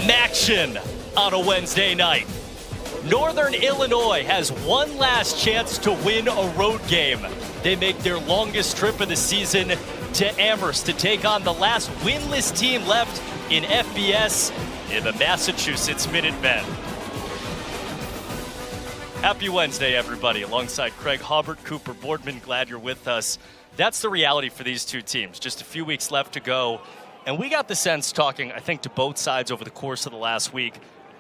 Maction on a Wednesday night. Northern Illinois has one last chance to win a road game. They make their longest trip of the season to Amherst to take on the last winless team left in FBS in the Massachusetts Minutemen. Happy Wednesday, everybody. Alongside Craig Hobart, Cooper Boardman, glad you're with us. That's the reality for these two teams. Just a few weeks left to go. And we got the sense talking, I think, to both sides over the course of the last week,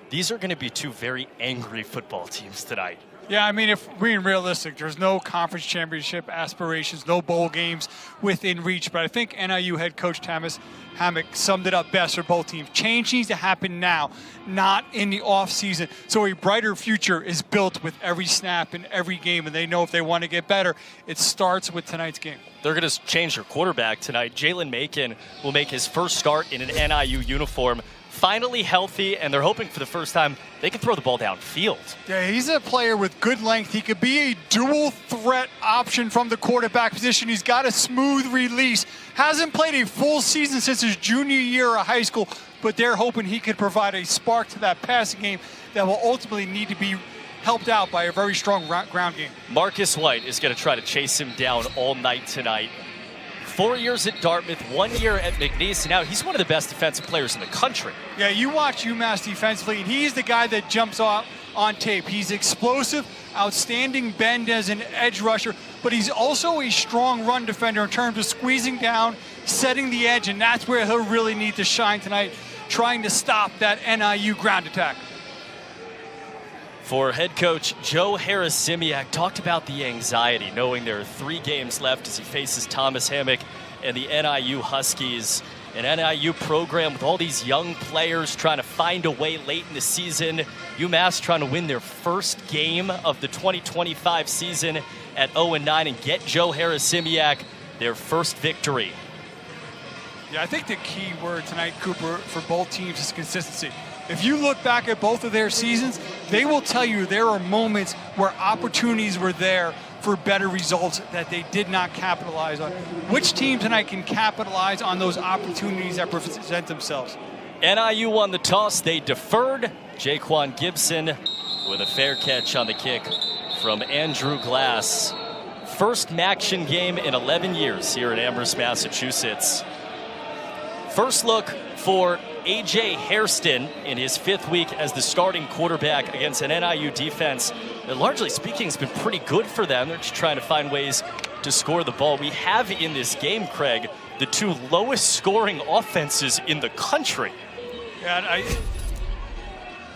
these are going to be two very angry football teams tonight. Yeah, I mean, if we're being realistic, there's no conference championship aspirations, no bowl games within reach. But I think NIU head coach Thomas Hammock summed it up best for both teams. Change needs to happen now, not in the offseason. So a brighter future is built with every snap in every game, and they know if they want to get better, it starts with tonight's game. They're going to change their quarterback tonight. Jalen Macon will make his first start in an NIU uniform. Finally healthy, and they're hoping for the first time they can throw the ball downfield. Yeah, he's a player with good length. He could be a dual threat option from the quarterback position. He's got a smooth release. Hasn't played a full season since his junior year of high school, but they're hoping he could provide a spark to that passing game that will ultimately need to be helped out by a very strong ground game. Marcus White is going to try to chase him down all night tonight. 4 years at Dartmouth, 1 year at McNeese. Now, he's one of the best defensive players in the country. Yeah, you watch UMass defensively, and he's the guy that jumps off on tape. He's explosive, outstanding bend as an edge rusher, but he's also a strong run defender in terms of squeezing down, setting the edge, and that's where he'll really need to shine tonight, trying to stop that NIU ground attack. For head coach Joe Harris-Simiak, talked about the anxiety, knowing there are 3 games left as he faces Thomas Hammock and the NIU Huskies. An NIU program with all these young players trying to find a way late in the season. UMass trying to win their first game of the 2025 season at 0-9 and get Joe Harris-Simiak their first victory. Yeah, I think the key word tonight, Cooper, for both teams is consistency. If you look back at both of their seasons, they will tell you there are moments where opportunities were there for better results that they did not capitalize on. Which team tonight can capitalize on those opportunities that present themselves? NIU won the toss. They deferred. Jaquan Gibson with a fair catch on the kick from Andrew Glass. First Maction game in 11 years here in Amherst, Massachusetts. First look for A.J. Hairston in his 5th week as the starting quarterback against an NIU defense that, largely speaking, has been pretty good for them. They're just trying to find ways to score the ball. We have in this game, Craig, the 2 lowest scoring offenses in the country. Yeah,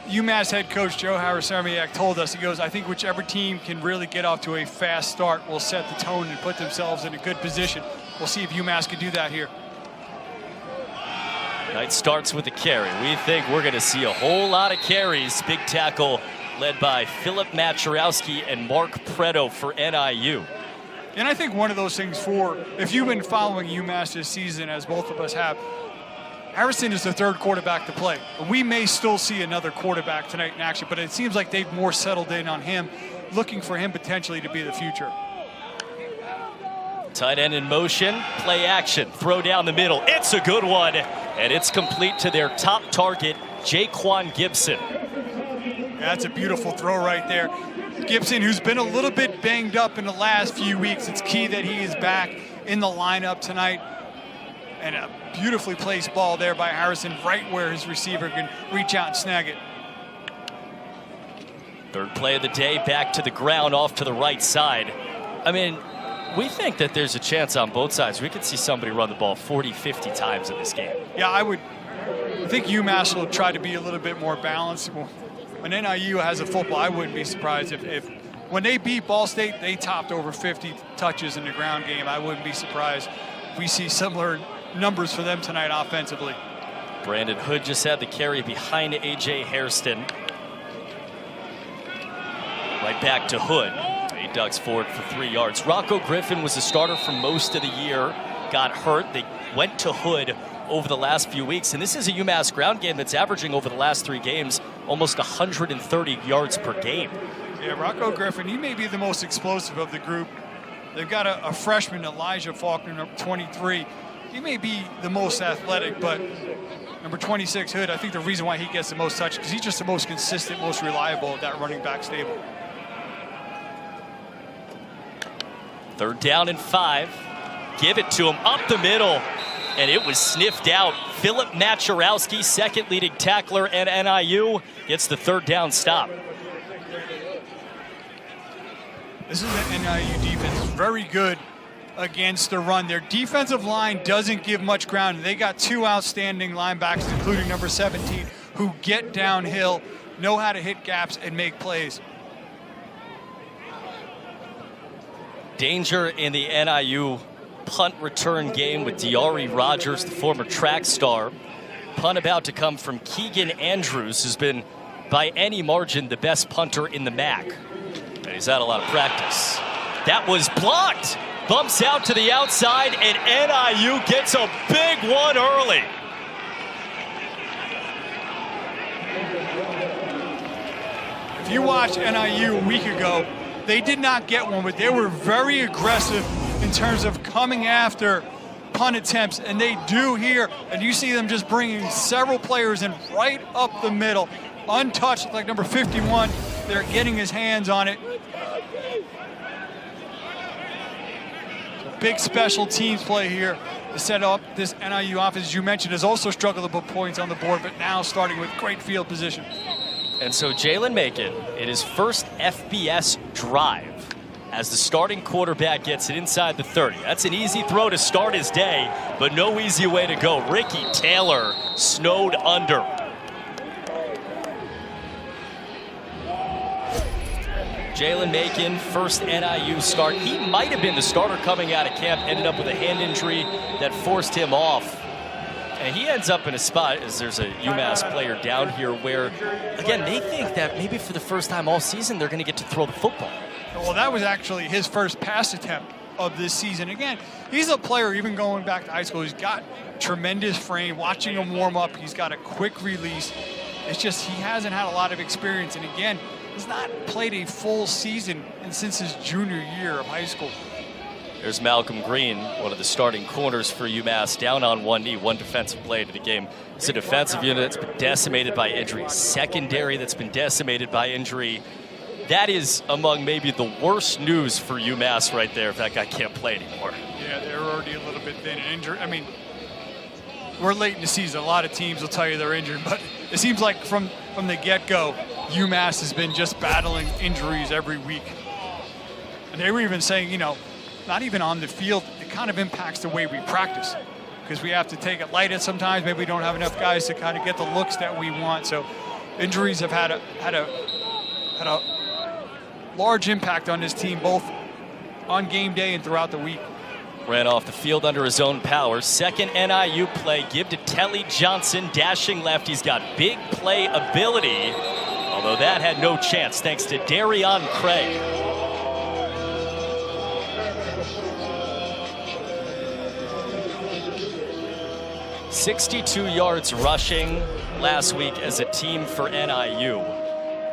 UMass head coach Joe Harris-Simiak told us, he goes, I think whichever team can really get off to a fast start will set the tone and put themselves in a good position. We'll see if UMass can do that here. Night starts with a carry. We think we're going to see a whole lot of carries. Big tackle led by Philip Maturowski and Mark Preto for NIU. And I think one of those things if you've been following UMass this season, as both of us have, Harrison is the 3rd quarterback to play. We may still see another quarterback tonight in action, but it seems like they've more settled in on him, looking for him potentially to be the future. Tight end in motion, play action, throw down the middle. It's a good one, and it's complete to their top target, Jaquan Gibson. That's a beautiful throw right there. Gibson, who's been a little bit banged up in the last few weeks, it's key that he is back in the lineup tonight. And a beautifully placed ball there by Harrison, right where his receiver can reach out and snag it. 3rd play of the day, back to the ground, off to the right side. I mean, we think that there's a chance on both sides. We could see somebody run the ball 40, 50 times in this game. Yeah, I think UMass will try to be a little bit more balanced. When NIU has a football, I wouldn't be surprised if when they beat Ball State, they topped over 50 touches in the ground game. I wouldn't be surprised if we see similar numbers for them tonight offensively. Brandon Hood just had the carry behind A.J. Hairston. Right back to Hood. He ducks forward for 3 yards. Rocco Griffin was a starter for most of the year, got hurt. They went to Hood over the last few weeks, and this is a UMass ground game that's averaging over the last 3 games almost 130 yards per game. Yeah, Rocco Griffin, he may be the most explosive of the group. They've got a freshman, Elijah Faulkner, 23. he may be the most athletic, but number 26, Hood, I think the reason why he gets the most touch because he's just the most consistent, most reliable at that running back stable. 3rd down and 5. Give it to him up the middle, and it was sniffed out. Philip Maczarowski, second leading tackler at NIU, gets the 3rd down stop. This is the NIU defense, very good against the run. Their defensive line doesn't give much ground. They got 2 outstanding linebackers, including number 17, who get downhill, know how to hit gaps, and make plays. Danger in the NIU punt return game with Diari Rogers, the former track star. Punt about to come from Keegan Andrews, who's been, by any margin, the best punter in the MAC. And he's had a lot of practice. That was blocked. Bumps out to the outside, and NIU gets a big one early. If you watched NIU a week ago, they did not get one, but they were very aggressive in terms of coming after punt attempts, and they do here. And you see them just bringing several players in right up the middle, untouched, like number 51. They're getting his hands on it. Big special teams play here to set up this NIU offense. As you mentioned, has also struggled to put points on the board, but now starting with great field position. And so Jalen Macon, in his first FBS drive, as the starting quarterback gets it inside the 30. That's an easy throw to start his day, but no easy way to go. Ricky Taylor snowed under. Jalen Macon, first NIU start. He might have been the starter coming out of camp, ended up with a hand injury that forced him off. And he ends up in a spot, as there's a UMass player down here, where, again, they think that maybe for the first time all season they're going to get to throw the football. Well, that was actually his first pass attempt of this season. Again, he's a player, even going back to high school, he's got tremendous frame. Watching him warm up, he's got a quick release. It's just he hasn't had a lot of experience. And again, he's not played a full season since his junior year of high school. There's Malcolm Green, one of the starting corners for UMass, down on one knee, one defensive play to the game. It's a defensive unit that's been decimated by injury, secondary that's been decimated by injury. That is among maybe the worst news for UMass right there if that guy can't play anymore. Yeah, they're already a little bit thin and injured. I mean, we're late in the season. A lot of teams will tell you they're injured, but it seems like from the get-go, UMass has been just battling injuries every week. And they were even saying, you know, not even on the field, it kind of impacts the way we practice because we have to take it light at sometimes. Maybe we don't have enough guys to kind of get the looks that we want. So injuries have had a large impact on this team, both on game day and throughout the week. Ran off the field under his own power. Second NIU play, give to Telly Johnson, dashing left. He's got big play ability, although that had no chance thanks to Darion Craig. 62 yards rushing last week as a team for NIU.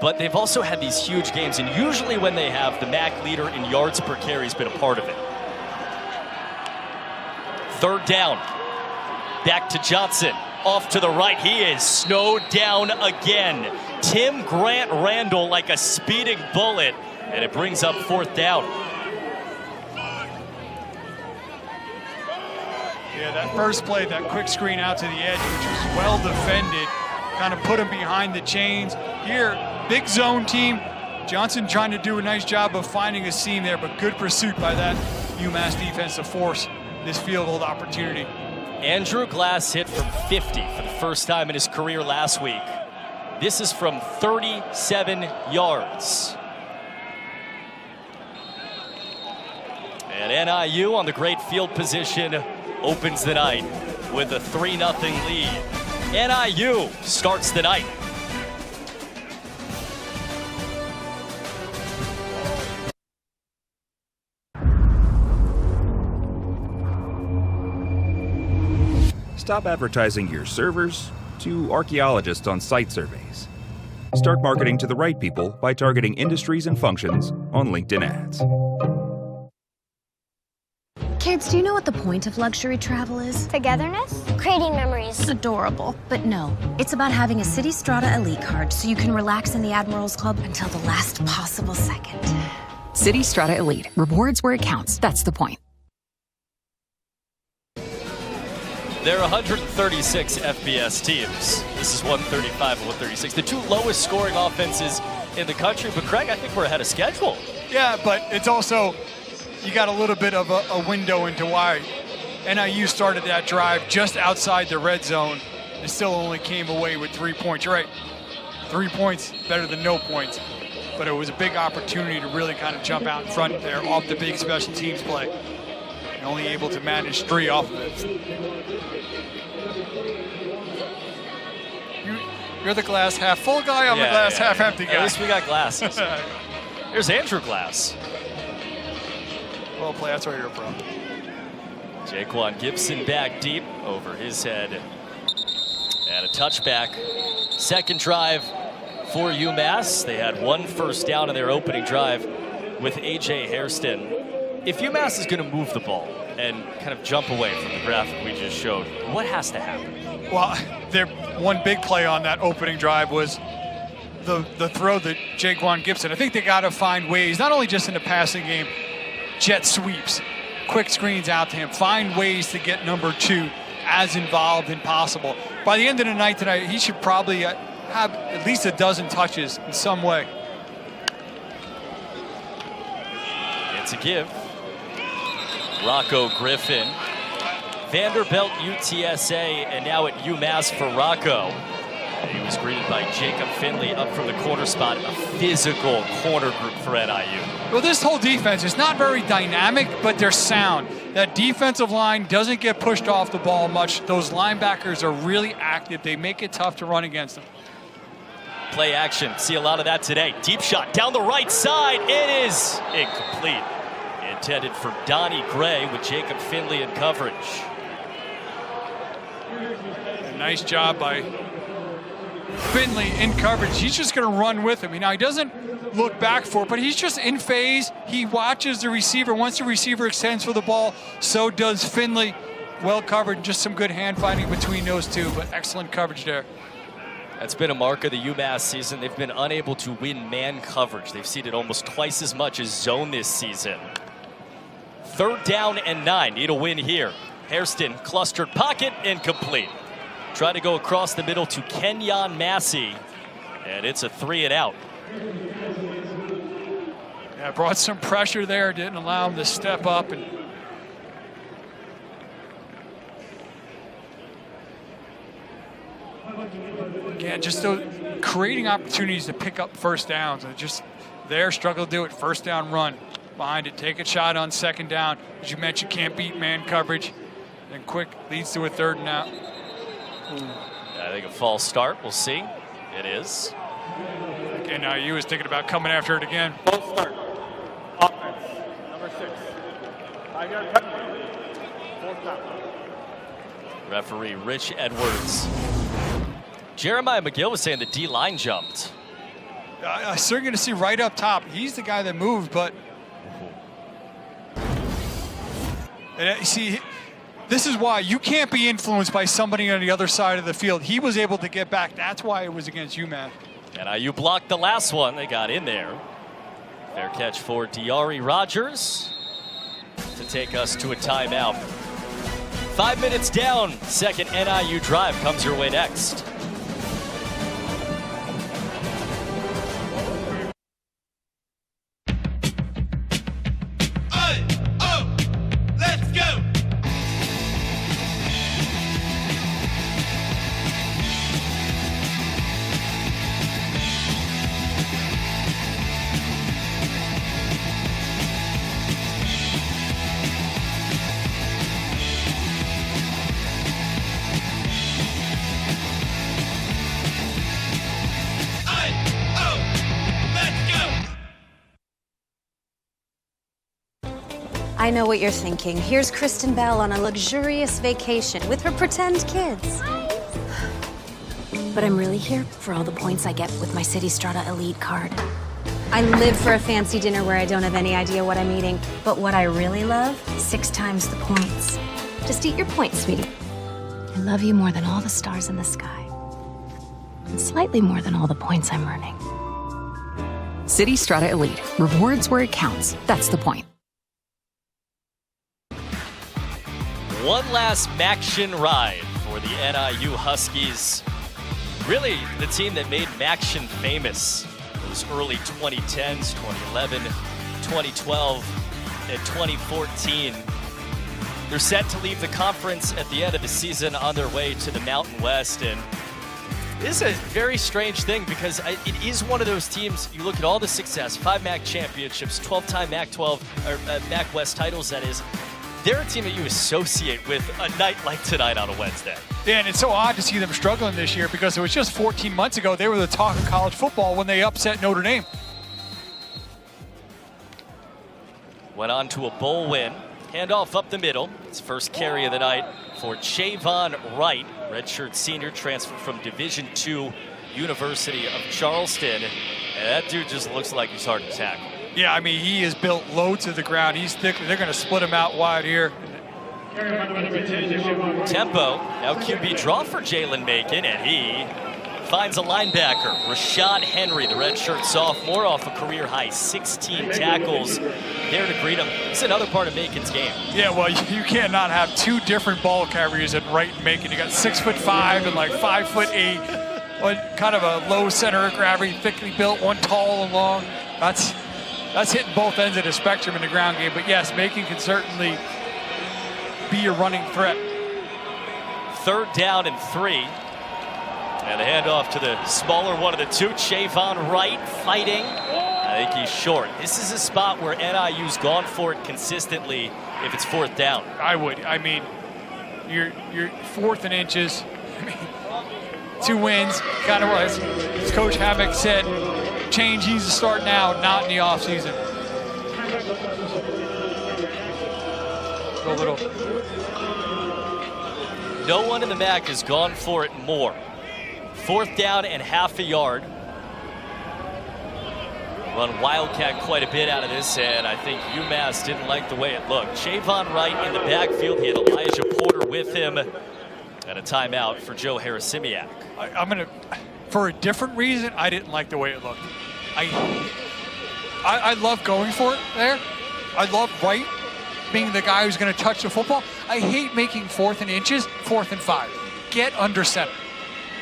But they've also had these huge games, and usually when they have, the MAC leader in yards per carry has been a part of it. 3rd down. Back to Johnson. Off to the right. He is snowed down again. Tim Grant Randall like a speeding bullet, and it brings up 4th down. Yeah, that first play, that quick screen out to the edge, which was well defended, kind of put him behind the chains. Here, big zone team. Johnson trying to do a nice job of finding a seam there, but good pursuit by that UMass defense to force this field goal opportunity. Andrew Glass hit from 50 for the first time in his career last week. This is from 37 yards. And NIU on the great field position opens the night with a 3-0 lead. NIU starts the night. Stop advertising your servers to archaeologists on site surveys. Start marketing to the right people by targeting industries and functions on LinkedIn ads. Kids, do you know what the point of luxury travel is? Togetherness? Creating memories. Adorable. But no, it's about having a City Strata Elite card so you can relax in the Admiral's Club until the last possible second. City Strata Elite. Rewards where it counts. That's the point. There are 136 FBS teams. This is 135 and 136. The two lowest scoring offenses in the country. But Craig, I think we're ahead of schedule. Yeah, but it's also, you got a little bit of a window into why NIU started that drive just outside the red zone. It still only came away with 3 points. You're right, 3 points better than no points. But it was a big opportunity to really kind of jump out in front there off the big special teams play. And only able to manage 3 off of it. You're the glass half full guy, I'm the glass half empty guy. At least we got glasses. Here's Andrew Glass. Well played, that's where you're from. Jaquan Gibson back deep over his head. And a touchback. Second drive for UMass. They had 1 first down in their opening drive with A.J. Hairston. If UMass is going to move the ball and kind of jump away from the graphic we just showed, what has to happen? Well, their one big play on that opening drive was the throw that Jaquan Gibson. I think they got to find ways, not only just in the passing game, jet sweeps, quick screens out to him, find ways to get number 2 as involved and possible. By the end of the night tonight, he should probably have at least a dozen touches in some way. It's a give. Rocco Griffin. Vanderbilt, UTSA, and now at UMass for Rocco. He was greeted by Jacob Finley up from the corner spot, a physical corner group for NIU. Well, this whole defense is not very dynamic, but they're sound. That defensive line doesn't get pushed off the ball much. Those linebackers are really active. They make it tough to run against them. Play action. See a lot of that today. Deep shot down the right side. It is incomplete. Intended for Donnie Gray with Jacob Finley in coverage. A nice job by Finley in coverage. He's just going to run with him. Now, he doesn't look back for it, but he's just in phase. He watches the receiver. Once the receiver extends for the ball, so does Finley. Well covered. Just some good hand finding between those two, but excellent coverage there. That's been a mark of the UMass season. They've been unable to win man coverage. They've ceded almost twice as much as zone this season. 3rd down and 9. Need a win here. Hairston, clustered pocket, incomplete. Trying to go across the middle to Kenyon Massey, and it's a 3 and out. Yeah, brought some pressure there, didn't allow him to step up. And again, just those creating opportunities to pick up first downs. And just there, struggle to do it. First down run behind it. Take a shot on 2nd down. As you mentioned, can't beat man coverage. Then quick leads to a 3rd and out. I think a false start. We'll see. It is. Again, NIU is thinking about coming after it again. False start. Offense, number 6. 5-yard penalty. 4th down. Referee Rich Edwards. Jeremiah McGill was saying the D-line jumped. I'm certainly going to see right up top. He's the guy that moved, but and see, this is why you can't be influenced by somebody on the other side of the field. He was able to get back. That's why it was against UMass. NIU blocked the last one. They got in there. Fair catch for Diari Rogers to take us to a timeout. 5 minutes down. 2nd NIU drive comes your way next. I know what you're thinking. Here's Kristen Bell on a luxurious vacation with her pretend kids. But I'm really here for all the points I get with my City Strata Elite card. I live for a fancy dinner where I don't have any idea what I'm eating. But what I really love, 6 times the points. Just eat your points, sweetie. I love you more than all the stars in the sky. And slightly more than all the points I'm earning. City Strata Elite. Rewards where it counts. That's the point. One last Maction ride for the NIU Huskies. Really the team that made Maction famous. Those early 2010s, 2011, 2012, and 2014. They're set to leave the conference at the end of the season on their way to the Mountain West. And this is a very strange thing because it is one of those teams, you look at all the success, 5 MAC championships, 12-time MAC-12, or MAC West titles, that is. They're a team that you associate with a night like tonight on a Wednesday. Yeah, and it's so odd to see them struggling this year because it was just 14 months ago they were the talk of college football when they upset Notre Dame. Went on to a bowl win. Handoff up the middle. It's first carry of the night for Javon Wright, redshirt senior, transferred from Division II University of Charleston. And that dude just looks like he's hard to tackle. Yeah, I mean, he is built low to the ground. He's thick. They're going to split him out wide here. Tempo. Now QB draw for Jalen Macon, and he finds a linebacker. Rashad Henry, the redshirt sophomore, off a career-high 16 tackles there to greet him. It's another part of Macon's game. Yeah, well, you cannot have 2 different ball carriers at Wright and Macon. You got 6'5" and like 5'8". One kind of a low center of gravity, thickly built, one tall and long. That's hitting both ends of the spectrum in the ground game. But yes, Macon can certainly be a running threat. 3rd down and 3. And the handoff to the smaller one of the two, Javon Wright, fighting. I think he's short. This is a spot where NIU's gone for it consistently if it's 4th down. I would. I mean, you're 4th and inches. I mean, 2 wins. Kind of was. As Coach Hammock said, change needs to start now, not in the offseason. A little. No one in the MAC has gone for it more. 4th down and half a yard. Run Wildcat quite a bit out of this, and I think UMass didn't like the way it looked. Javon Wright in the backfield. He had Elijah Porter with him. And a timeout for Joe Harrisimiak. I'm going to, for a different reason, I didn't like the way it looked. I love going for it there. I love Wright being the guy who's going to touch the football. I hate making 4th and inches, 4th and 5. Get under center.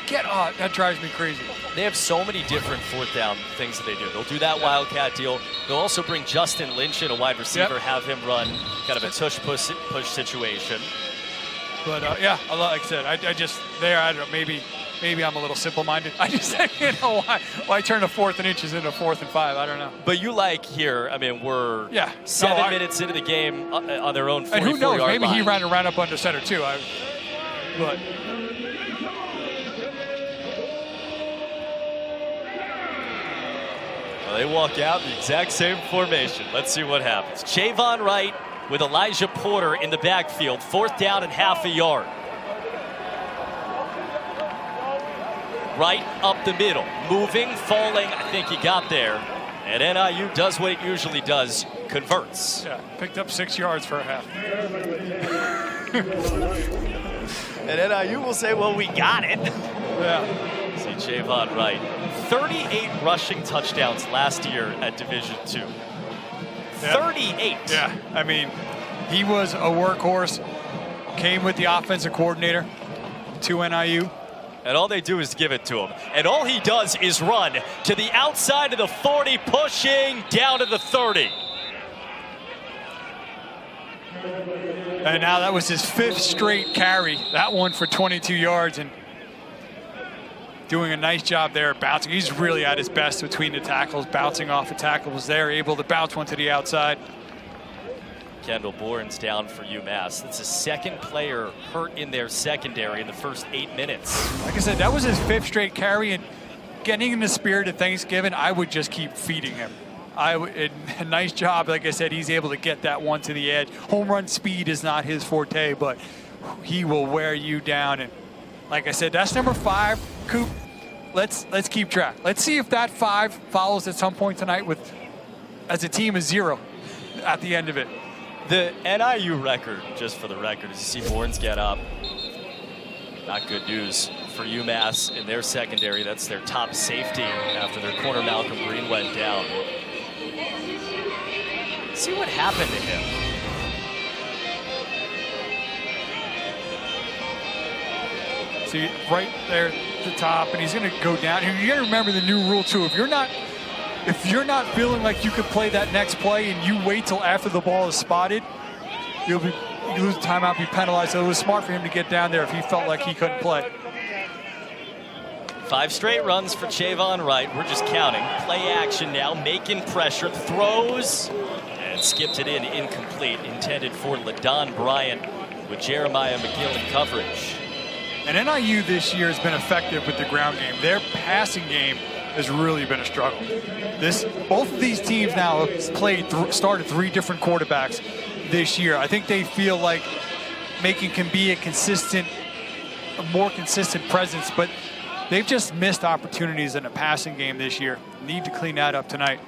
That drives me crazy. They have so many different 4th down things that they do. They'll do that Wildcat deal. They'll also bring Justin Lynch in, a wide receiver, have him run kind of a tush-push situation. But yeah, like I said, I just there. I don't know. Maybe I'm a little simple-minded. I just know why turn a 4th and inches into 4th and 5. I don't know. But you like here. I mean, we're 7 minutes into the game on their own 44-yard line. And who knows? Maybe he ran up under center too. But. Well, they walk out the exact same formation. Let's see what happens. Javon Wright with Elijah Porter in the backfield. 4th down and half a yard. Wright up the middle. Moving, falling. I think he got there. And NIU does what it usually does. Converts. Yeah, picked up 6 yards for a half. And NIU will say, well, we got it. Yeah. See Javon Wright. 38 rushing touchdowns last year at Division II. 38. Yeah, I mean, he was a workhorse, came with the offensive coordinator to NIU. And all they do is give it to him. And all he does is run to the outside of the 40, pushing down to the 30. And now that was his 5th straight carry. That one for 22 yards and doing a nice job there bouncing. He's really at his best between the tackles, bouncing off the tackles there, able to bounce one to the outside. Kendall Bourne's down for UMass. That's a 2nd player hurt in their secondary in the first 8 minutes. Like I said, that was his 5th straight carry, and getting in the spirit of Thanksgiving, I would just keep feeding him. A nice job. Like I said, he's able to get that one to the edge. Home run speed is not his forte, but he will wear you down. And like I said, that's number 5. Coop, let's keep track. Let's see if that 5 follows at some point tonight with, as a team, a 0 at the end of it. The NIU record, just for the record, is you see Bournes get up. Not good news for UMass in their secondary. That's their top safety after their corner Malcolm Green went down. See what happened to him. See, right there at the top, and he's going to go down. And you got to remember the new rule too. If you're not feeling like you could play that next play and you wait till after the ball is spotted, you lose the timeout, be penalized. So it was smart for him to get down there if he felt like he couldn't play. 5 straight runs for Javon Wright. We're just counting. Play action now. Macon pressure, throws, and skipped it in, incomplete. Intended for LaDon Bryant with Jeremiah McGill in coverage. And NIU this year has been effective with the ground game. Their passing game has really been a struggle. Both of these teams now have started 3 different quarterbacks this year. I think they feel like Macon can be a more consistent presence, but they've just missed opportunities in a passing game this year. Need to clean that up tonight.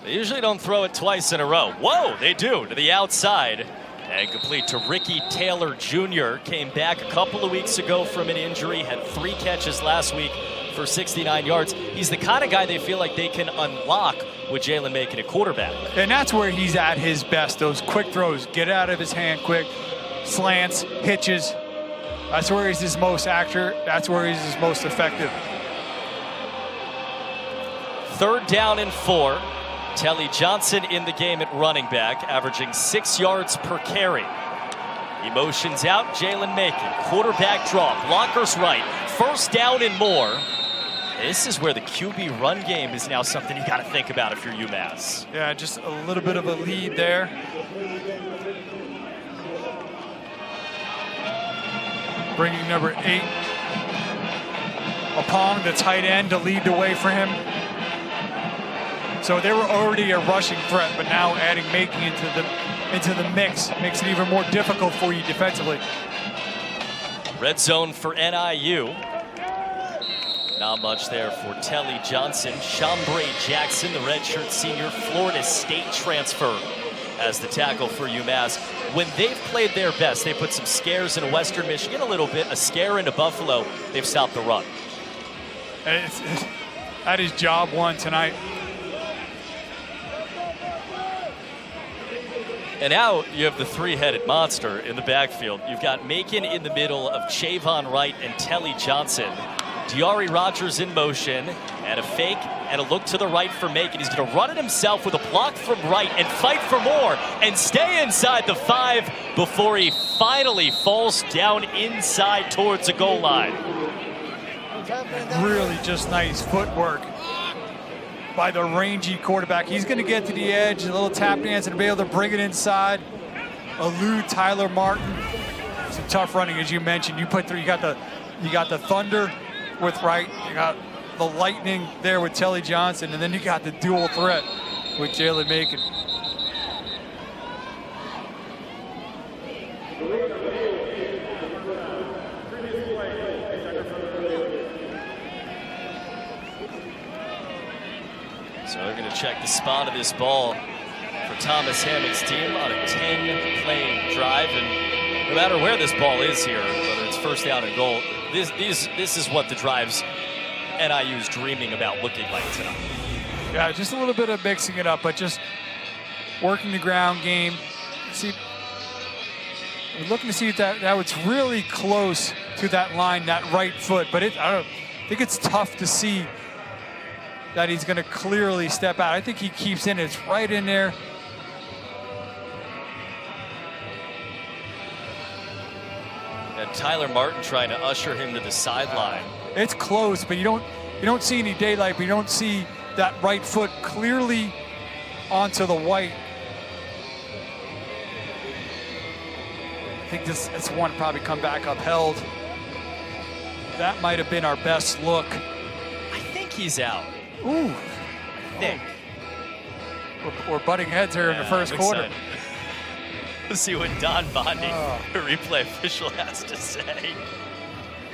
They usually don't throw it twice in a row. Whoa, they do, to the outside. And complete to Ricky Taylor Jr. Came back a couple of weeks ago from an injury, had 3 catches last week for 69 yards. He's the kind of guy they feel like they can unlock with Jalen Macon at quarterback. And that's where he's at his best, those quick throws, get out of his hand quick, slants, hitches. That's where he's his most accurate. That's where he's his most effective. 3rd down and 4. Telly Johnson in the game at running back, averaging 6 yards per carry. He motions out Jalen Macon. Quarterback draw, blockers right. 1st down and more. This is where the QB run game is now something you got to think about if you're UMass. Yeah, just a little bit of a lead there. Bringing number 8, Apong, the tight end, to lead the way for him. So they were already a rushing threat, but now adding Macon into the mix makes it even more difficult for you defensively. Red zone for NIU. Not much there for Telly Johnson. Chambray Jackson, the redshirt senior Florida State transfer, as the tackle for UMass. When they've played their best, they put some scares in Western Michigan a little bit, a scare into Buffalo. They've stopped the run. And that is job 1 tonight. And now you have the 3-headed monster in the backfield. You've got Macon in the middle of Javon Wright and Telly Johnson. Diari Rogers in motion, and a fake and a look to the right for Macon. He's going to run it himself with a block from Wright and fight for more and stay inside the 5 before he finally falls down inside towards the goal line. Really just nice footwork by the rangy quarterback. He's going to get to the edge, a little tap dance, and be able to bring it inside. Elude Tyler Martin. Some tough running, as you mentioned. You got the Thunder with Wright. You got the Lightning there with Telly Johnson, and then you got the dual threat with Jalen Macon. So they're going to check the spot of this ball for Thomas Hammock's team on a 10-play drive. And no matter where this ball is here, whether it's 1st down and goal, this is what the drives NIU's dreaming about looking like tonight. Yeah, just a little bit of mixing it up, but just working the ground game. See, we're looking to see if that was really close to that line, that right foot. But I think it's tough to see that he's going to clearly step out. I think he keeps in. It's right in there. And Tyler Martin trying to usher him to the sideline. It's close, but you don't see any daylight. But you don't see that right foot clearly onto the white. I think this one probably come back upheld. That might have been our best look. I think he's out. Ooh. I think. We're butting heads here in the first quarter. Let's see what Don Bondi, the replay official, has to say.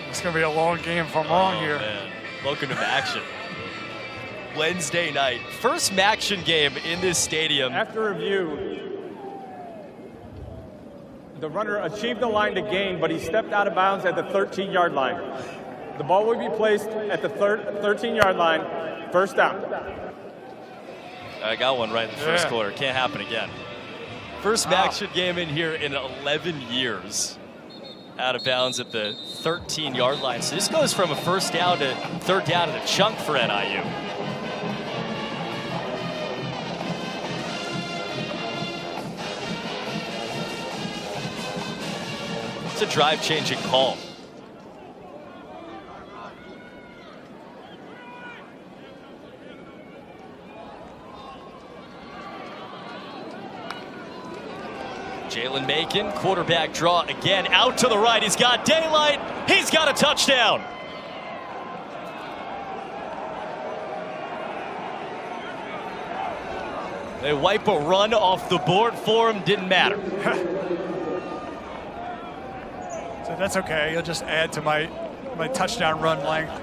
It's going to be a long game if I'm wrong here. Man. Welcome to Maction. Wednesday night, first Maction game in this stadium. After review, the runner achieved the line to gain, but he stepped out of bounds at the 13-yard line. The ball will be placed at the 13-yard line, first down. I got one right in the first quarter. Can't happen again. First Maction game in here in 11 years. Out of bounds at the 13-yard line. So this goes from a first down to third down in a chunk for NIU. It's a drive-changing call. Jalen Macon, quarterback draw again, out to the right. He's got daylight. He's got a touchdown. They wipe a run off the board for him. Didn't matter. So that's okay. You'll just add to my touchdown run length.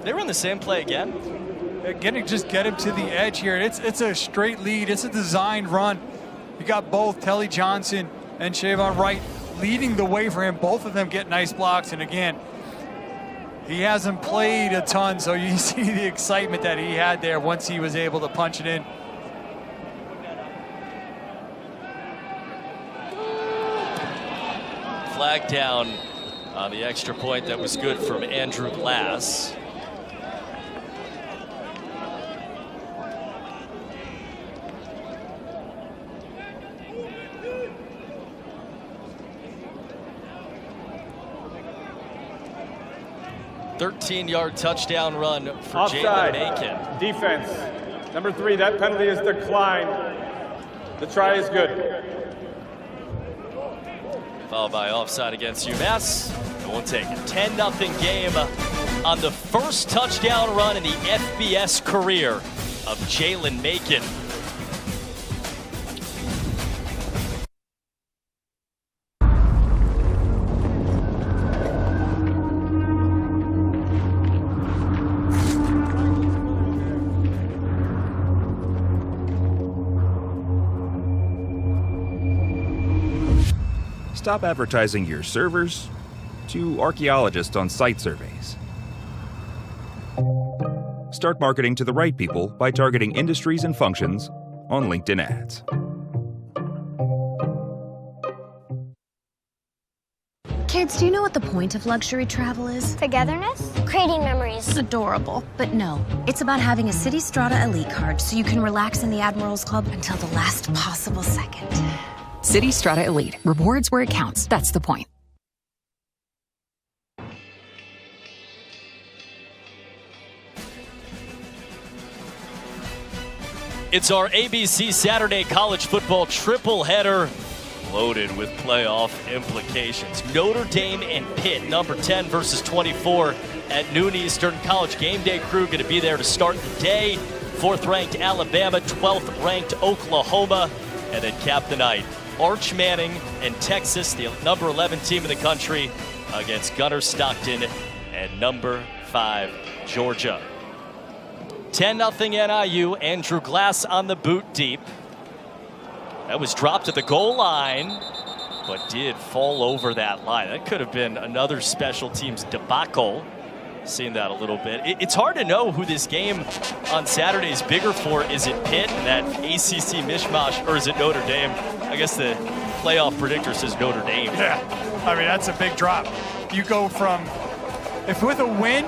They run the same play again. Just get him to the edge here. It's a straight lead. It's a designed run. You got both Telly Johnson and Shavon Wright leading the way for him. Both of them get nice blocks. And again, he hasn't played a ton, so you see the excitement that he had there once he was able to punch it in. Flag down on the extra point. That was good from Andrew Glass. .13-yard touchdown run for Jalen Macon. Defense. Number 3, that penalty is declined. The try is good. Followed by offside against UMass. And we'll take it. 10-0 game on the first touchdown run in the FBS career of Jalen Macon. Stop advertising your servers to archaeologists on site surveys. Start marketing to the right people by targeting industries and functions on LinkedIn ads. Kids, do you know what the point of luxury travel is? Togetherness? Creating memories. Adorable. But no, it's about having a City Strata Elite card so you can relax in the Admirals Club until the last possible second. City Strata Elite. Rewards where it counts. That's the point. It's our ABC Saturday college football triple header, loaded with playoff implications. Notre Dame and Pitt, number 10 versus 24 at noon Eastern. College game day crew going to be there to start the day. 4th-ranked Alabama, 12th-ranked Oklahoma, and then cap the night. Arch Manning and Texas, the number 11 team in the country, against Gunner Stockton and number 5 Georgia. 10-0 NIU. Andrew Glass on the boot deep. That was dropped at the goal line, but did fall over that line. That could have been another special teams debacle. Seen that a little bit. It's hard to know who this game on Saturday is bigger for. Is it Pitt and that ACC mishmash, or is it Notre Dame? I guess the playoff predictor says Notre Dame. Yeah, I mean, that's a big drop. You go from, if with a win,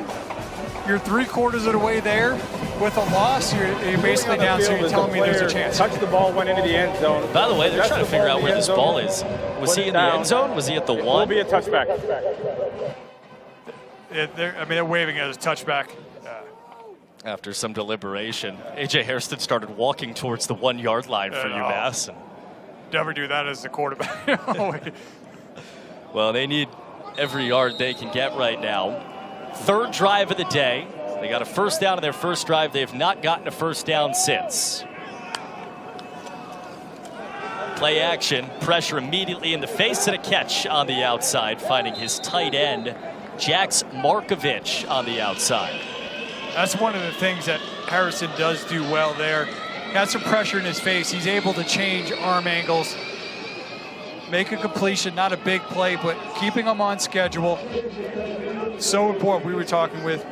you're 3/4 of the way there. With a loss, you're basically down, so you're telling me there's a chance. Touched the ball, went into the end zone. By the way, they're trying to figure out where this ball is. Was he in the end zone? Was he at the one? Will be a touchback. They're waving it as a touchback. After some deliberation, A.J. Hairston started walking towards the 1-yard line for UMass. And never do that as the quarterback. Well, they need every yard they can get right now. 3rd drive of the day. They got a first down in their first drive. They have not gotten a first down since. Play action, pressure immediately in the face, and a catch on the outside, finding his tight end, Jax Markovich on the outside. That's one of the things that Harrison does do well there. Got some pressure in his face. He's able to change arm angles, make a completion, not a big play, but keeping them on schedule. So important. We were talking with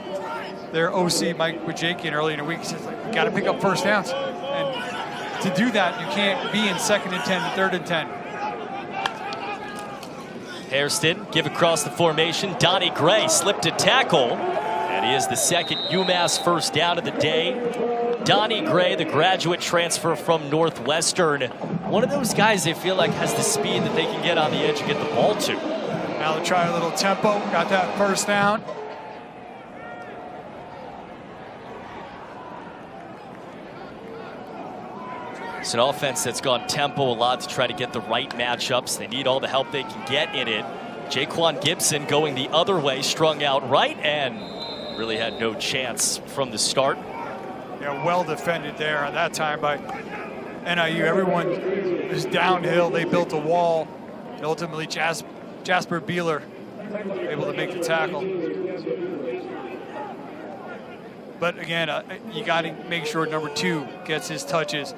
their OC, Mike Wajakian, earlier in the week. He says, you got to pick up first downs. And to do that, you can't be in 2nd and 10 and 3rd and 10. Hairston give across the formation. Donnie Gray slipped a tackle, and he is the second UMass first down of the day. Donnie Gray, the graduate transfer from Northwestern. One of those guys they feel like has the speed that they can get on the edge and get the ball to. Now they'll try a little tempo. Got that first down. It's an offense that's gone tempo a lot to try to get the right matchups. They need all the help they can get in it. Jaquan Gibson going the other way, strung out right, and really had no chance from the start. Yeah, well defended there at that time by NIU. Everyone is downhill. They built a wall. And ultimately, Jasper Beeler able to make the tackle. But again, you got to make sure number 2 gets his touches.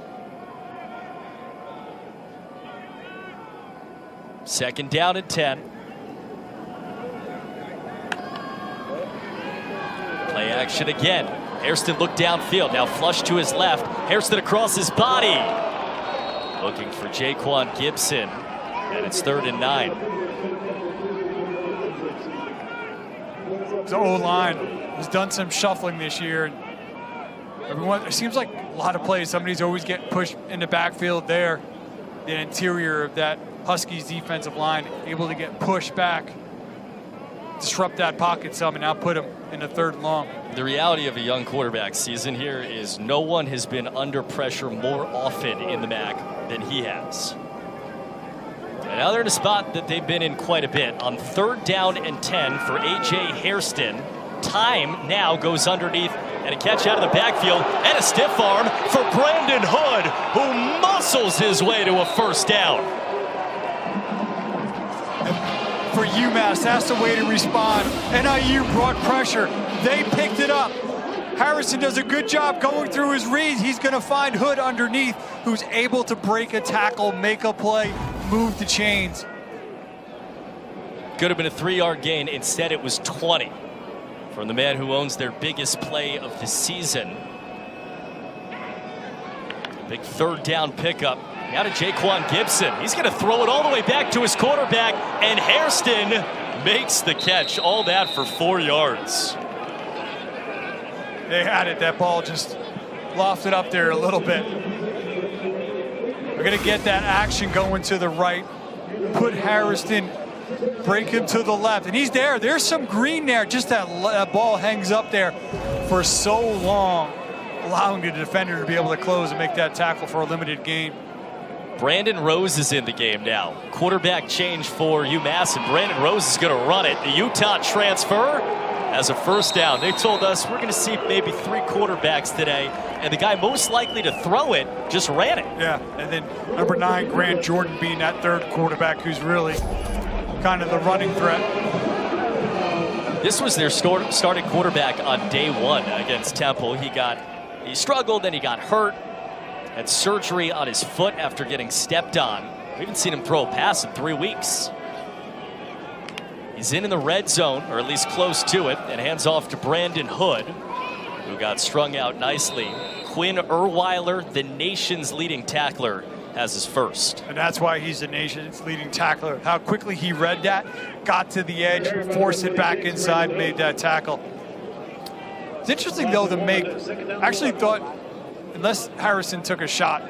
Second down and 10. Play action again. Hairston looked downfield, now flush to his left. Hairston across his body. Looking for Jaquan Gibson, and it's 3rd and 9. The O-line has done some shuffling this year. And everyone, it seems like a lot of plays, somebody's always getting pushed in the backfield there. The interior of that Huskies defensive line able to get pushed back, disrupt that pocket some, and now put him in the 3rd and long. The reality of a young quarterback season here is no one has been under pressure more often in the MAC than he has. And now they're in a spot that they've been in quite a bit. On 3rd down and 10 for A.J. Hairston. Time now goes underneath, and a catch out of the backfield, and a stiff arm for Brandon Hood, who muscles his way to a first down. For UMass, that's the way to respond. NIU brought pressure. They picked it up. Harrison does a good job going through his reads. He's going to find Hood underneath, who's able to break a tackle, make a play, move the chains. Could have been a 3-yard gain. Instead, it was 20 from the man who owns their biggest play of the season. Big 3rd down pickup. Now to Jaquan Gibson. He's going to throw it all the way back to his quarterback, and Hairston makes the catch. All that for 4 yards. They had it. That ball just lofted up there a little bit. We're going to get that action going to the right. Put Harrison, break him to the left. And he's there. There's some green there. Just that ball hangs up there for so long, allowing the defender to be able to close and make that tackle for a limited gain. Brandon Rose is in the game now. Quarterback change for UMass, and Brandon Rose is going to run it. The Utah transfer has a first down. They told us we're going to see maybe 3 quarterbacks today, and the guy most likely to throw it just ran it. Yeah, and then number 9, Grant Jordan, being that 3rd quarterback who's really kind of the running threat. This was their starting quarterback on day 1 against Temple. He struggled, then he got hurt. Had surgery on his foot after getting stepped on. We haven't seen him throw a pass in 3 weeks. He's in the red zone, or at least close to it, and hands off to Brandon Hood, who got strung out nicely. Quinn Erweiler, the nation's leading tackler, has his first. And that's why he's the nation's leading tackler. How quickly he read that, got to the edge, forced it back inside, made that tackle. It's interesting, though, I actually thought, unless Harrison took a shot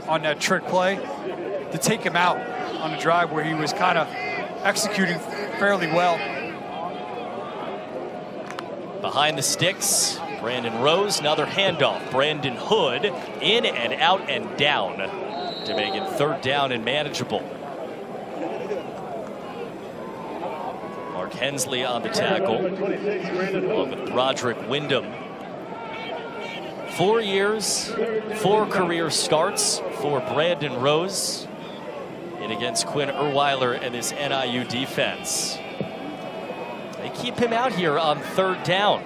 on that trick play, to take him out on a drive where he was kind of executing fairly well. Behind the sticks, Brandon Rose, another handoff. Brandon Hood in and out and down to make it 3rd down and manageable. Mark Hensley on the tackle, along with Broderick Wyndham. 4 years, 4 career starts for Brandon Rose in against Quinn Erweiler and this NIU defense. They keep him out here on 3rd down.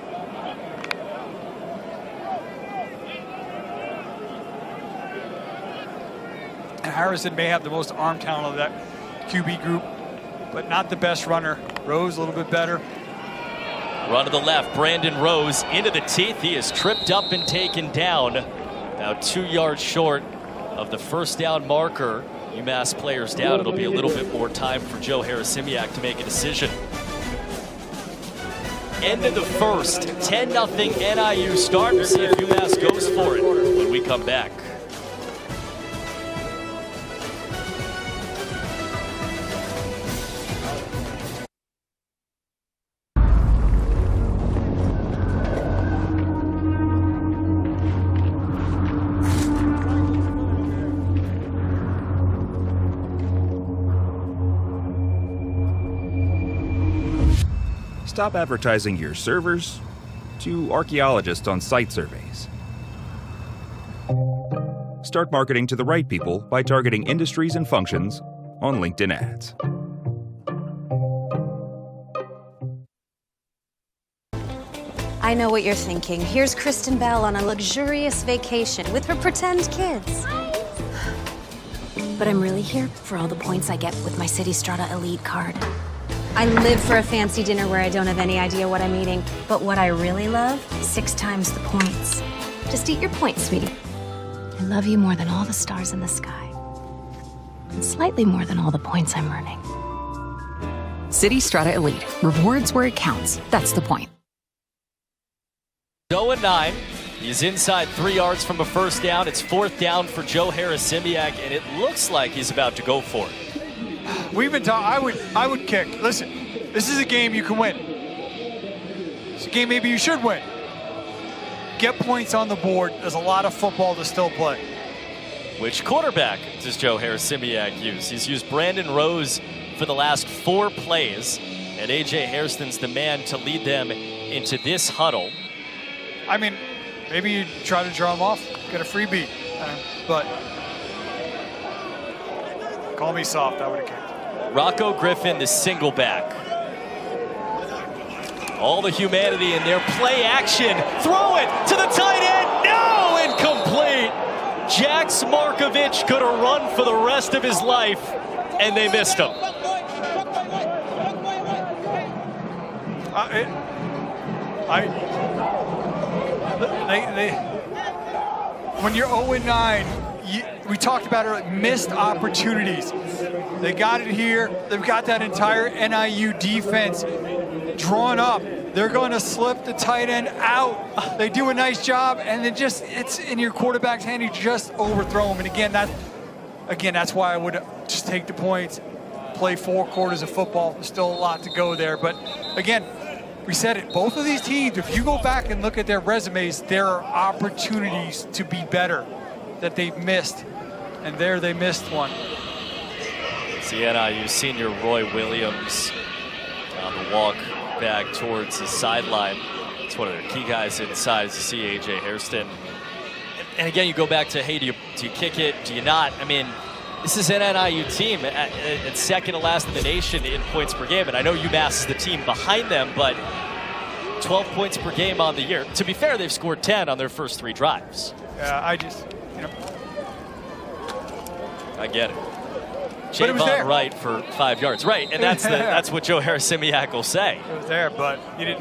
Harrison may have the most arm talent of that QB group, but not the best runner. Rose a little bit better. Run to the left, Brandon Rose into the teeth. He is tripped up and taken down. Now 2 yards short of the 1st down marker. UMass players down. It'll be a little bit more time for Joe Harrisimiak to make a decision. End of the first, 10-0 NIU start. We'll see if UMass goes for it when we come back. Stop advertising your servers to archaeologists on site surveys. Start marketing to the right people by targeting industries and functions on LinkedIn ads. I know what you're thinking. Here's Kristen Bell on a luxurious vacation with her pretend kids. But I'm really here for all the points I get with my City Strata Elite card. I live for a fancy dinner where I don't have any idea what I'm eating. But what I really love, 6 times the points. Just eat your points, sweetie. I love you more than all the stars in the sky. And slightly more than all the points I'm earning. City Strata Elite. Rewards where it counts. That's the point. 0-9. He's inside 3 yards from a 1st down. It's 4th down for Joe Harrisimiak, and it looks like he's about to go for it. We've been talking. I would kick. Listen, this is a game you can win. It's a game maybe you should win. Get points on the board. There's a lot of football to still play. Which quarterback does Joe Harrisimiak use? He's used Brandon Rose for the last 4 plays, and A.J. Hairston's the man to lead them into this huddle. I mean, maybe you try to draw him off, get a freebie, but call me soft, I would have kicked. Rocco Griffin, the single back. All the humanity in there. Play action. Throw it to the tight end. No, incomplete. Jax Markovich could have run for the rest of his life, and they missed him. When you're 0-9, we talked about it, missed opportunities. They got it here. They've got that entire NIU defense drawn up. They're going to slip the tight end out. They do a nice job, and then it's in your quarterback's hand. You just overthrow him. And again, that's why I would just take the points, play 4 quarters of football. There's still a lot to go there. But again, we said it, both of these teams, if you go back and look at their resumes, there are opportunities to be better that they've missed. And there they missed one. See NIU senior Roy Williams on the walk back towards the sideline. It's one of their key guys inside to see A.J. Hairston. And again, you go back to, hey, do you kick it? Do you not? I mean, this is an NIU team at second to last in the nation in points per game. And I know UMass is the team behind them, but 12 points per game on the year. To be fair, they've scored 10 on their first 3 drives. Yeah, I get it. Javon Wright for 5 yards. Right, and that's what Joe Harrisimiak will say. It was there, but you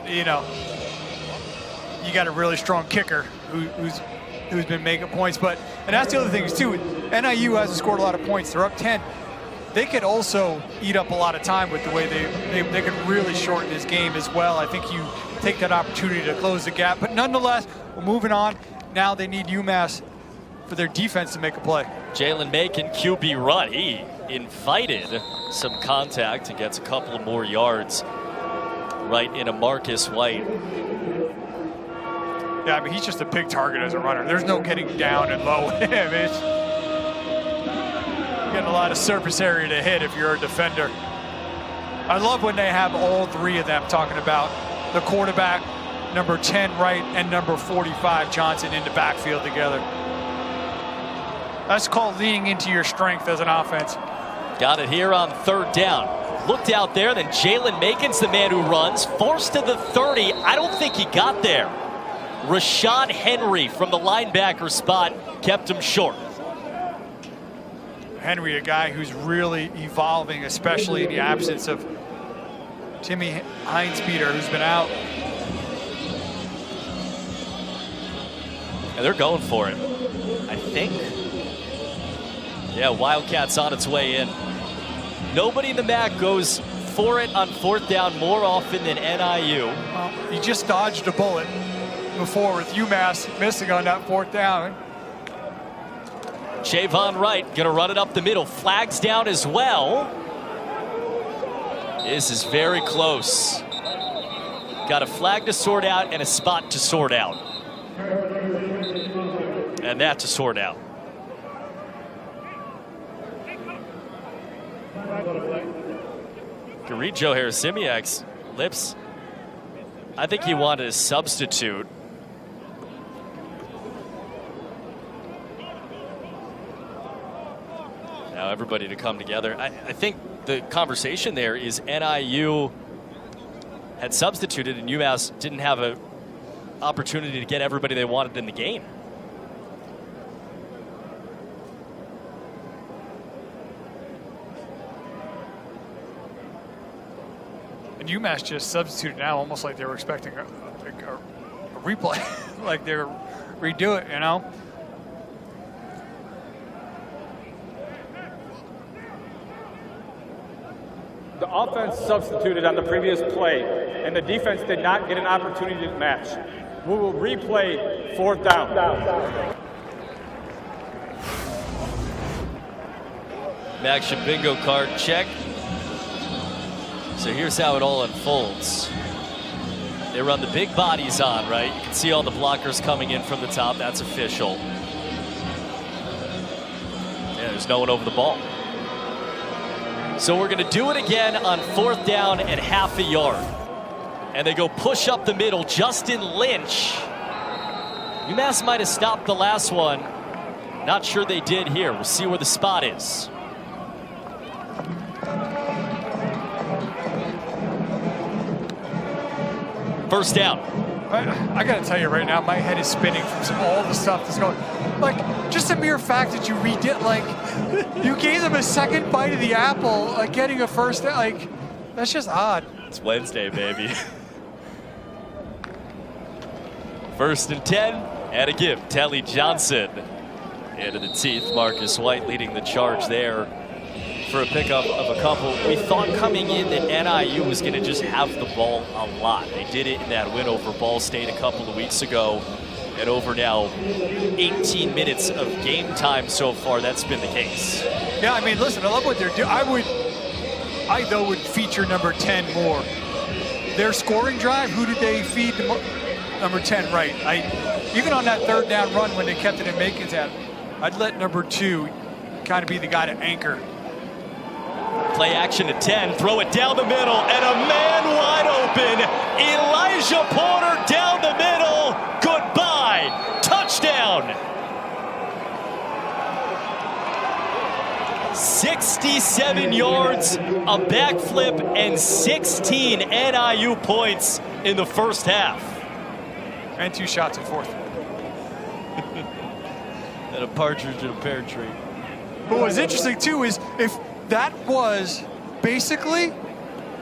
got a really strong kicker who's been making points. And that's the other thing is too, NIU hasn't scored a lot of points. They're up 10. They could also eat up a lot of time with the way they could really shorten this game as well. I think you take that opportunity to close the gap. But nonetheless, we're moving on. Now they need UMass for their defense to make a play. Jalen Macon, QB run. He invited some contact and gets a couple of more yards right into Marcus White. Yeah, I mean, he's just a big target as a runner. There's no getting down and low with him. It's getting a lot of surface area to hit if you're a defender. I love when they have all 3 of them talking about the quarterback, number 10 Wright, and number 45 Johnson in the backfield together. That's called leaning into your strength as an offense. Got it here on 3rd down. Looked out there, then Jalen Macon's the man who runs. Forced to the 30. I don't think he got there. Rashad Henry from the linebacker spot kept him short. Henry, a guy who's really evolving, especially in the absence of Timmy Heinz-Peter, who's been out. And they're going for it, I think. Yeah, Wildcats on its way in. Nobody in the MAC goes for it on 4th down more often than NIU. Well, he just dodged a bullet before with UMass missing on that 4th down. Javon Wright gonna run it up the middle. Flags down as well. This is very close. Got a flag to sort out and a spot to sort out. And that to sort out. You can read Joe Harrisimiak's lips. I think he wanted a substitute. Now everybody to come together. I think the conversation there is NIU had substituted and UMass didn't have an opportunity to get everybody they wanted in the game. And UMass just substituted now, almost like they were expecting a replay, like they were redo it, you know? The offense substituted on the previous play, and the defense did not get an opportunity to match. We will replay 4th down. Action bingo card check. So here's how it all unfolds. They run the big bodies on, right? You can see all the blockers coming in from the top. That's official. Yeah, there's no one over the ball. So we're going to do it again on 4th down and half a yard. And they go push up the middle. Justin Lynch. UMass might have stopped the last one. Not sure they did here. We'll see where the spot is. First down. I got to tell you right now, my head is spinning from all the stuff that's going. Like, just the mere fact that you redid, like, you gave them a second bite of the apple, like getting a first down, like, that's just odd. It's Wednesday, baby. 1st and 10, and a give. Telly Johnson into the teeth. Marcus White leading the charge there for a pickup of a couple. We thought coming in that NIU was going to just have the ball a lot. They did it in that win over Ball State a couple of weeks ago. And over now 18 minutes of game time so far, that's been the case. Yeah, I mean, listen, I love what they're doing. I though would feature number 10 more. Their scoring drive, who did they feed? Number 10, right. Even on that 3rd down run when they kept it in Macon's hand, I'd let number 2 kind of be the guy to anchor. Play action at 10, throw it down the middle, and a man wide open. Elijah Porter down the middle. Goodbye. Touchdown. 67 yards, a backflip, and 16 NIU points in the first half. And 2 shots at 4th. And a partridge in a pear tree. But what's interesting, too, is if that was basically,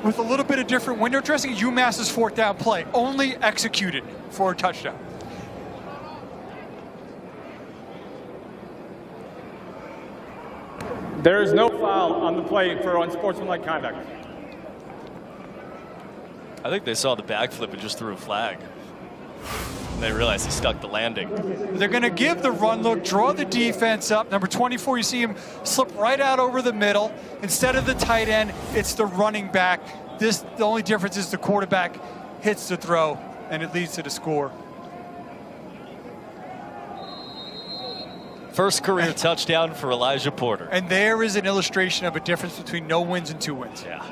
with a little bit of different window dressing, UMass's 4th down play, only executed for a touchdown. There is no foul on the play for unsportsmanlike conduct. I think they saw the backflip and just threw a flag. They realized he stuck the landing. They're going to give the run look, draw the defense up. Number 24, you see him slip right out over the middle. Instead of the tight end, it's the running back. The only difference is the quarterback hits the throw, and it leads to the score. First career touchdown for Elijah Porter. And there is an illustration of a difference between no wins and 2 wins. Yeah.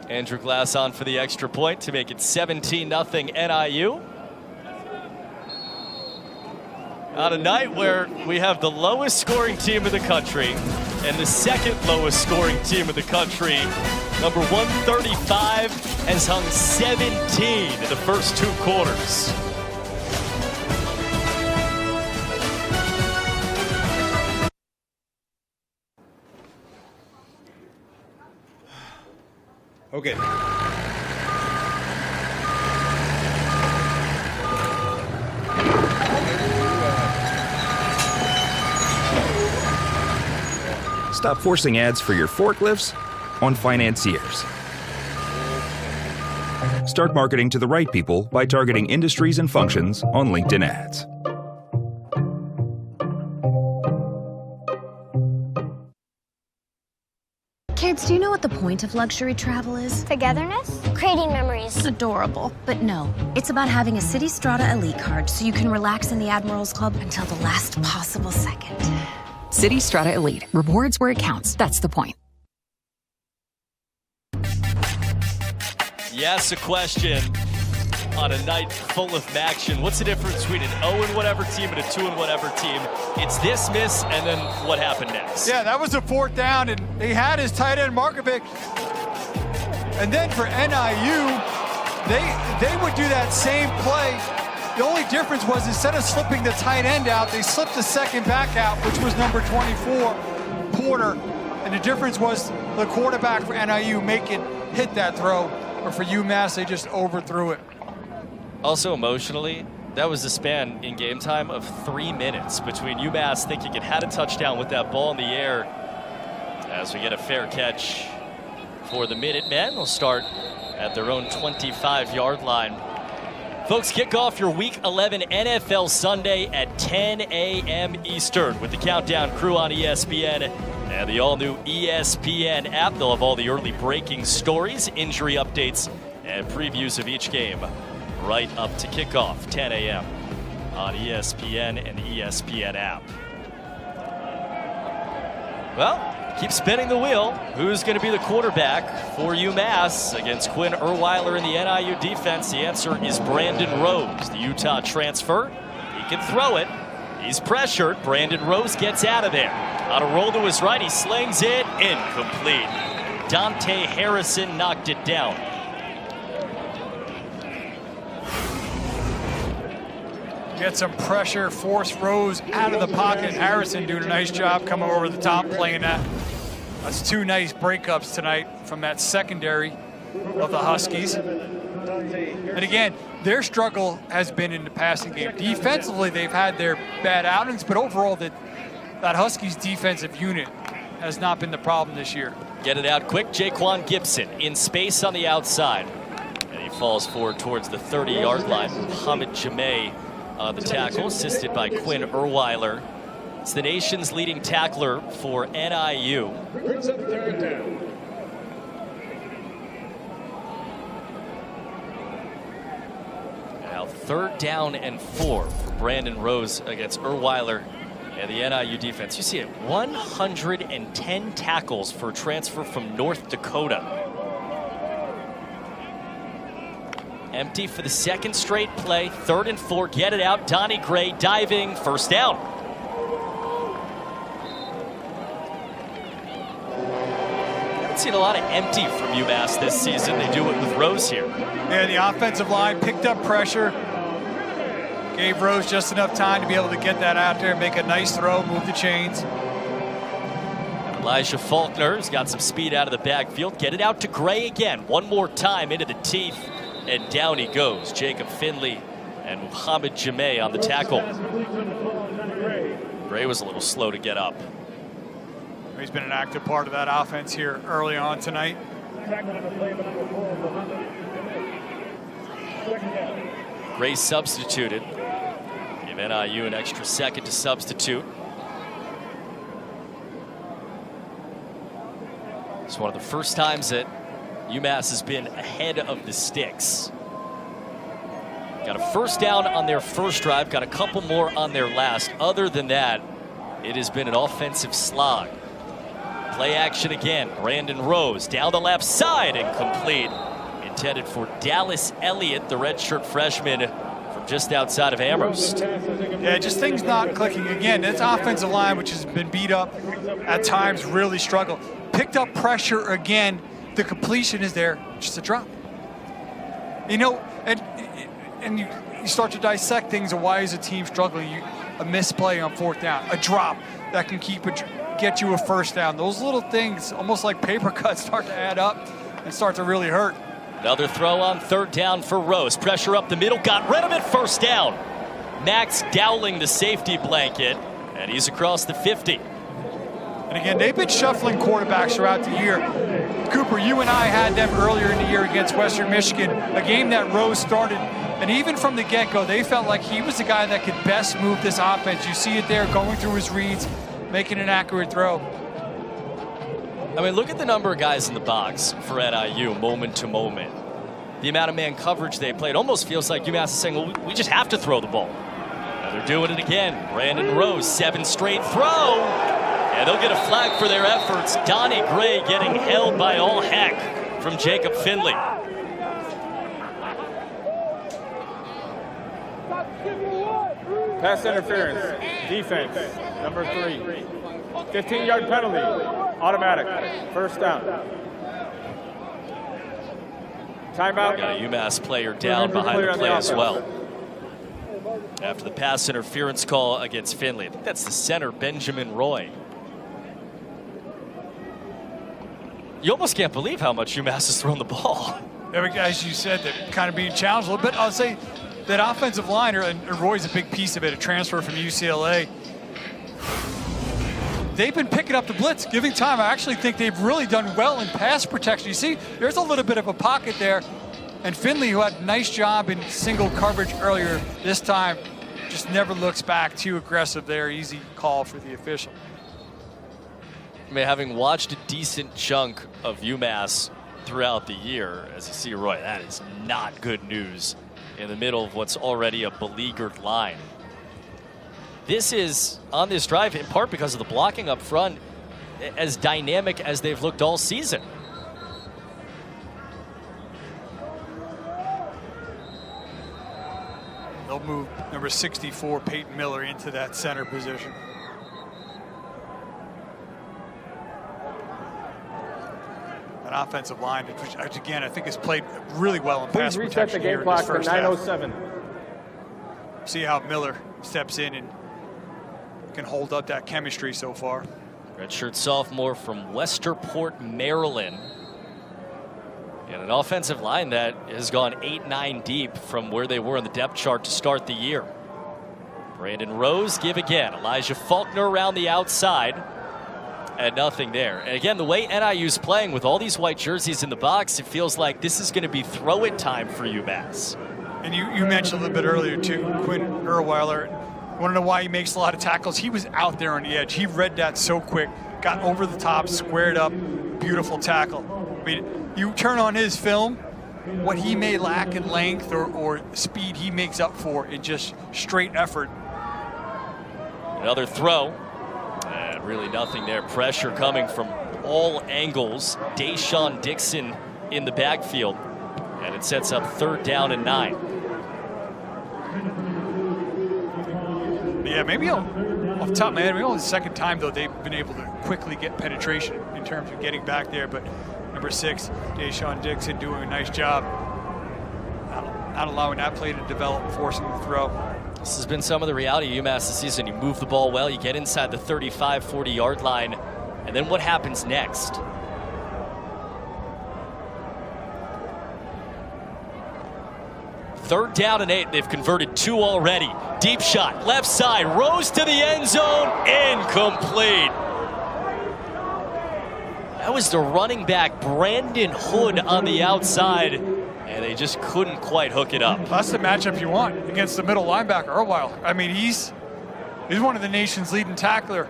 Andrew Glass on for the extra point to make it 17-0 NIU. On a night where we have the lowest scoring team in the country, and the second lowest scoring team in the country. Number 135 has hung 17 in the first 2 quarters. Okay. Stop forcing ads for your forklifts on financiers. Start marketing to the right people by targeting industries and functions on LinkedIn ads. Kids, do you know what the point of luxury travel is? Togetherness? Creating memories. It's adorable. But no, it's about having a City Strata Elite card so you can relax in the Admiral's Club until the last possible second. City Strata Elite. Rewards where it counts. That's the point. Yes, a question on a night full of action. What's the difference between an 0 and whatever team and a 2 and whatever team? It's this miss, and then what happened next? Yeah, that was a 4th down, and he had his tight end Markovic. And then for NIU, they would do that same play. The only difference was instead of slipping the tight end out, they slipped the second back out, which was number 24, Porter. And the difference was the quarterback for NIU, Macon, hit that throw. Or for UMass, they just overthrew it. Also emotionally, that was a span in game time of 3 minutes between UMass thinking it had a touchdown with that ball in the air. As we get a fair catch for the Minutemen, they'll start at their own 25-yard line. Folks, kick off your Week 11 NFL Sunday at 10 a.m. Eastern with the Countdown crew on ESPN and the all-new ESPN app. They'll have all the early breaking stories, injury updates, and previews of each game right up to kickoff, 10 a.m. on ESPN and the ESPN app. Well, keep spinning the wheel. Who's going to be the quarterback for UMass against Quinn Erweiler in the NIU defense? The answer is Brandon Rose, the Utah transfer. He can throw it. He's pressured. Brandon Rose gets out of there. On a roll to his right, he slings it. Incomplete. Dante Harrison knocked it down. Get some pressure, force Rose out of the pocket. Harrison doing a nice job coming over the top, playing that. That's 2 nice breakups tonight from that secondary of the Huskies. And again, their struggle has been in the passing game. Defensively, they've had their bad outings, but overall, that Huskies defensive unit has not been the problem this year. Get it out quick. Jaquan Gibson in space on the outside. And he falls forward towards the 30-yard line. Muhammad Jameh on the tackle, assisted by Quinn Erweiler. It's the nation's leading tackler for NIU. Now 3rd down and 4 for Brandon Rose against Erweiler and the NIU defense. You see it, 110 tackles for a transfer from North Dakota. Empty for the 2nd straight play. 3rd and 4, get it out. Donnie Gray diving, 1st down. Haven't seen a lot of empty from UMass this season. They do it with Rose here. Yeah, the offensive line picked up pressure. Gave Rose just enough time to be able to get that out there, make a nice throw, move the chains. Elijah Faulkner's got some speed out of the backfield. Get it out to Gray again. One more time into the teeth. And down he goes. Jacob Finley and Muhammad Jameh on the tackle. Gray was a little slow to get up. He's been an active part of that offense here early on tonight. Gray substituted. Give NIU an extra second to substitute. It's one of the first times that UMass has been ahead of the sticks. Got a 1st down on their first drive, got a couple more on their last. Other than that, it has been an offensive slog. Play action again. Brandon Rose down the left side, incomplete. Intended for Dallas Elliott, the redshirt freshman from just outside of Amherst. Yeah, just things not clicking. Again, this offensive line, which has been beat up at times, really struggled. Picked up pressure again. The completion is there, just a drop. You know, and you start to dissect things of why is a team struggling. A misplay on 4th down, a drop that can get you a 1st down. Those little things, almost like paper cuts, start to add up and start to really hurt. Another throw on 3rd down for Rose. Pressure up the middle, got rid of it, 1st down. Max Dowling the safety blanket, and he's across the 50. And again, they've been shuffling quarterbacks throughout the year. Cooper, you and I had them earlier in the year against Western Michigan, a game that Rose started. And even from the get-go, they felt like he was the guy that could best move this offense. You see it there, going through his reads, making an accurate throw. I mean, look at the number of guys in the box for NIU, moment to moment. The amount of man coverage they played almost feels like UMass is saying, well, we just have to throw the ball. Now they're doing it again. Brandon Rose, 7 straight throw. And they'll get a flag for their efforts. Donnie Gray getting held by all heck from Jacob Finley. Pass interference, defense, number 3. 15-yard penalty, automatic, 1st down. Timeout. Got a UMass player down behind the play as well. After the pass interference call against Finley. I think that's the center, Benjamin Roy. You almost can't believe how much UMass has thrown the ball. As you said, they're kind of being challenged a little bit. I'll say that offensive liner, and Roy's a big piece of it, a transfer from UCLA. They've been picking up the blitz, giving time. I actually think they've really done well in pass protection. You see, there's a little bit of a pocket there. And Finley, who had a nice job in single coverage earlier, this time just never looks back. Too aggressive there. Easy call for the official. I mean, having watched a decent chunk of UMass throughout the year, as you see, Roy, that is not good news in the middle of what's already a beleaguered line. This is, on this drive, in part because of the blocking up front, as dynamic as they've looked all season. They'll move number 64, Peyton Miller, into that center position. An offensive line, which again, I think has played really well in pass protection here in this first half. 9:07. See how Miller steps in and can hold up that chemistry so far. Redshirt sophomore from Westerport, Maryland. And an offensive line that has gone 8-9 deep from where they were in the depth chart to start the year. Brandon Rose, give again. Elijah Faulkner around the outside. And nothing there. And again, the way NIU's playing with all these white jerseys in the box, it feels like this is going to be throw-it time for UMass. And you mentioned a little bit earlier, too, Quinn Erweiler. Want to know why he makes a lot of tackles? He was out there on the edge. He read that so quick, got over the top, squared up, beautiful tackle. I mean, you turn on his film, what he may lack in length or speed, he makes up for in just straight effort. Another throw. And really nothing there. Pressure coming from all angles. Deshaun Dixon in the backfield. And it sets up 3rd down and 9. Yeah, maybe off the top of my head, maybe only the second time, though, they've been able to quickly get penetration in terms of getting back there. But number 6, Deshaun Dixon, doing a nice job not allowing that play to develop, forcing the throw. This has been some of the reality of UMass this season. You move the ball well, you get inside the 35, 40-yard line, and then what happens next? Third down and 8. They've converted 2 already. Deep shot, left side, Rose to the end zone, incomplete. That was the running back, Brandon Hood, on the outside, and they just couldn't quite hook it up. That's the matchup you want against the middle linebacker, Erweiler. I mean, he's one of the nation's leading tackler.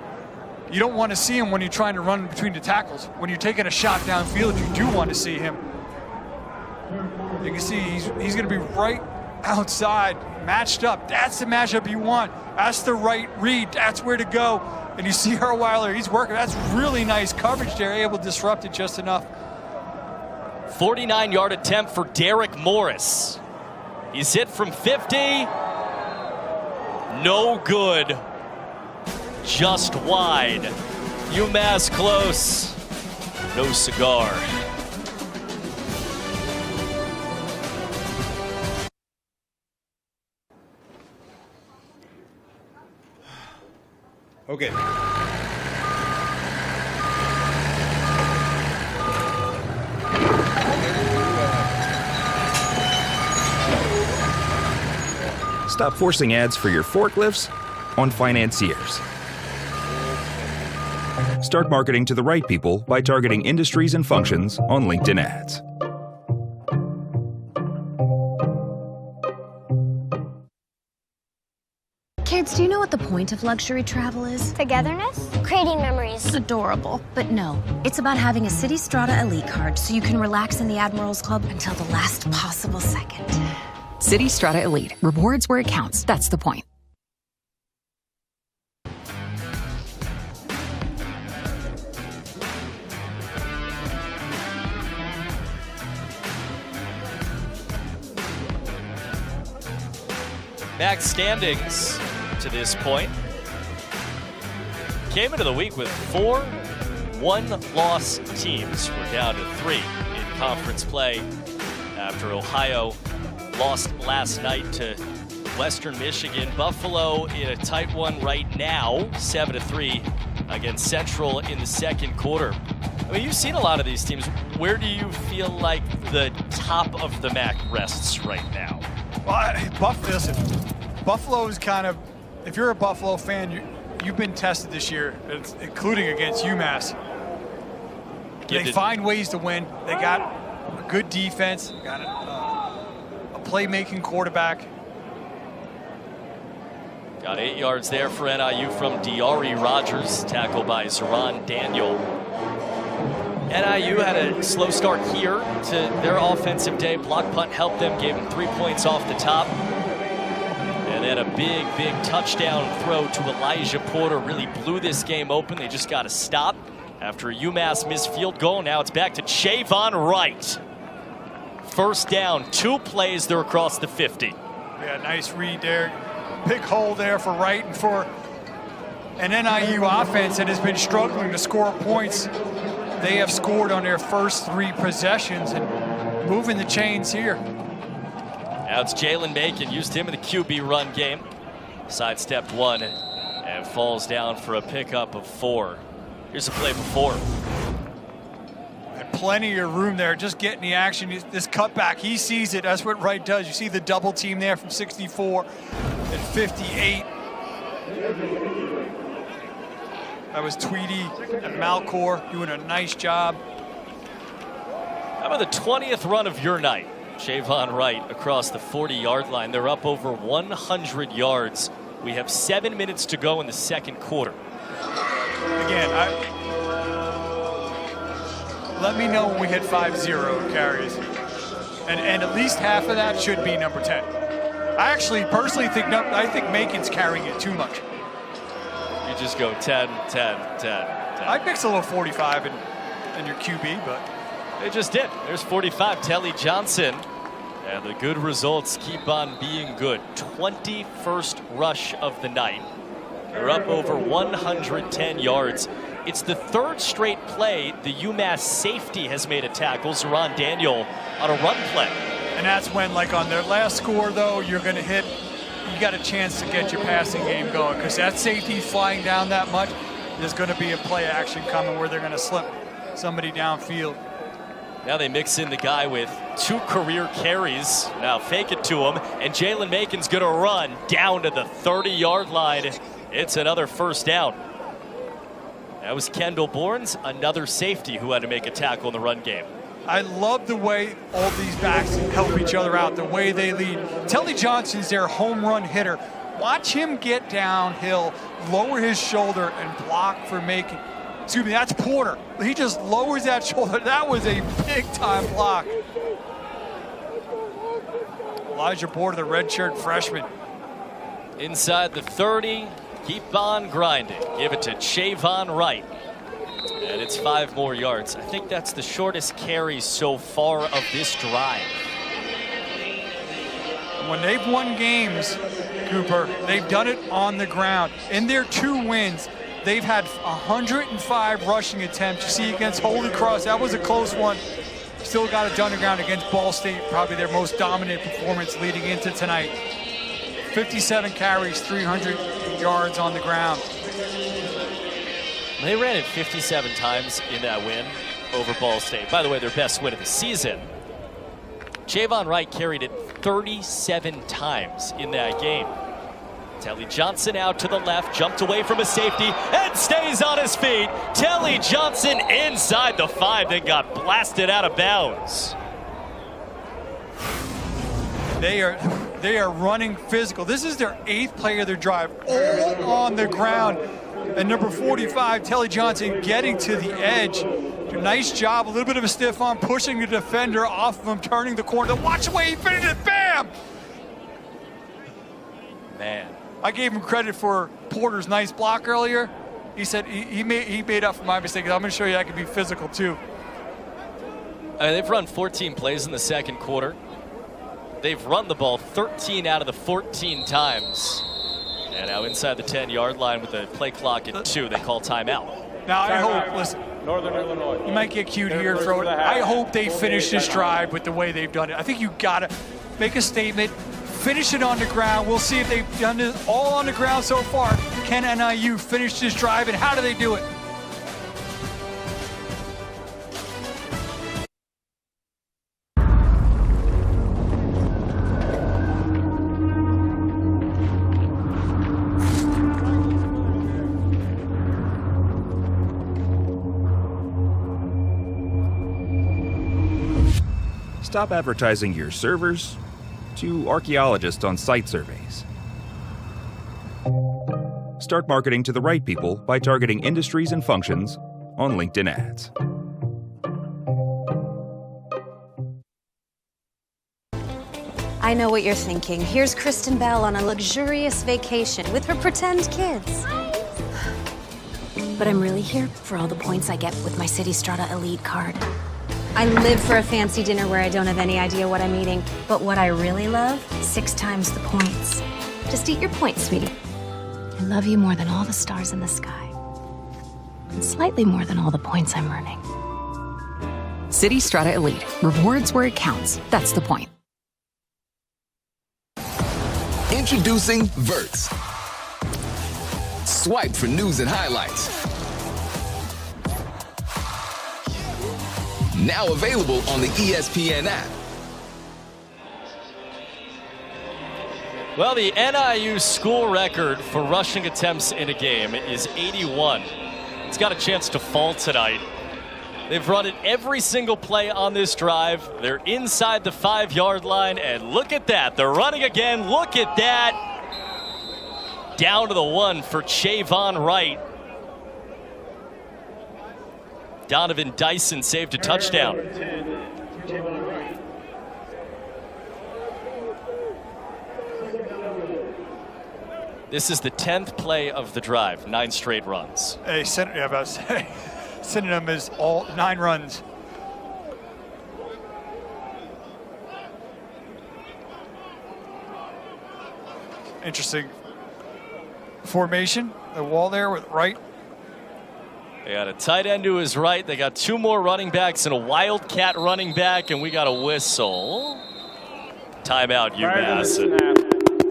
You don't want to see him when you're trying to run between the tackles. When you're taking a shot downfield, you do want to see him. You can see he's going to be right outside, matched up. That's the matchup you want. That's the right read. That's where to go. And you see Erweiler, he's working. That's really nice coverage there, able to disrupt it just enough. 49-yard attempt for Derek Morris. He's hit from 50, No good. Just wide. UMass close. No cigar. Okay. Stop forcing ads for your forklifts on financiers. Start marketing to the right people by targeting industries and functions on LinkedIn ads. Kids, do you know what the point of luxury travel is? Togetherness? Creating memories. Adorable. But no, it's about having a City Strata Elite card so you can relax in the Admiral's Club until the last possible second. City Strata Elite. Rewards where it counts. That's the point. MAC standings to this point. Came into the week with 4 one-loss teams. We're down to 3 in conference play after Ohio lost last night to Western Michigan. Buffalo in a tight one right now, 7-3 against Central in the second quarter. I mean, you've seen a lot of these teams. Where do you feel like the top of the MAC rests right now? Well, listen, Buffalo is kind of, if you're a Buffalo fan, you've been tested this year, including against UMass. They find ways to win. They got a good defense, got a playmaking quarterback. Got 8 yards there for NIU from Diari Rogers, tackled by Zoran Daniel. NIU had a slow start here to their offensive day. Block punt helped them, gave them 3 points off the top. And then a big, big touchdown throw to Elijah Porter really blew this game open. They just got to stop after a UMass missed field goal. Now it's back to Chavon Wright. First down, 2 plays, they're across the 50. Yeah, nice read there. Big hole there for Wright and for an NIU offense that has been struggling to score points. They have scored on their first 3 possessions and moving the chains here. Now it's Jalen Macon, used him in the QB run game. Sidestepped 1 and falls down for a pickup of 4. Here's a play before. And plenty of room there, just getting the action. This cutback, he sees it. That's what Wright does. You see the double team there from 64 and 58. That was Tweedy and Malcor doing a nice job. How about the 20th run of your night? Chavon Wright across the 40-yard line. They're up over 100 yards. We have 7 minutes to go in the second quarter. Again, let me know when we hit 5-0 carries. And at least half of that should be number 10. I actually personally think Macon's carrying it too much. You just go 10, 10, 10, 10. I'd mix a little 45 in your QB, but they just did. There's 45, Telly Johnson. And the good results keep on being good. 21st rush of the night. They're up over 110 yards. It's the 3rd straight play the UMass safety has made a tackle, Zoran Daniel, on a run play. And that's when, like on their last score, though, you're going to hit, you got a chance to get your passing game going, because that safety's flying down that much. There's going to be a play action coming where they're going to slip somebody downfield. Now they mix in the guy with 2 career carries. Now fake it to him, and Jalen Macon's going to run down to the 30-yard line. It's another first down. That was Kendall Bournes, another safety who had to make a tackle in the run game. I love the way all these backs help each other out, the way they lead. Telly Johnson's their home run hitter. Watch him get downhill, lower his shoulder, and block for Macon. Excuse me, that's Porter. He just lowers that shoulder. That was a big-time block. Elijah Porter, the redshirt freshman. Inside the 30, keep on grinding. Give it to Chavon Wright. And it's 5 more yards. I think that's the shortest carry so far of this drive. when they've won games, Cooper, they've done it on the ground. In their 2 wins, they've had 105 rushing attempts. You see against Holy Cross, that was a close one. Still got it done on the ground against Ball State, probably their most dominant performance leading into tonight. 57 carries, 300 yards on the ground. They ran it 57 times in that win over Ball State. By the way, their best win of the season. Javon Wright carried it 37 times in that game. Telly Johnson out to the left, jumped away from a safety, and stays on his feet. Telly Johnson inside the 5, then got blasted out of bounds. They are running physical. This is their 8th play of their drive, all on the ground. And number 45, Telly Johnson, getting to the edge. Nice job, a little bit of a stiff arm, pushing the defender off of him, turning the corner. Watch the way he finished it, bam! Man. I gave him credit for Porter's nice block earlier. He said he made up for my mistake. I'm going to show you I can be physical too. They've run 14 plays in the second quarter. They've run the ball 13 out of the 14 times. And now inside the 10-yard line with the play clock at 2, they call timeout. Now I hope, listen, Northern Illinois. you might get cute here, throw it. I hope they finish this drive with the way they've done it. I think you got to make a statement. Finish it on the ground. We'll see if they've done it all on the ground so far. Can NIU finish this drive, and how do they do it? Stop advertising your servers to archaeologists on site surveys. Start marketing to the right people by targeting industries and functions on LinkedIn ads. I know what you're thinking. Here's Kristen Bell on a luxurious vacation with her pretend kids. But I'm really here for all the points I get with my City Strata Elite card. I live for a fancy dinner where I don't have any idea what I'm eating. But what I really love, 6 times the points. Just eat your points, sweetie. I love you more than all the stars in the sky. And slightly more than all the points I'm earning. City Strata Elite. Rewards where it counts. That's the point. Introducing Verts. Swipe for news and highlights. Now available on the ESPN app. Well, the NIU school record for rushing attempts in a game is 81. It's got a chance to fall tonight. They've run it every single play on this drive. They're inside the 5-yard line, and look at that. They're running again. Look at that. Down to the 1 for Javon Wright. Donovan Dyson saved a touchdown. This is the 10th play of the drive, 9 straight runs. Hey, about to say, synonym is all 9 runs. Interesting formation. The wall there with Wright. They got a tight end to his right. They got 2 more running backs and a Wildcat running back, and we got a whistle. Timeout, UMass.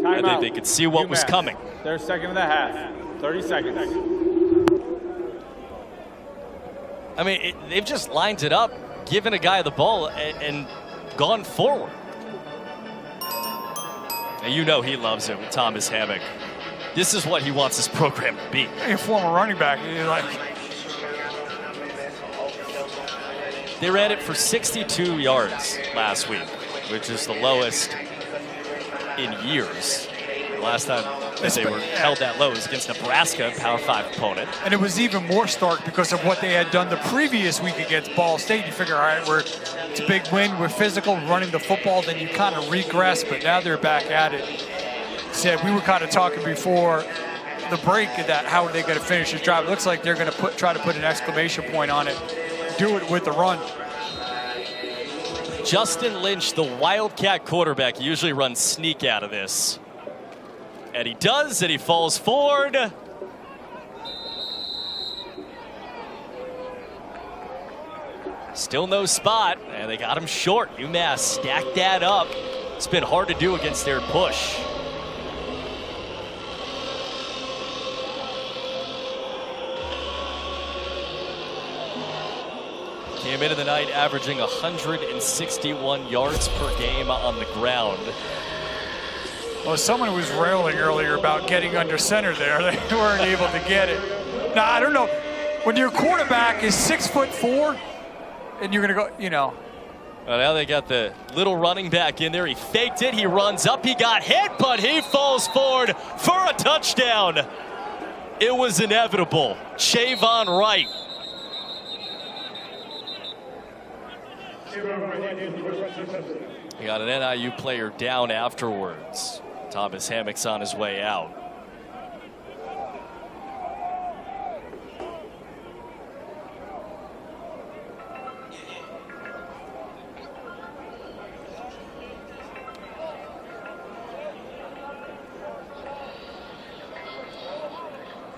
I think they could see what was coming. Their second and a half. 30 seconds. I mean, they've just lined it up, given a guy the ball, and gone forward. And you know he loves it with Thomas Hammock. This is what he wants his program to be. A former running back, They ran it for 62 yards last week, which is the lowest in years. The last time they were held that low was against Nebraska, Power 5 opponent. And it was even more stark because of what they had done the previous week against Ball State. You figure, all right, it's a big win. We're physical, running the football. Then you kind of regress, but now they're back at it. Said we were kind of talking before the break that how are they going to finish this drive. It looks like they're going to try to put an exclamation point on it. Do it with the run. Justin Lynch, the Wildcat quarterback, usually runs sneak out of this. And he does, and he falls forward. Still no spot, and they got him short. UMass stacked that up. It's been hard to do against their push. Came into the night averaging 161 yards per game on the ground. Well, someone was railing earlier about getting under center there. They weren't able to get it. Now, I don't know. When your quarterback is 6'4", and you're going to go, you know. Well, now they got the little running back in there. He faked it. He runs up. He got hit, but he falls forward for a touchdown. It was inevitable. Chavon Wright. We got an NIU player down afterwards. Thomas Hammock's on his way out.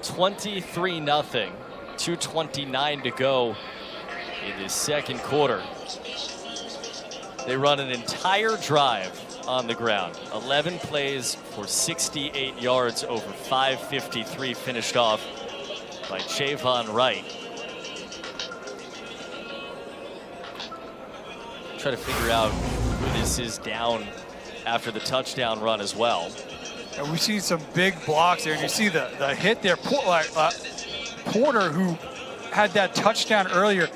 $23-0, 2:29 to go in the second quarter. They run an entire drive on the ground. 11 plays for 68 yards over 5:53 finished off by Chavon Wright. Try to figure out who this is down after the touchdown run as well. And we've seen some big blocks there, and you see the hit there. Porter, who had that touchdown earlier,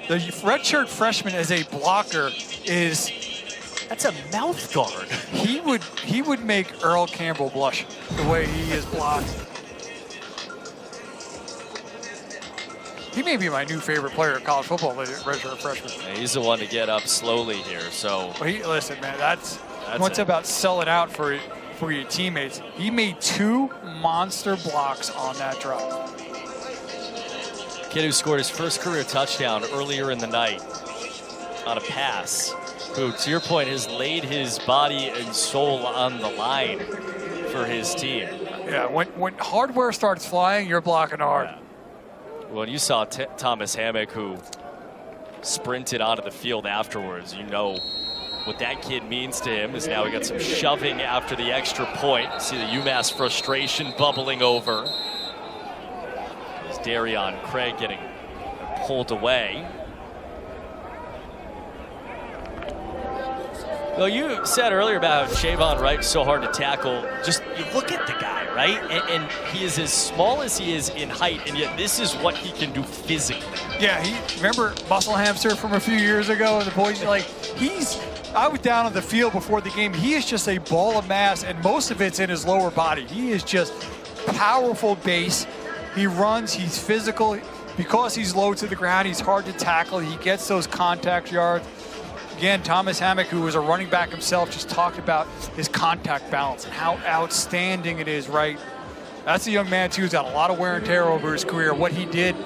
the redshirt freshman as a blocker that's a mouth guard. He would make Earl Campbell blush the way he is blocked. He may be my new favorite player in college football, redshirt freshman. Yeah, he's the one to get up slowly here. So listen, man, that's what's about selling out for your teammates. He made 2 monster blocks on that drive. Kid who scored his first career touchdown earlier in the night on a pass, who, to your point, has laid his body and soul on the line for his team. Yeah, when hardware starts flying, you're blocking hard. Yeah. Well, you saw Thomas Hammock, who sprinted onto the field afterwards. You know what that kid means to him. Is now we got some shoving after the extra point. See the UMass frustration bubbling over. As Darion Craig getting pulled away. Well, you said earlier about Chavon Wright, so hard to tackle. Just you look at the guy, right? And he is as small as he is in height, and yet this is what he can do physically. Yeah, remember Muscle Hamster from a few years ago? The boys, I was down on the field before the game. He is just a ball of mass, and most of it's in his lower body. He is just powerful base. He runs, he's physical. Because he's low to the ground, he's hard to tackle. He gets those contact yards. Again, Thomas Hammock, who was a running back himself, just talked about his contact balance and how outstanding it is, right? That's a young man, too, who's got a lot of wear and tear over his career. What he did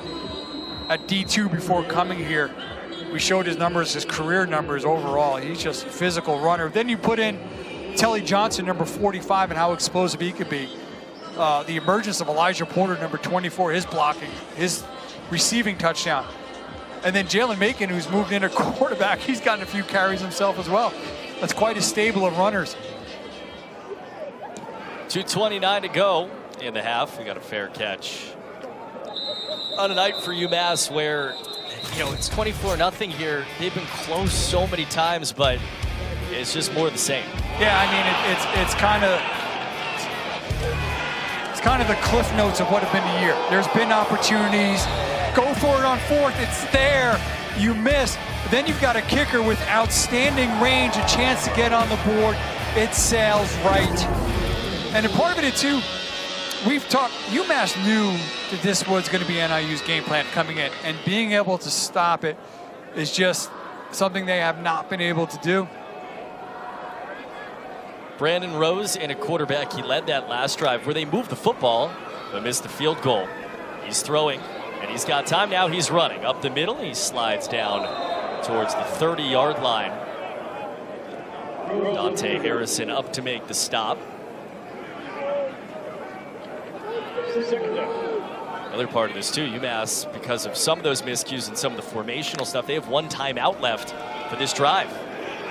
at D2 before coming here, we showed his numbers, his career numbers overall. He's just a physical runner. Then you put in Telly Johnson, number 45, and how explosive he could be. The emergence of Elijah Porter, number 24, his blocking, his receiving touchdown. And then Jalen Macon, who's moved into quarterback, he's gotten a few carries himself as well. That's quite a stable of runners. 2:29 to go in the half. We got a fair catch on a night for UMass where, it's 24-0 here. They've been close so many times, but it's just more of the same. Yeah, I mean, it's kind of the cliff notes of what have been the year. There's been opportunities. Go for it on 4th, it's there, you miss. But then you've got a kicker with outstanding range, a chance to get on the board. It sails right. And a part of it too, we've talked, UMass knew that this was going to be NIU's game plan coming in, and being able to stop it is just something they have not been able to do. Brandon Rose in a quarterback. He led that last drive where they moved the football but missed the field goal. He's throwing. And he's got time now. He's running up the middle. He slides down towards the 30-yard line. Dante Harrison up to make the stop. Another part of this too, UMass, because of some of those miscues and some of the formational stuff, they have one timeout left for this drive.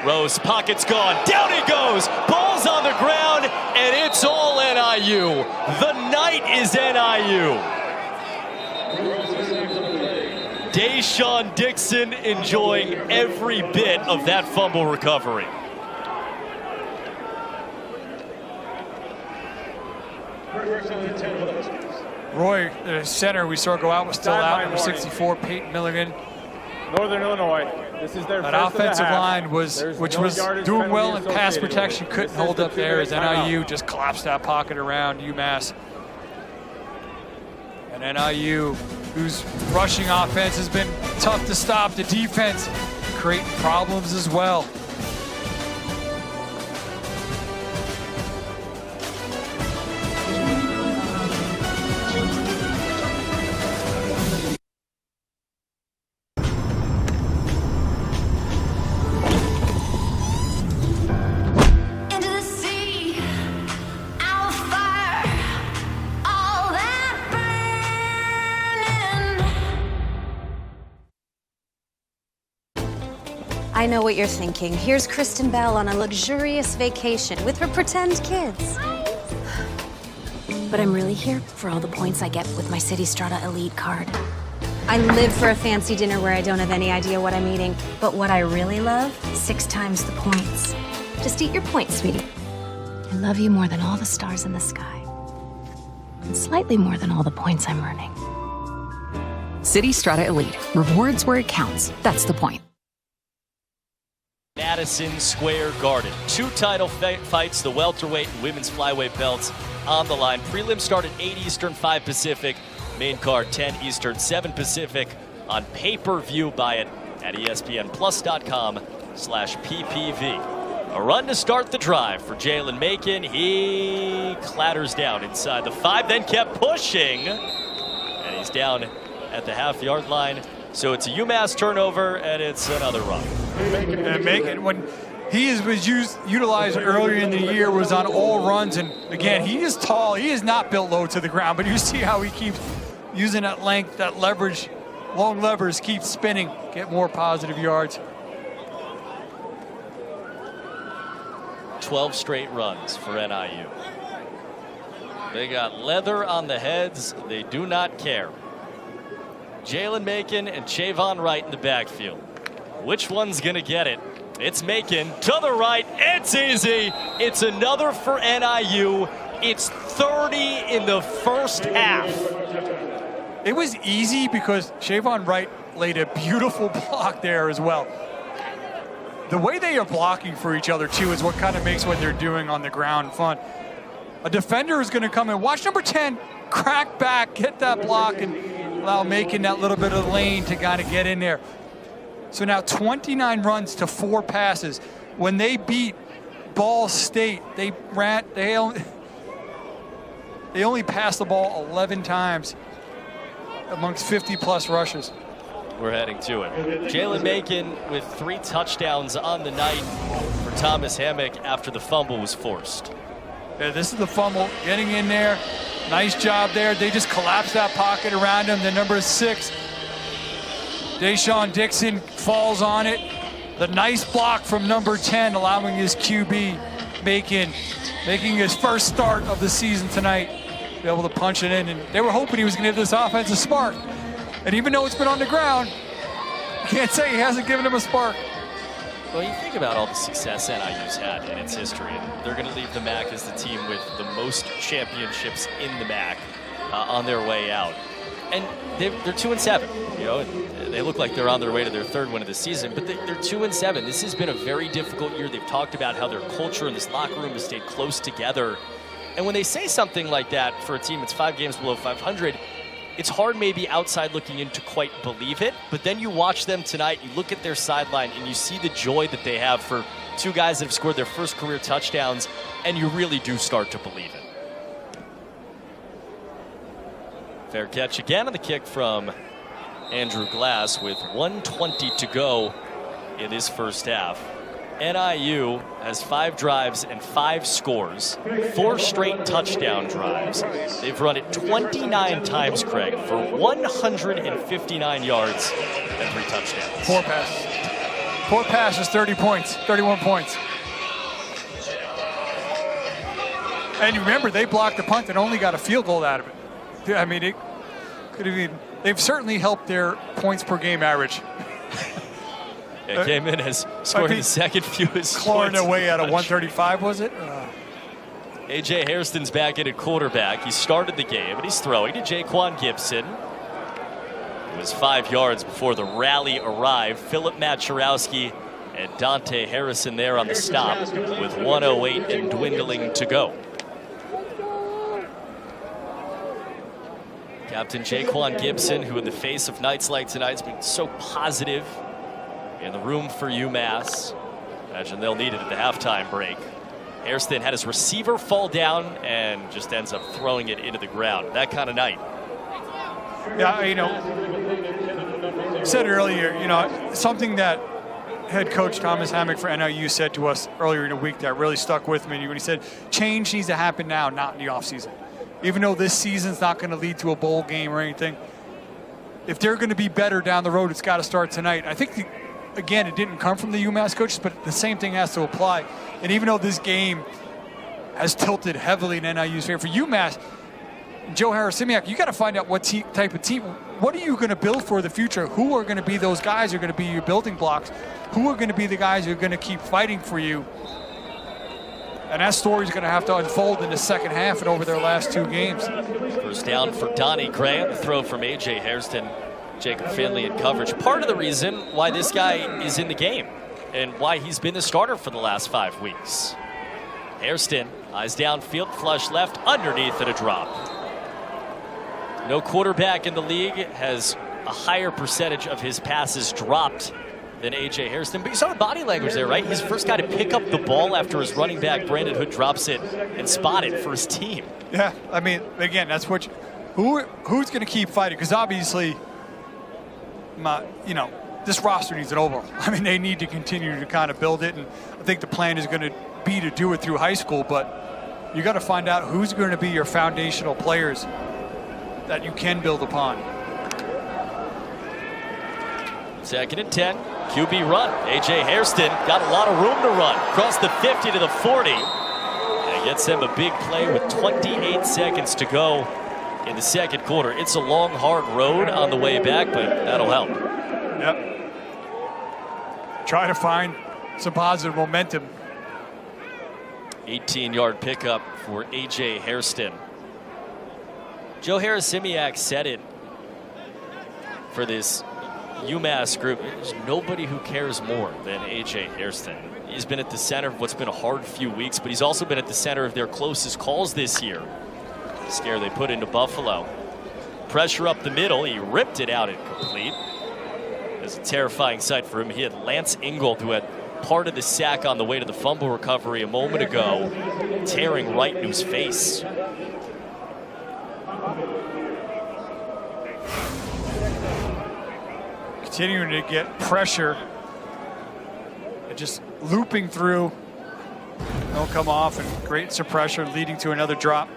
Rose, pocket's gone, down he goes, ball's on the ground, and it's all NIU. The night is NIU. Deshaun Dixon enjoying every bit of that fumble recovery. Roy, the center we saw go out, was still out, number 64, Peyton Milligan. Northern Illinois, this is their That first offensive and a half. line was doing well in pass protection, couldn't hold up there as NIU just collapsed that pocket around UMass. And NIU, whose rushing offense has been tough to stop, the defense creating problems as well. I know what you're thinking. Here's Kristen Bell on a luxurious vacation with her pretend kids. But I'm really here for all the points I get with my City Strata Elite card. I live for a fancy dinner where I don't have any idea what I'm eating. But what I really love, 6 times the points. Just eat your points, sweetie. I love you more than all the stars in the sky. And slightly more than all the points I'm earning. City Strata Elite. Rewards where it counts. That's the point. Madison Square Garden. 2 title fights, the welterweight and women's flyweight belts on the line. Prelims start at 8 Eastern, 5 Pacific. Main card 10 Eastern, 7 Pacific on pay-per-view. Buy it at espnplus.com/PPV. A run to start the drive for Jalen Macon. He clatters down inside the 5, then kept pushing. And he's down at the half-yard line. So it's a UMass turnover, and it's another run. And Macon, when he was utilized earlier in the year, was on all runs. And again, he is tall. He is not built low to the ground, but you see how he keeps using that length, that leverage, long levers, keep spinning, get more positive yards. 12 straight runs for NIU. They got leather on the heads. They do not care. Jalen Macon and Chavon Wright in the backfield. Which one's gonna get it? It's Macon to the right. It's easy. It's another for NIU. It's 30 in the first half. It was easy because Chavon Wright laid a beautiful block there as well. The way they are blocking for each other too is what kind of makes what they're doing on the ground fun. A defender is going to come in. Watch number 10 crack back, get that block, and allow Macon that little bit of lane to kind of get in there. So now 29 runs to 4 passes. When they beat Ball State, they only passed the ball 11 times amongst 50-plus rushes. We're heading to it. Jalen Macon with 3 touchdowns on the night for Thomas Hammock after the fumble was forced. Yeah, this is the fumble, getting in there. Nice job there. They just collapsed that pocket around him. The number 6, Deshaun Dixon, falls on it. The nice block from number 10, allowing his QB, Macon, making his first start of the season tonight, be able to punch it in. And they were hoping he was going to give this offense a spark. And even though it's been on the ground, you can't say he hasn't given him a spark. Well, you think about all the success NIU's had in its history, and they're going to leave the MAC as the team with the most championships in the MAC on their way out. And they're 2-7. You know, they look like they're on their way to their 3rd win of the season, but they're 2-7. This has been a very difficult year. They've talked about how their culture in this locker room has stayed close together. And when they say something like that for a team that's 5 games below 500, it's hard maybe outside looking in to quite believe it, but then you watch them tonight, you look at their sideline, and you see the joy that they have for 2 guys that have scored their first career touchdowns, and you really do start to believe it. Fair catch again on the kick from Andrew Glass with 1:20 to go in this first half. NIU has 5 drives and 5 scores, 4 straight touchdown drives. They've run it 29 times, Craig, for 159 yards and 3 touchdowns. 4 passes. 4 passes, 30 points, 31 points. And you remember, they blocked the punt and only got a field goal out of it. I mean, it could have been. They've certainly helped their points per game average. It came in as scoring the second fewest clawing points. away out of 135, was it? A.J. Hairston's back in at quarterback. He started the game, and he's throwing to Jaquan Gibson. It was 5 yards before the rally arrived. Philip Maturowski and Dante Harrison there on the stop with 1:08 and dwindling to go. Captain Jaquan Gibson, who in the face of nights like tonight has been so positive in the room for UMass. Imagine they'll need it at the halftime break. Hairston had his receiver fall down and just ends up throwing it into the ground. That kind of night. Yeah, you know, said earlier, you know, something that head coach Thomas Hammock for NIU said to us earlier in the week that really stuck with me when he said, change needs to happen now, not in the offseason. Even though this season's not going to lead to a bowl game or anything, if they're going to be better down the road, it's got to start tonight. I think, again, it didn't come from the UMass coaches, but the same thing has to apply. And even though this game has tilted heavily in NIU's favor, for UMass, Joe Harris-Simiak, you got to find out what type of team, what are you going to build for the future? Who are going to be those guys who are going to be your building blocks? Who are going to be the guys who are going to keep fighting for you? And that story is going to have to unfold in the second half and over their last 2 games. First down for Donnie Graham. The throw from A.J. Hairston. Jacob Finley in coverage. Part of the reason why this guy is in the game and why he's been the starter for the last 5 weeks. Hairston, eyes downfield, flush left, underneath and a drop. No quarterback in the league has a higher percentage of his passes dropped than A.J. Hairston. But you saw the body language there, right? He's the first guy to pick up the ball after his running back, Brandon Hood, drops it and spot it for his team. Yeah, I mean, again, that's what who's going to keep fighting? Because obviously, you know, this roster needs an overhaul. I mean, they need to continue to kind of build it, and I think the plan is going to be to do it through high school, but you got to find out who's going to be your foundational players that you can build upon. 2nd and 10, QB run. A.J. Hairston got a lot of room to run. Across the 50 to the 40. And gets him a big play with 28 seconds to go in the second quarter. It's a long, hard road on the way back, but that'll help. Yep. Try to find some positive momentum. 18-yard pickup for A.J. Hairston. Joe Harris-Simiak said it for this UMass group. There's nobody who cares more than A.J. Hairston. He's been at the center of what's been a hard few weeks, but he's also been at the center of their closest calls this year. The scare they put into Buffalo. Pressure up the middle. He ripped it out incomplete. It was a terrifying sight for him. He had Lance Ingold, who had part of the sack on the way to the fumble recovery a moment ago, tearing right into his face. Continuing to get pressure, and just looping through. They'll come off and create some pressure, leading to another drop.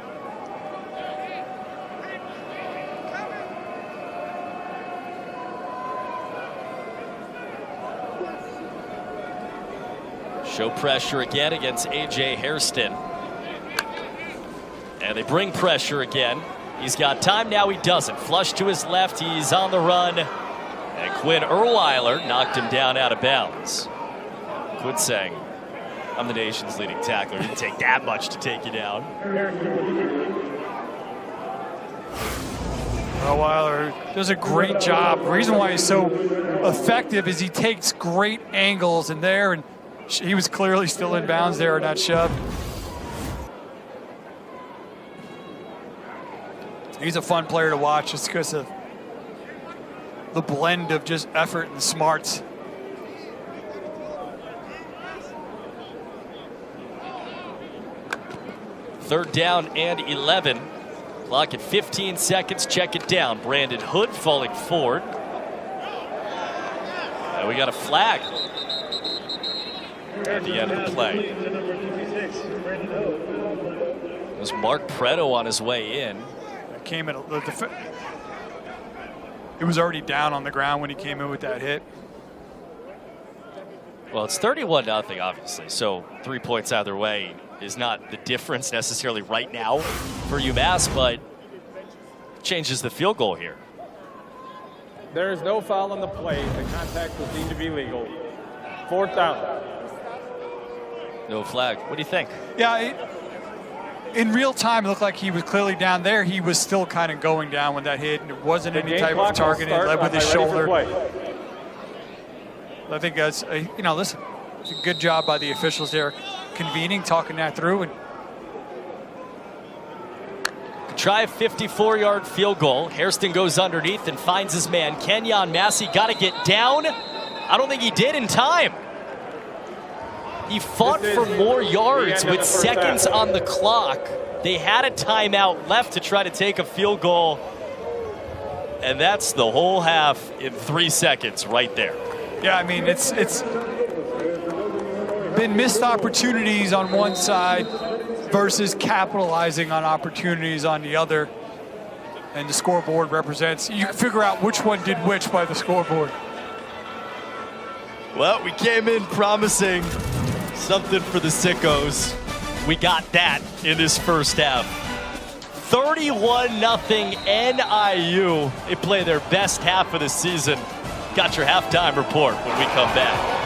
Show pressure again against A.J. Hairston. And they bring pressure again. He's got time now, he doesn't. Flush to his left, he's on the run. And Quinn Erweiler knocked him down out of bounds. Quinn saying, I'm the nation's leading tackler. It didn't take that much to take you down. Erweiler does a great job. The reason why he's so effective is he takes great angles in there, and he was clearly still in bounds there in that shove. He's a fun player to watch just because of the blend of just effort and smarts. Third down and 11. Clock at 15 seconds. Check it down. Brandon Hood falling forward. And we got a flag. at the end of the play. It was Mark Preto on his way in. It was already down on the ground when he came in with that hit. Well, it's 31-0, obviously, so 3 points either way is not the difference necessarily right now for UMass, but changes the field goal here. There is no foul on the play. The contact was deemed to be legal. 4th down. No flag. What do you think? Yeah, in real time, it looked like he was clearly down there. He was still kind of going down when that hit, and it wasn't any type of target. It led with his shoulder. I think that's, listen, it's a good job by the officials there, convening, talking that through. And try a 54-yard field goal. Hairston goes underneath and finds his man. Kenyon Massey got to get down. I don't think he did in time. He fought for more yards with seconds on the clock. They had a timeout left to try to take a field goal. And that's the whole half in 3 seconds right there. Yeah, I mean, it's been missed opportunities on one side versus capitalizing on opportunities on the other. And the scoreboard represents, you can figure out which one did which by the scoreboard. Well, we came in promising something for the sickos. We got that in this first half. 31-0 NIU. They play their best half of the season. Got your halftime report when we come back.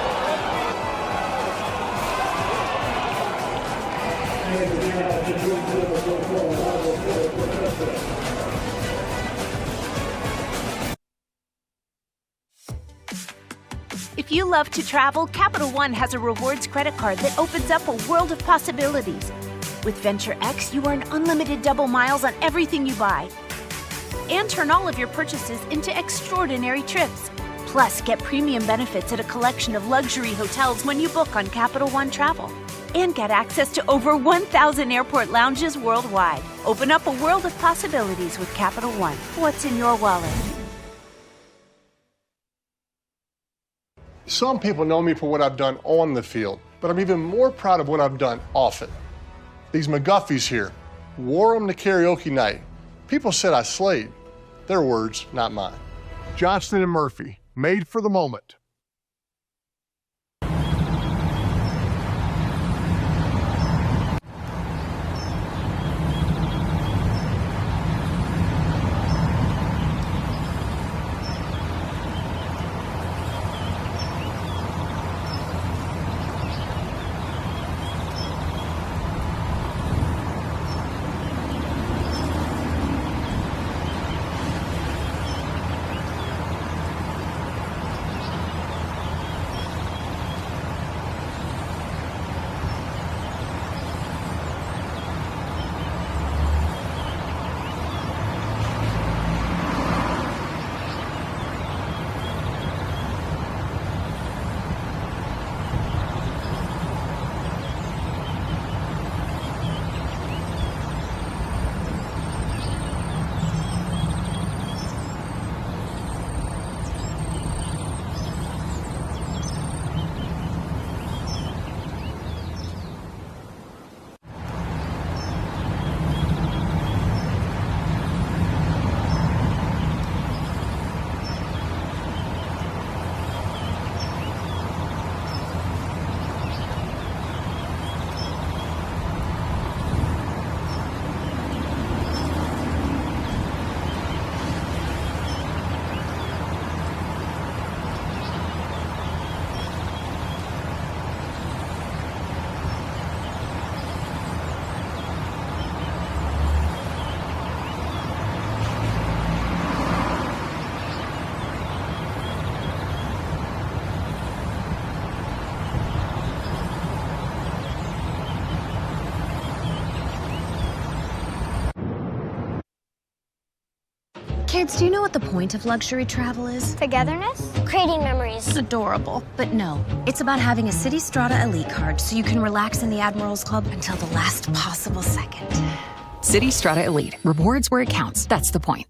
If you love to travel, Capital One has a rewards credit card that opens up a world of possibilities. With Venture X, you earn unlimited double miles on everything you buy. And turn all of your purchases into extraordinary trips. Plus, get premium benefits at a collection of luxury hotels when you book on Capital One Travel. And get access to over 1,000 airport lounges worldwide. Open up a world of possibilities with Capital One. What's in your wallet? Some people know me for what I've done on the field, but I'm even more proud of what I've done off it. These McGuffies here, wore them to karaoke night. People said I slayed. Their words, not mine. Johnston and Murphy, made for the moment. Kids, do you know what the point of luxury travel is? Togetherness? Creating memories. Adorable. But no, it's about having a City Strata Elite card so you can relax in the Admiral's Club until the last possible second. City Strata Elite. Rewards where it counts. That's the point.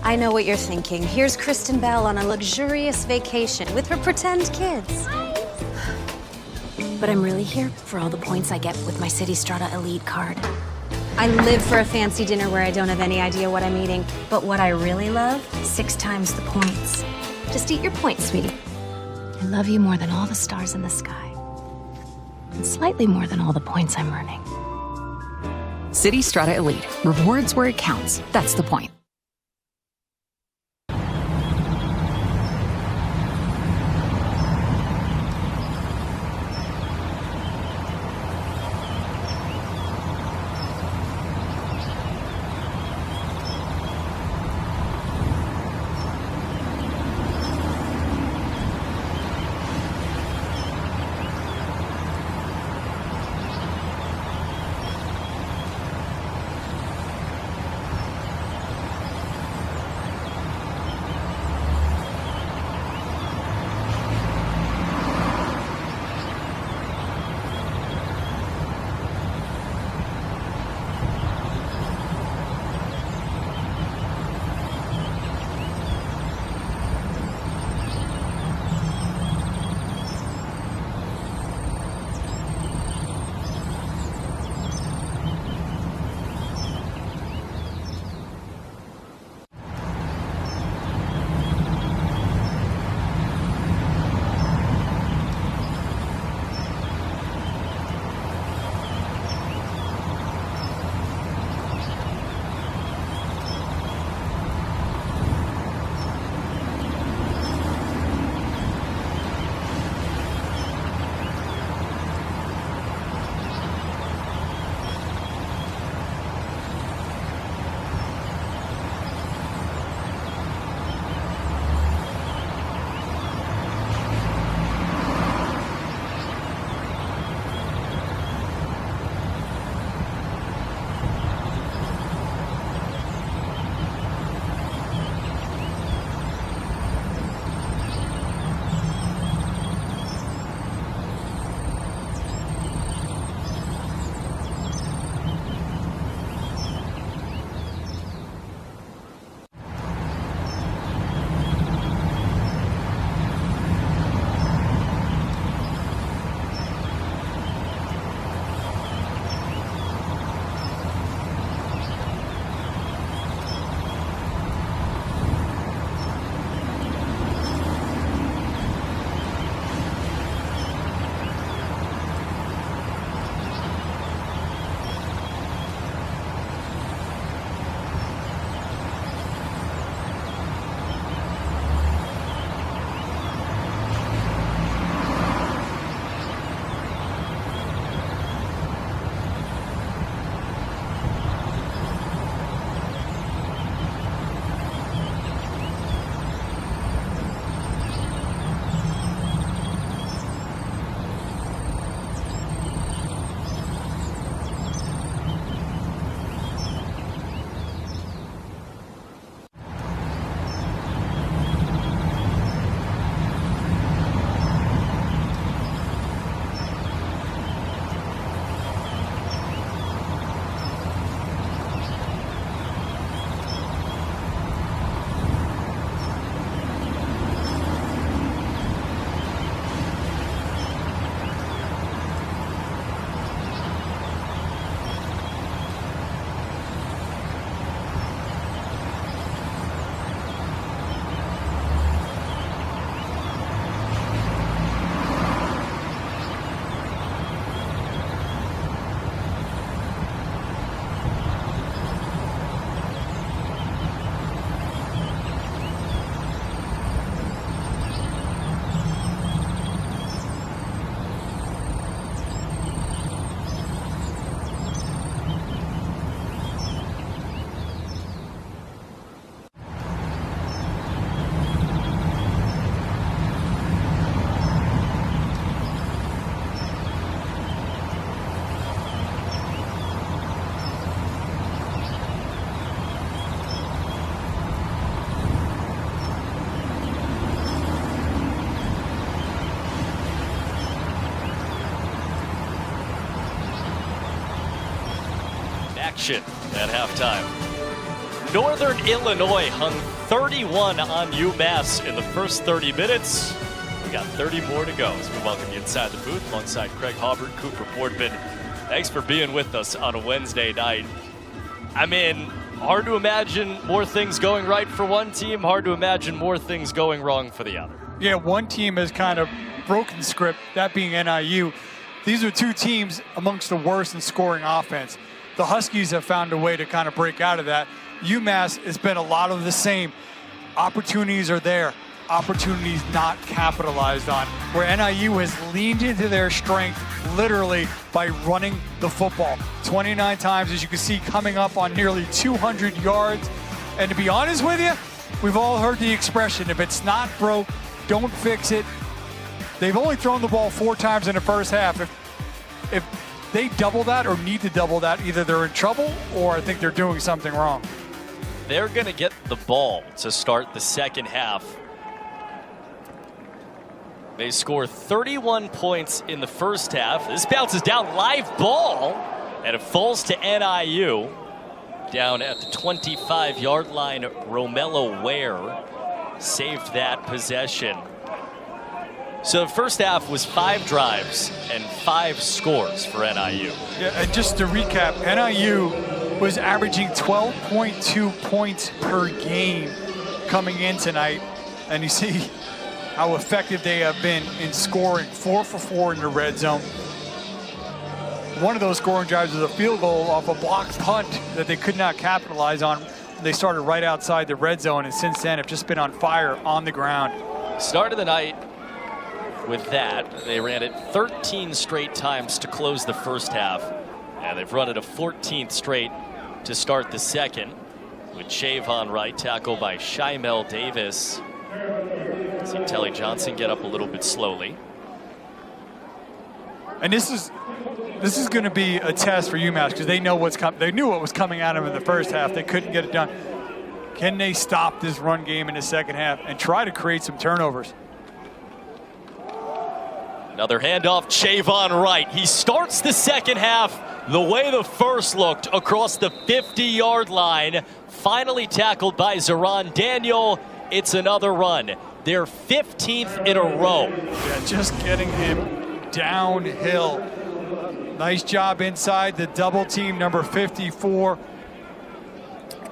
I know what you're thinking. Here's Kristen Bell on a luxurious vacation with her pretend kids. But I'm really here for all the points I get with my City Strata Elite card. I live for a fancy dinner where I don't have any idea what I'm eating. But what I really love, 6 times the points. Just eat your points, sweetie. I love you more than all the stars in the sky. And slightly more than all the points I'm earning. City Strata Elite. Rewards where it counts. That's the point. Action at halftime. Northern Illinois hung 31 on UMass in the first 30 minutes. We got 30 more to go as we welcome you inside the booth alongside Craig Hawberg, Cooper Boardman. Thanks for being with us on a Wednesday night. I mean, hard to imagine more things going right for one team, hard to imagine more things going wrong for the other. Yeah, one team has kind of broken script, that being NIU. These are two teams amongst the worst in scoring offense. The Huskies have found a way to kind of break out of that. UMass has been a lot of the same. Opportunities are there, opportunities not capitalized on, where NIU has leaned into their strength literally by running the football. 29 times, as you can see, coming up on nearly 200 yards. And to be honest with you, we've all heard the expression, if it's not broke, don't fix it. They've only thrown the ball 4 times in the first half. If they double that or need to double that, either they're in trouble or I think they're doing something wrong. They're going to get the ball to start the second half. They score 31 points in the first half. This bounces down, live ball, and it falls to NIU. Down at the 25-yard line, Romello Ware saved that possession. So the first half was 5 drives and 5 scores for NIU. Yeah, and just to recap, NIU was averaging 12.2 points per game coming in tonight. And you see how effective they have been in scoring. 4 for 4 in the red zone. One of those scoring drives was a field goal off a blocked punt that they could not capitalize on. They started right outside the red zone, and since then have just been on fire on the ground. Started the night with that. They ran it 13 straight times to close the first half, and they've run it a 14th straight to start the second, with Chavon Wright tackled by Shymel Davis. See Telly Johnson get up a little bit slowly. And this is going to be a test for UMass because they know what's coming. They knew what was coming at them in the first half. They couldn't get it done. Can they stop this run game in the second half and try to create some turnovers? Another handoff, Chavon Wright. He starts the second half the way the first looked, across the 50-yard line. Finally tackled by Zeron Daniel. It's another run. Their 15th in a row. Yeah, just getting him downhill. Nice job inside the double team, number 54.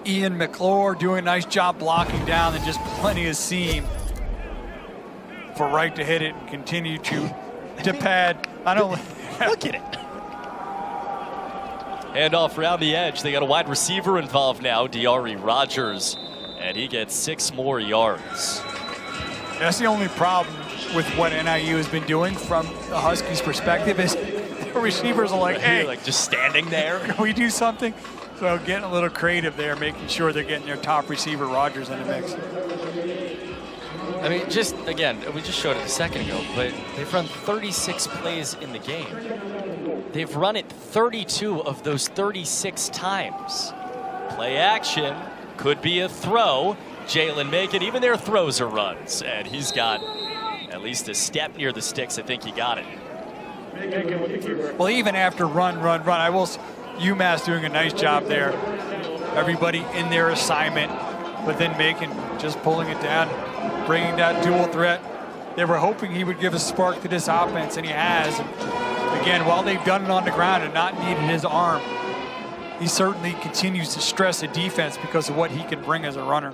Ian McClure doing a nice job blocking down, and just plenty of seam for Wright to hit it and continue to pad. I don't look at it. Handoff around the edge. They got a wide receiver involved now, Diari Rogers, and he gets 6 more yards. That's the only problem with what NIU has been doing from the Huskies' perspective is the receivers are like, hey, like just standing there. Can we do something? So getting a little creative there, making sure they're getting their top receiver Rogers in the mix. I mean, just again, we just showed it a second ago, but they've run 36 plays in the game. They've run it 32 of those 36 times. Play action, could be a throw. Jalen Macon, even their throws are runs, and he's got at least a step near the sticks. I think he got it. Well, even after run, I will. UMass doing a nice job there. Everybody in their assignment, but then Macon just pulling it down, bringing that dual threat. They were hoping he would give a spark to this offense, and he has. And again, while they've done it on the ground and not needed his arm, he certainly continues to stress the defense because of what he can bring as a runner.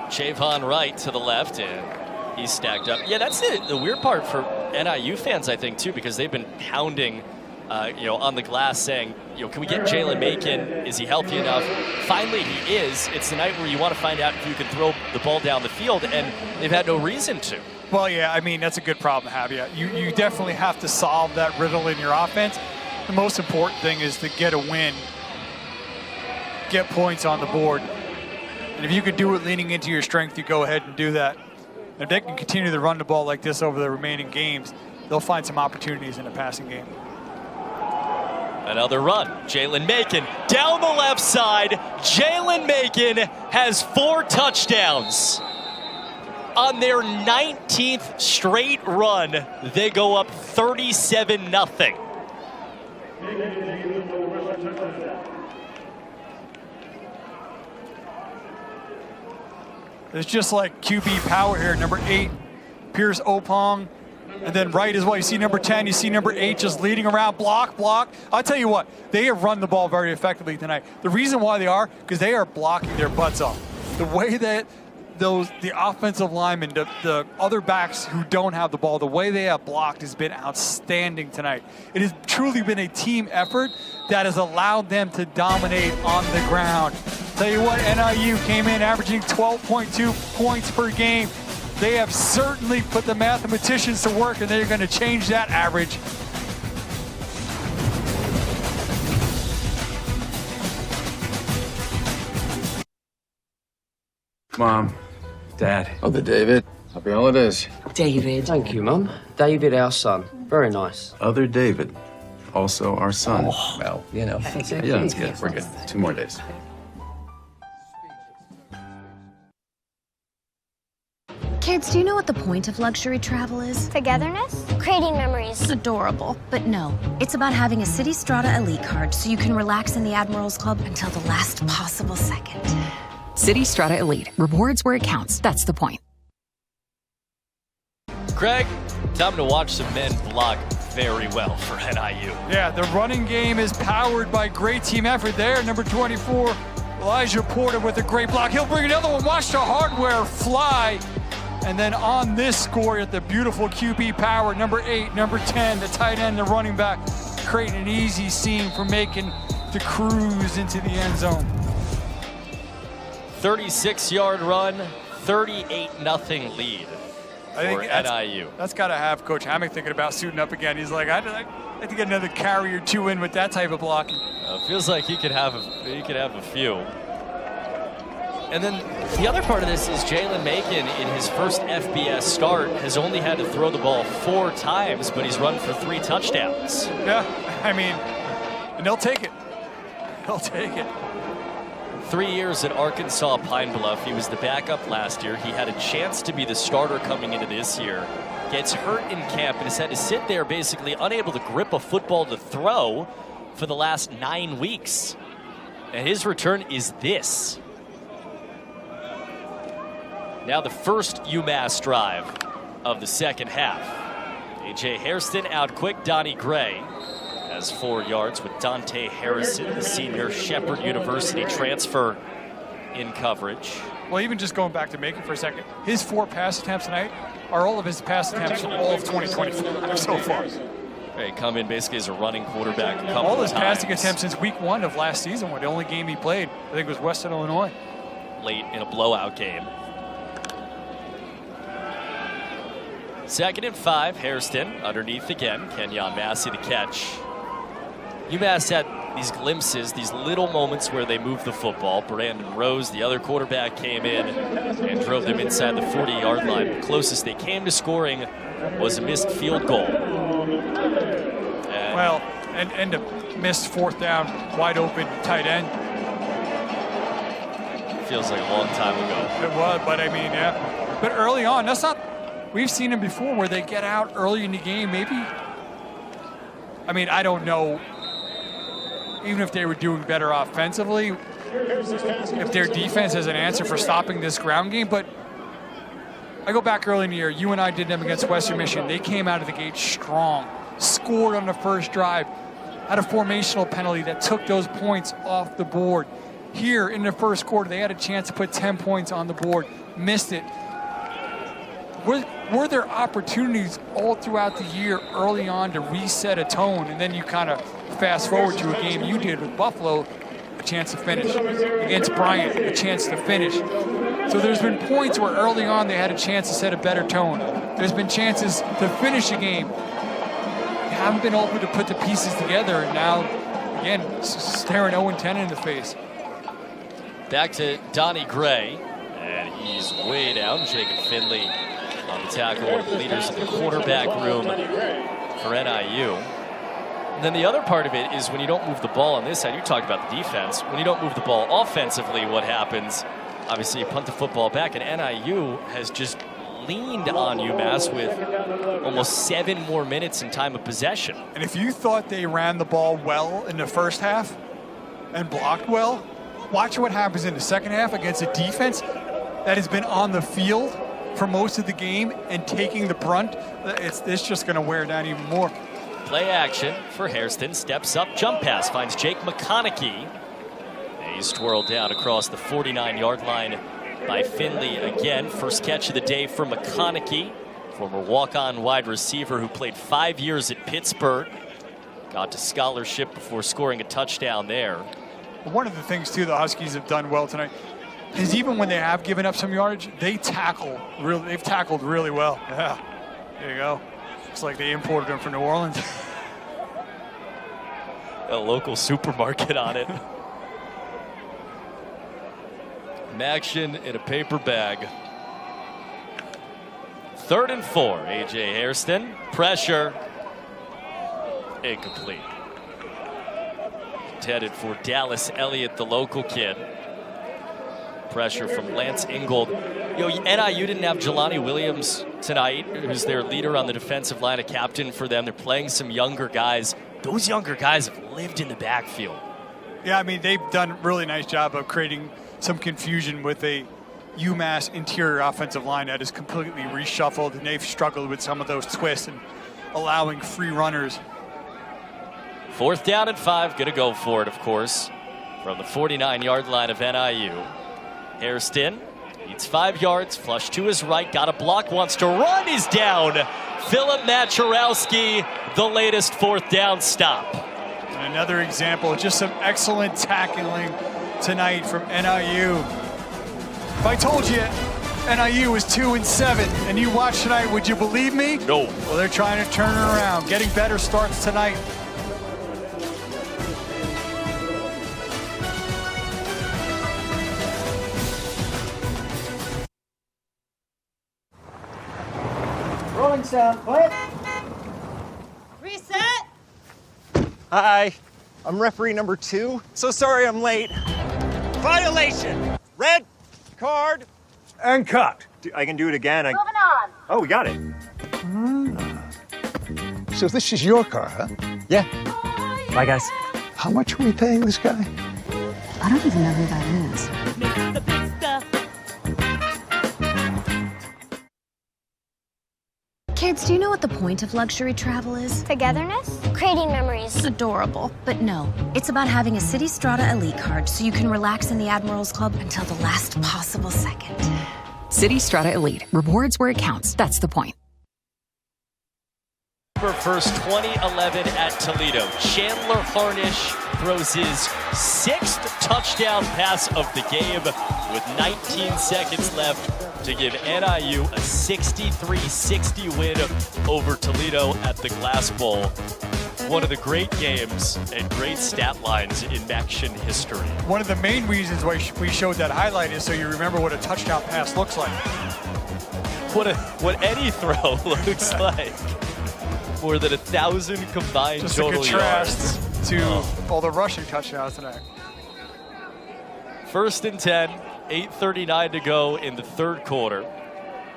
Chavon Wright to the left, and he's stacked up. Yeah, that's the weird part for NIU fans, I think, too, because they've been pounding, on the glass saying, can we get Jalen Macon? Is he healthy enough? Finally, he is. It's the night where you want to find out if you can throw the ball down the field, and they've had no reason to. Well, yeah, I mean, that's a good problem to have. Yeah, you definitely have to solve that riddle in your offense. The most important thing is to get a win, get points on the board. And if you could do it leaning into your strength, you go ahead and do that. If they can continue to run the ball like this over the remaining games, they'll find some opportunities in the passing game. Another run. Jalen Macon down the left side. Jalen Macon has 4 touchdowns. On their 19th straight run, they go up 37-0. It's just like QB power here. Number 8, Pierce Opong. And then right as well, you see number 10, you see number 8 just leading around, block. I'll tell you what, they have run the ball very effectively tonight. The reason why they are, because they are blocking their butts off. The way that the offensive linemen, the other backs who don't have the ball, the way they have blocked has been outstanding tonight. It has truly been a team effort that has allowed them to dominate on the ground. Tell you what, NIU came in averaging 12.2 points per game. They have certainly put the mathematicians to work, and they're going to change that average. Mom, Dad. Mother David, happy holidays. David. Thank you, Mum. David, our son. Very nice. Other David, also our son. Oh, well, you know. Yeah, that's good. We're good. 2 more days. Kids, do you know what the point of luxury travel is? Togetherness? Creating memories. Adorable. But no, it's about having a City Strata Elite card so you can relax in the Admirals Club until the last possible second. City Strata Elite. Rewards where it counts. That's the point. Greg, time to watch some men block very well for NIU. Yeah, the running game is powered by great team effort there. Number 24, Elijah Porter with a great block. He'll bring another one. Watch the hardware fly. And then on this score at the beautiful QB power, number 8, number 10, the tight end, the running back, creating an easy seam for Macon to cruise into the end zone. 36-yard run, 38-0 lead for NIU. That's got to have Coach Hammock thinking about suiting up again. He's like, I'd like to get another carry or 2 in with that type of blocking. Feels like he could have a few. And then the other part of this is Jalen Macon in his first FBS start has only had to throw the ball 4 times, but he's run for 3 touchdowns. Yeah, I mean, and they'll take it. They'll take it. 3 years at Arkansas Pine Bluff. He was the backup last year. He had a chance to be the starter coming into this year. Gets hurt in camp and has had to sit there basically unable to grip a football to throw for the last 9 weeks. And his return is this. Now the first UMass drive of the second half. A.J. Hairston out quick. Donnie Gray has 4 yards with Dante Harrison, the senior Shepherd University transfer, in coverage. Well, even just going back to Macon for a second, his 4 pass attempts tonight are all of his pass attempts from all of 2024 so far. He come in basically as a running quarterback a couple all his of times. passing attempts since week 1 of last season, where the only game he played, I think, was Western Illinois. Late in a blowout game. 2nd and 5, Hairston underneath again. Kenyon Massey the catch. UMass had these glimpses, these little moments where they moved the football. Brandon Rose, the other quarterback, came in and drove them inside the 40-yard line. The closest they came to scoring was a missed field goal. And a missed 4th down, wide open tight end. Feels like a long time ago. It was, but I mean, yeah. But early on, that's not. We've seen them before where they get out early in the game, maybe. I mean, I don't know, even if they were doing better offensively, if their defense has an answer for stopping this ground game. But I go back early in the year, you and I did them against Western Michigan. They came out of the gate strong, scored on the first drive, had a formational penalty that took those points off the board. Here in the first quarter, they had a chance to put 10 points on the board, missed it. Were there opportunities all throughout the year early on to reset a tone, and then you kind of fast forward to a game you did with Buffalo, a chance to finish. Against Bryant, a chance to finish. So there's been points where early on they had a chance to set a better tone. There's been chances to finish a game. You haven't been able to put the pieces together, and now, again, staring 0-10 in the face. Back to Donnie Gray, and he's way down. Jacob Finley on the tackle, one of the leaders in the quarterback room for NIU. And then the other part of it is when you don't move the ball on this side, you talked about the defense. When you don't move the ball offensively, what happens? Obviously, you punt the football back, and NIU has just leaned on UMass with almost 7 more minutes in time of possession. And if you thought they ran the ball well in the first half and blocked well, watch what happens in the second half against a defense that has been on the field for most of the game and taking the brunt, it's just going to wear down even more. Play action for Hairston. Steps up, jump pass, finds Jake McConaughey. He's twirled down across the 49-yard line by Finley again. First catch of the day for McConaughey, former walk-on wide receiver who played 5 years at Pittsburgh. Got to scholarship before scoring a touchdown there. One of the things, too, the Huskies have done well tonight is even when they have given up some yardage, they've tackled really well. Yeah, there you go. Looks like they imported them from New Orleans. A local supermarket on it. Action in a paper bag. 3rd and 4. A.J. Hairston. Pressure. Incomplete. Intended for Dallas Elliott, the local kid. Pressure from Lance Ingold. NIU didn't have Jelani Williams tonight, who's their leader on the defensive line, a captain for them. They're playing some younger guys. Those younger guys have lived in the backfield. Yeah, I mean, they've done a really nice job of creating some confusion with a UMass interior offensive line that is completely reshuffled, and they've struggled with some of those twists and allowing free runners. 4th down and 5, gonna go for it, of course, from the 49-yard line of NIU. Hairston needs 5 yards, flush to his right, got a block, wants to run, he's down. Philip Maturowski, the latest 4th down stop. And another example, just some excellent tackling tonight from NIU. If I told you NIU was 2-7 and you watched tonight, would you believe me? No. Well, they're trying to turn it around, getting better starts tonight. Rolling sound, quiet. Reset. Hi, I'm referee number 2. So sorry I'm late. Violation. Red card. And cut. I can do it again. Moving on. Oh, we got it. So this is your car, huh? Yeah. Bye, guys. How much are we paying this guy? I don't even know who that is. Kids, do you know what the point of luxury travel is? Togetherness? Creating memories. Adorable. But no, it's about having a City Strata Elite card so you can relax in the Admirals Club until the last possible second. City Strata Elite. Rewards where it counts. That's the point. First 2011 at Toledo. Chandler Harnish throws his 6th touchdown pass of the game with 19 seconds left to give NIU a 63-60 win over Toledo at the Glass Bowl. One of the great games and great stat lines in Macon history. One of the main reasons why we showed that highlight is so you remember what a touchdown pass looks like. What any throw looks like. More than 1,000 combined just total contrast yards. To all the rushing touchdowns tonight. 1st and 10, 8:39 to go in the 3rd quarter.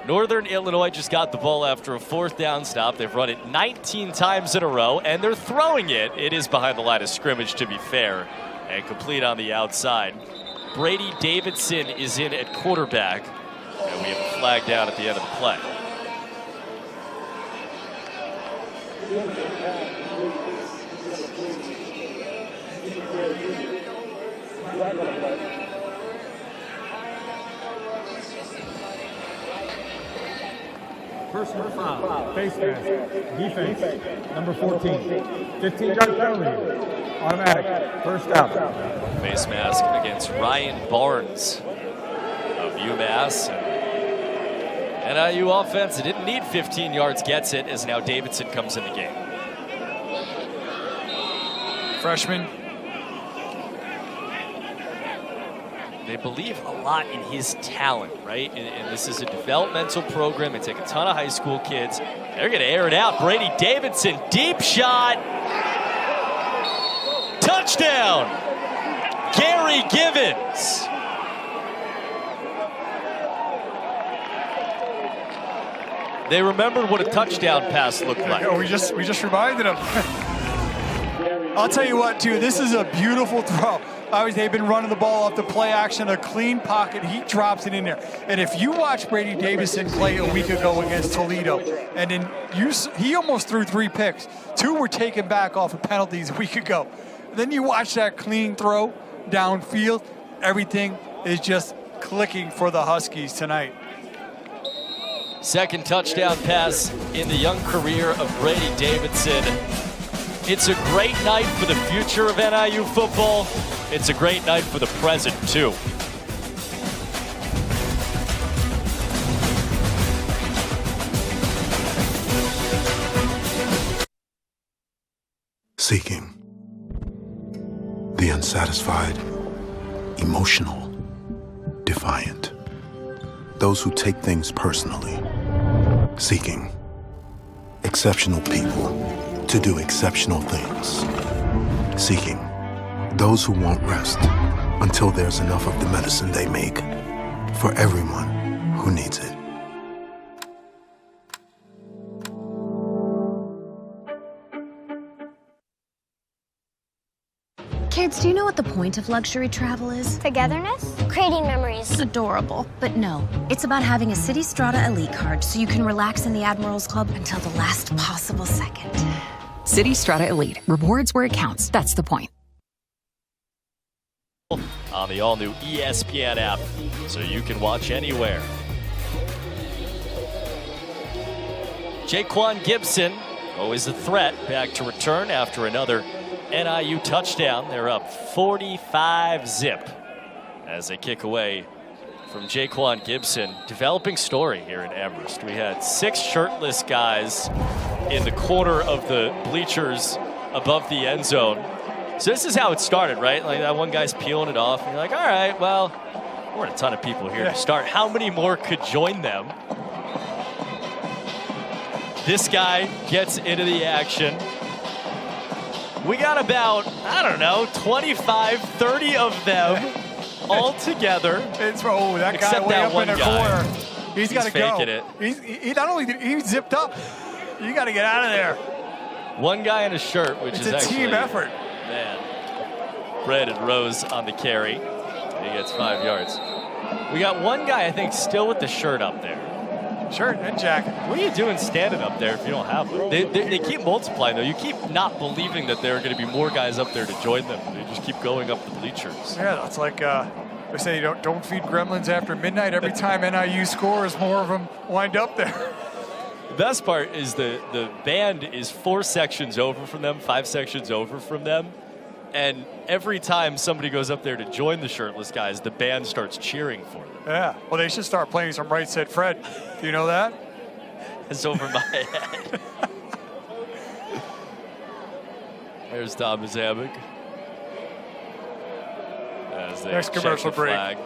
Northern Illinois just got the ball after a 4th down stop. They've run it 19 times in a row, and they're throwing it. It is behind the line of scrimmage, to be fair, and complete on the outside. Brady Davidson is in at quarterback, and we have a flag down at the end of the play. Personal foul, face mask, defense, number 14, 15-yard penalty, automatic, 1st down. Face mask against Ryan Barnes of UMass. NIU offense, it didn't need 15 yards, gets it, as now Davidson comes in the game. Freshman. They believe a lot in his talent, right? And this is a developmental program. They take a ton of high school kids. They're going to air it out. Brady Davidson, deep shot. Touchdown, Gary Givens. They remembered what a touchdown pass looked like. We just reminded them. I'll tell you what, too, this is a beautiful throw. Obviously, they've been running the ball off the play action, a clean pocket. He drops it in there. And if you watch Brady Davison play a week ago against Toledo, and then he almost threw 3 picks. 2 were taken back off of penalties a week ago. Then you watch that clean throw downfield. Everything is just clicking for the Huskies tonight. Second touchdown pass in the young career of Brady Davidson. It's a great night for the future of NIU football. It's a great night for the present, too. Seeking. The unsatisfied. Emotional. Defiant. Those who take things personally. Seeking. Exceptional people to do exceptional things. Seeking. Those who won't rest until there's enough of the medicine they make for everyone who needs it. Kids, do you know what the point of luxury travel is? Togetherness? Creating memories. Adorable. But no, it's about having a City Strata Elite card so you can relax in the Admirals Club until the last possible second. City Strata Elite. Rewards where it counts. That's the point. On the all-new ESPN app, so you can watch anywhere. Jaquan Gibson, always a threat, back to return after another NIU touchdown. They're up 45-zip as they kick away from Jaquan Gibson. Developing story here in Amherst. We had 6 shirtless guys in the corner of the bleachers above the end zone. So this is how it started, right? Like that one guy's peeling it off, and you're like, all right, well, we're a ton of people here to start. How many more could join them? This guy gets into the action. We got about, I don't know, 25, 30 of them all together. It's that guy way up in the corner. He's got to go. It. He not only did he zipped up, you got to get out of there. One guy in a shirt, which it's is actually a team effort. Man, Brandon Rose on the carry. He gets 5 yards. We got one guy, I think, still with the shirt up there. Shirt and jacket. What are you doing standing up there if you don't have one? They keep multiplying, though. You keep not believing that there are going to be more guys up there to join them. They just keep going up the bleachers. Yeah, that's like they say, don't feed gremlins after midnight. Every time NIU scores, more of them wind up there. The best part is the band is 4 sections over from them, 5 sections over from them. And every time somebody goes up there to join the shirtless guys, the band starts cheering for them. Yeah, well, they should start playing some Right Said Fred. Do you know that? It's over my head. There's Thomas Hammock. Next commercial break.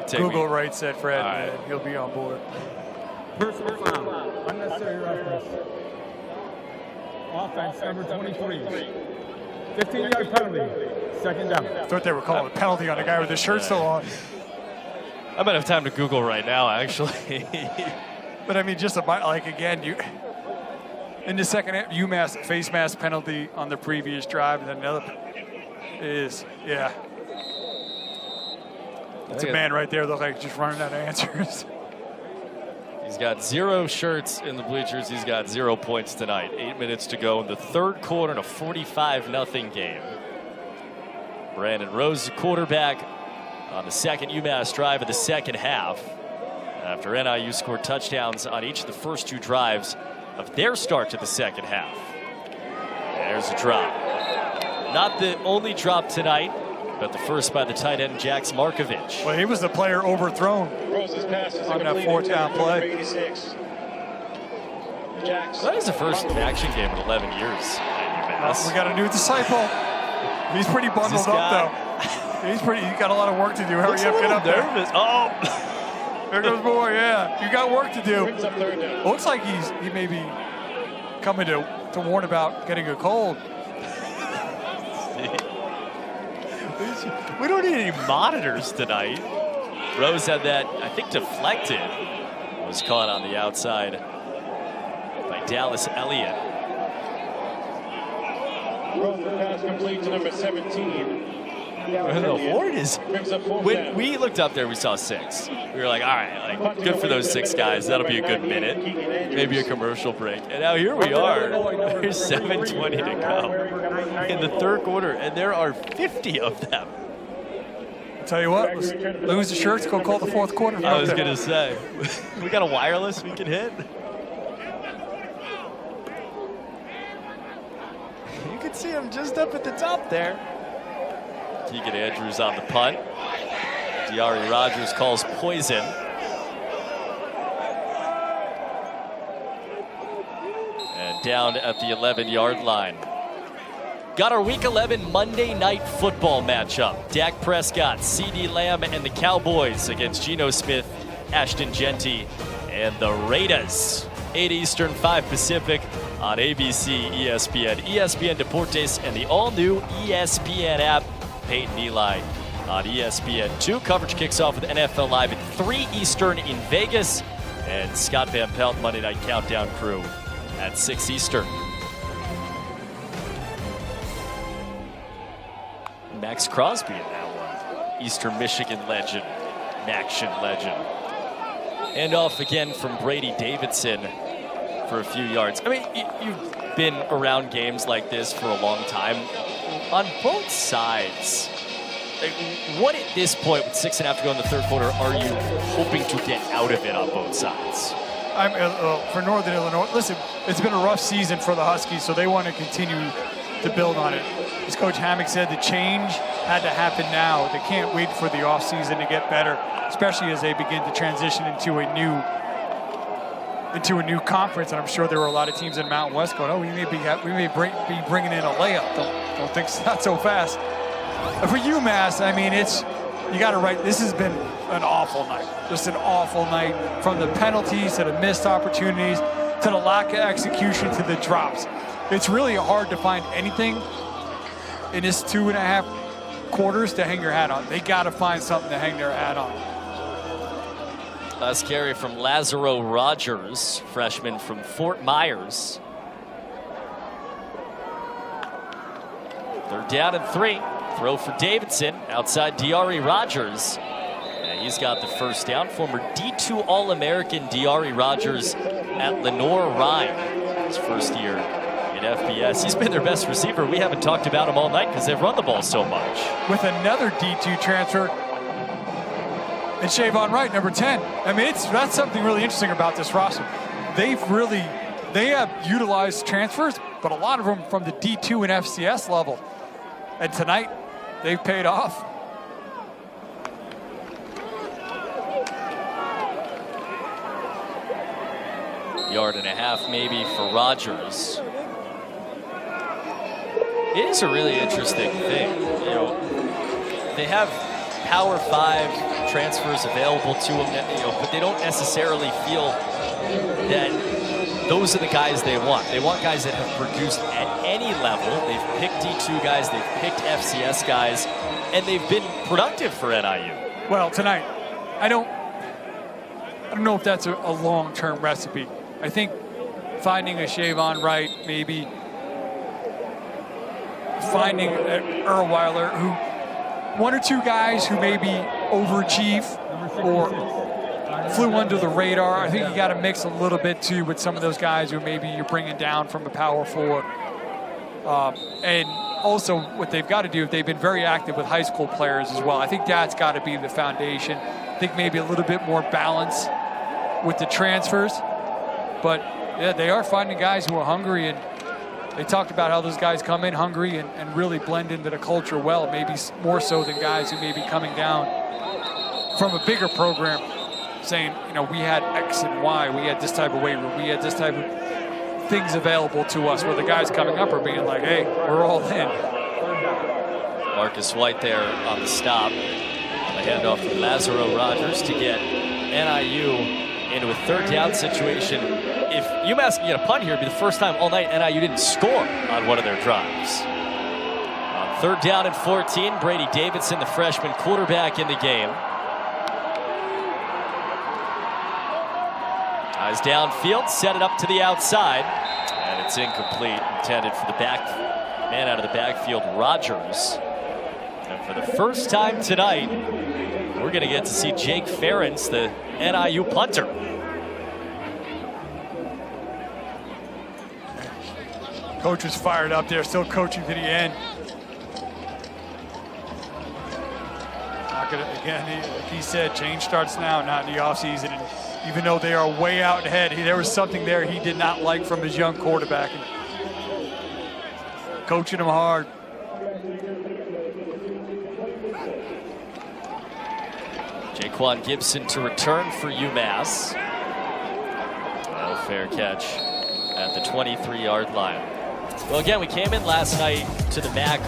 Google Right Said Fred, right. and he'll be on board. Personal foul. Unnecessary roughness. Offense number 23. 15-yard penalty. Second down. I thought they were calling a penalty on the guy with the shirt still on. I might have time to Google right now, actually. But I mean, just like again, in the second half, UMass face mask penalty on the previous drive, and then another is It's a man right there. Look like just running out of answers. He's got 0 shirts in the bleachers. He's got 0 points tonight. 8 minutes to go in the third quarter in a 45-0 game. Brandon Rose, the quarterback, on the second UMass drive of the second half. After NIU scored touchdowns on each of the first 2 drives of their start to the second half. There's a drop. Not the only drop tonight, but the first by the tight end, Jax Markovich. Well, he was the player overthrown on that 4th down play. That is the first action game in 11 years at UMass. We got a new disciple. He's pretty bundled up, though. He's got a lot of work to do. Hurry up, get up nervous. there. Oh, there goes boy. Yeah, you got work to do. Looks like he may be coming to warn about getting a cold. We don't need any monitors tonight. Rose had that, I think, deflected. Was caught on the outside by Dallas Elliott. Rose pass complete to number 17. The Horde is. When we looked up there, we saw 6. We were like, all right, like good for those 6 guys. That'll be a good minute, maybe a commercial break. And now here we are. There's 7:20 to go in the third quarter, and there are 50 of them. I'll tell you what, let's lose the shirts, go call the fourth quarter. I was gonna say, we got a wireless we can hit. You can see him just up at the top there. Keegan Andrews on the punt. Diari Rogers calls poison. And down at the 11-yard line. Got our Week 11 Monday Night Football matchup. Dak Prescott, CeeDee Lamb, and the Cowboys against Geno Smith, Ashton Genty, and the Raiders. 8 Eastern, 5 Pacific on ABC, ESPN, ESPN Deportes, and the all-new ESPN app. Peyton Eli on ESPN2. Coverage kicks off with NFL Live at 3 Eastern in Vegas. And Scott Van Pelt, Monday Night Countdown crew at 6 Eastern. Max Crosby in that one. Eastern Michigan legend, Maction legend. And off again from Brady Davidson for a few yards. I mean, you've been around games like this for a long time. On both sides, what at this point, with 6.5 to go in the third quarter, are you hoping to get out of it on both sides? For Northern Illinois, listen, it's been a rough season for the Huskies, so they want to continue to build on it. As Coach Hammock said, the change had to happen now. They can't wait for the offseason to get better, especially as they begin to transition into a new conference. And I'm sure there were a lot of teams in Mountain West going, "Oh, we may be bringing in a layup." Don't think not so fast. But for UMass, I mean, you got to write. This has been an awful night. Just an awful night, from the penalties to the missed opportunities to the lack of execution to the drops. It's really hard to find anything in this 2.5 quarters to hang your hat on. They got to find something to hang their hat on. Last carry from Lazaro Rogers, freshman from Fort Myers. 3rd down and 3. Throw for Davidson outside Diari Rogers. And he's got the first down. Former D2 All-American Diari Rogers at Lenore Rhine. His first year in FBS. He's been their best receiver. We haven't talked about him all night because they've run the ball so much. With another D2 transfer, and Shavon Wright, number 10. I mean, that's something really interesting about this roster. They have utilized transfers, but a lot of them from the D2 and FCS level. And tonight, they've paid off. Yard and a half maybe for Rogers. It is a really interesting thing. You know, they have Power 5 transfers available to them, but they don't necessarily feel that those are the guys they want. They want guys that have produced at any level. They've picked D2 guys, they've picked FCS guys, and they've been productive for NIU. Well, tonight, I don't know if that's a long-term recipe. I think finding a Shavon Wright, maybe finding Erweiler, who 1 or 2 guys who maybe overachieve or flew under the radar. I think you got to mix a little bit too with some of those guys who maybe you're bringing down from the Power 4. And also what they've got to do, they've been very active with high school players as well. I think that's got to be the foundation. I think maybe a little bit more balance with the transfers. But yeah, they are finding guys who are hungry, and they talked about how those guys come in hungry and really blend into the culture well, maybe more so than guys who may be coming down from a bigger program saying, we had X and Y, we had this type of weight room, we had this type of things available to us, where the guys coming up are being like, hey, we're all in. Marcus White there on the stop. A handoff from Lazaro Rogers to get NIU into a 3rd down situation. If UMass can get a punt here, it'd be the first time all night NIU didn't score on one of their drives. On 3rd down and 14, Brady Davidson, the freshman quarterback in the game. Eyes downfield, set it up to the outside, and it's incomplete. Intended for the man out of the backfield, Rogers. And for the first time tonight, we're going to get to see Jake Ferentz, the NIU punter. Coach was fired up there, still coaching to the end. Not gonna, again, he said, change starts now, not in the offseason. And even though they are way out ahead, there was something there he did not like from his young quarterback. And coaching him hard. Jaquan Gibson to return for UMass. Oh, fair catch at the 23-yard line. Well, again, we came in last night to the MAC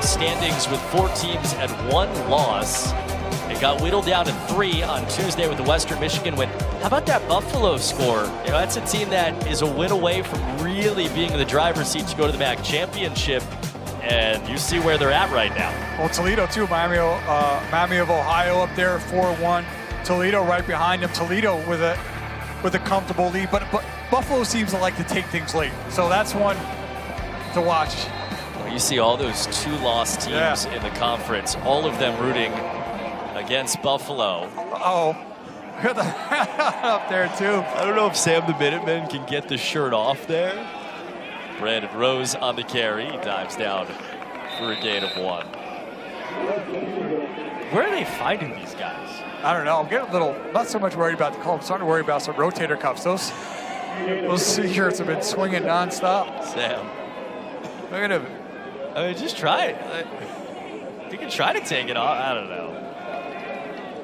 standings with 4 teams at 1 loss. It got whittled down to 3 on Tuesday with the Western Michigan win. How about that Buffalo score? You know, that's a team that is a win away from really being in the driver's seat to go to the MAC championship. And you see where they're at right now. Well, Toledo too, Miami of Ohio up there, 4-1. Toledo right behind them. Toledo with a comfortable lead, but Buffalo seems to like to take things late. So that's one to watch. Well, you see all those 2-loss teams in the conference, all of them rooting against Buffalo. Uh-oh. Up there too. I don't know if Sam the Minuteman can get the shirt off there. Brandon Rose on the carry. He dives down for a gain of 1. Where are they finding these guys? I don't know. I'm getting a little, not so much worried about the call. I'm starting to worry about some rotator cuffs. Those shirts have been swinging nonstop. Sam. Look at him. I mean, just try it. You can try to take it off. I don't know.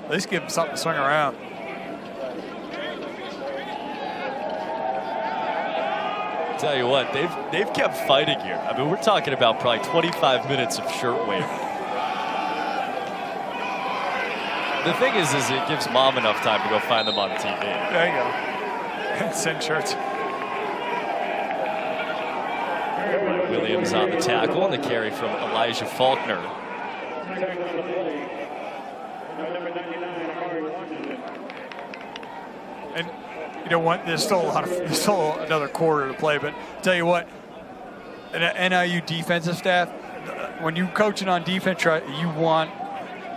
At least give him something to swing around. Tell you what, they've kept fighting here. I mean, we're talking about probably 25 minutes of shirt waving. The thing is it gives mom enough time to go find them on TV. There you go. And send shirts. Williams on the tackle and the carry from Elijah Faulkner. And you know what? There's still another quarter to play. But tell you what, an NIU defensive staff, when you're coaching on defense, you want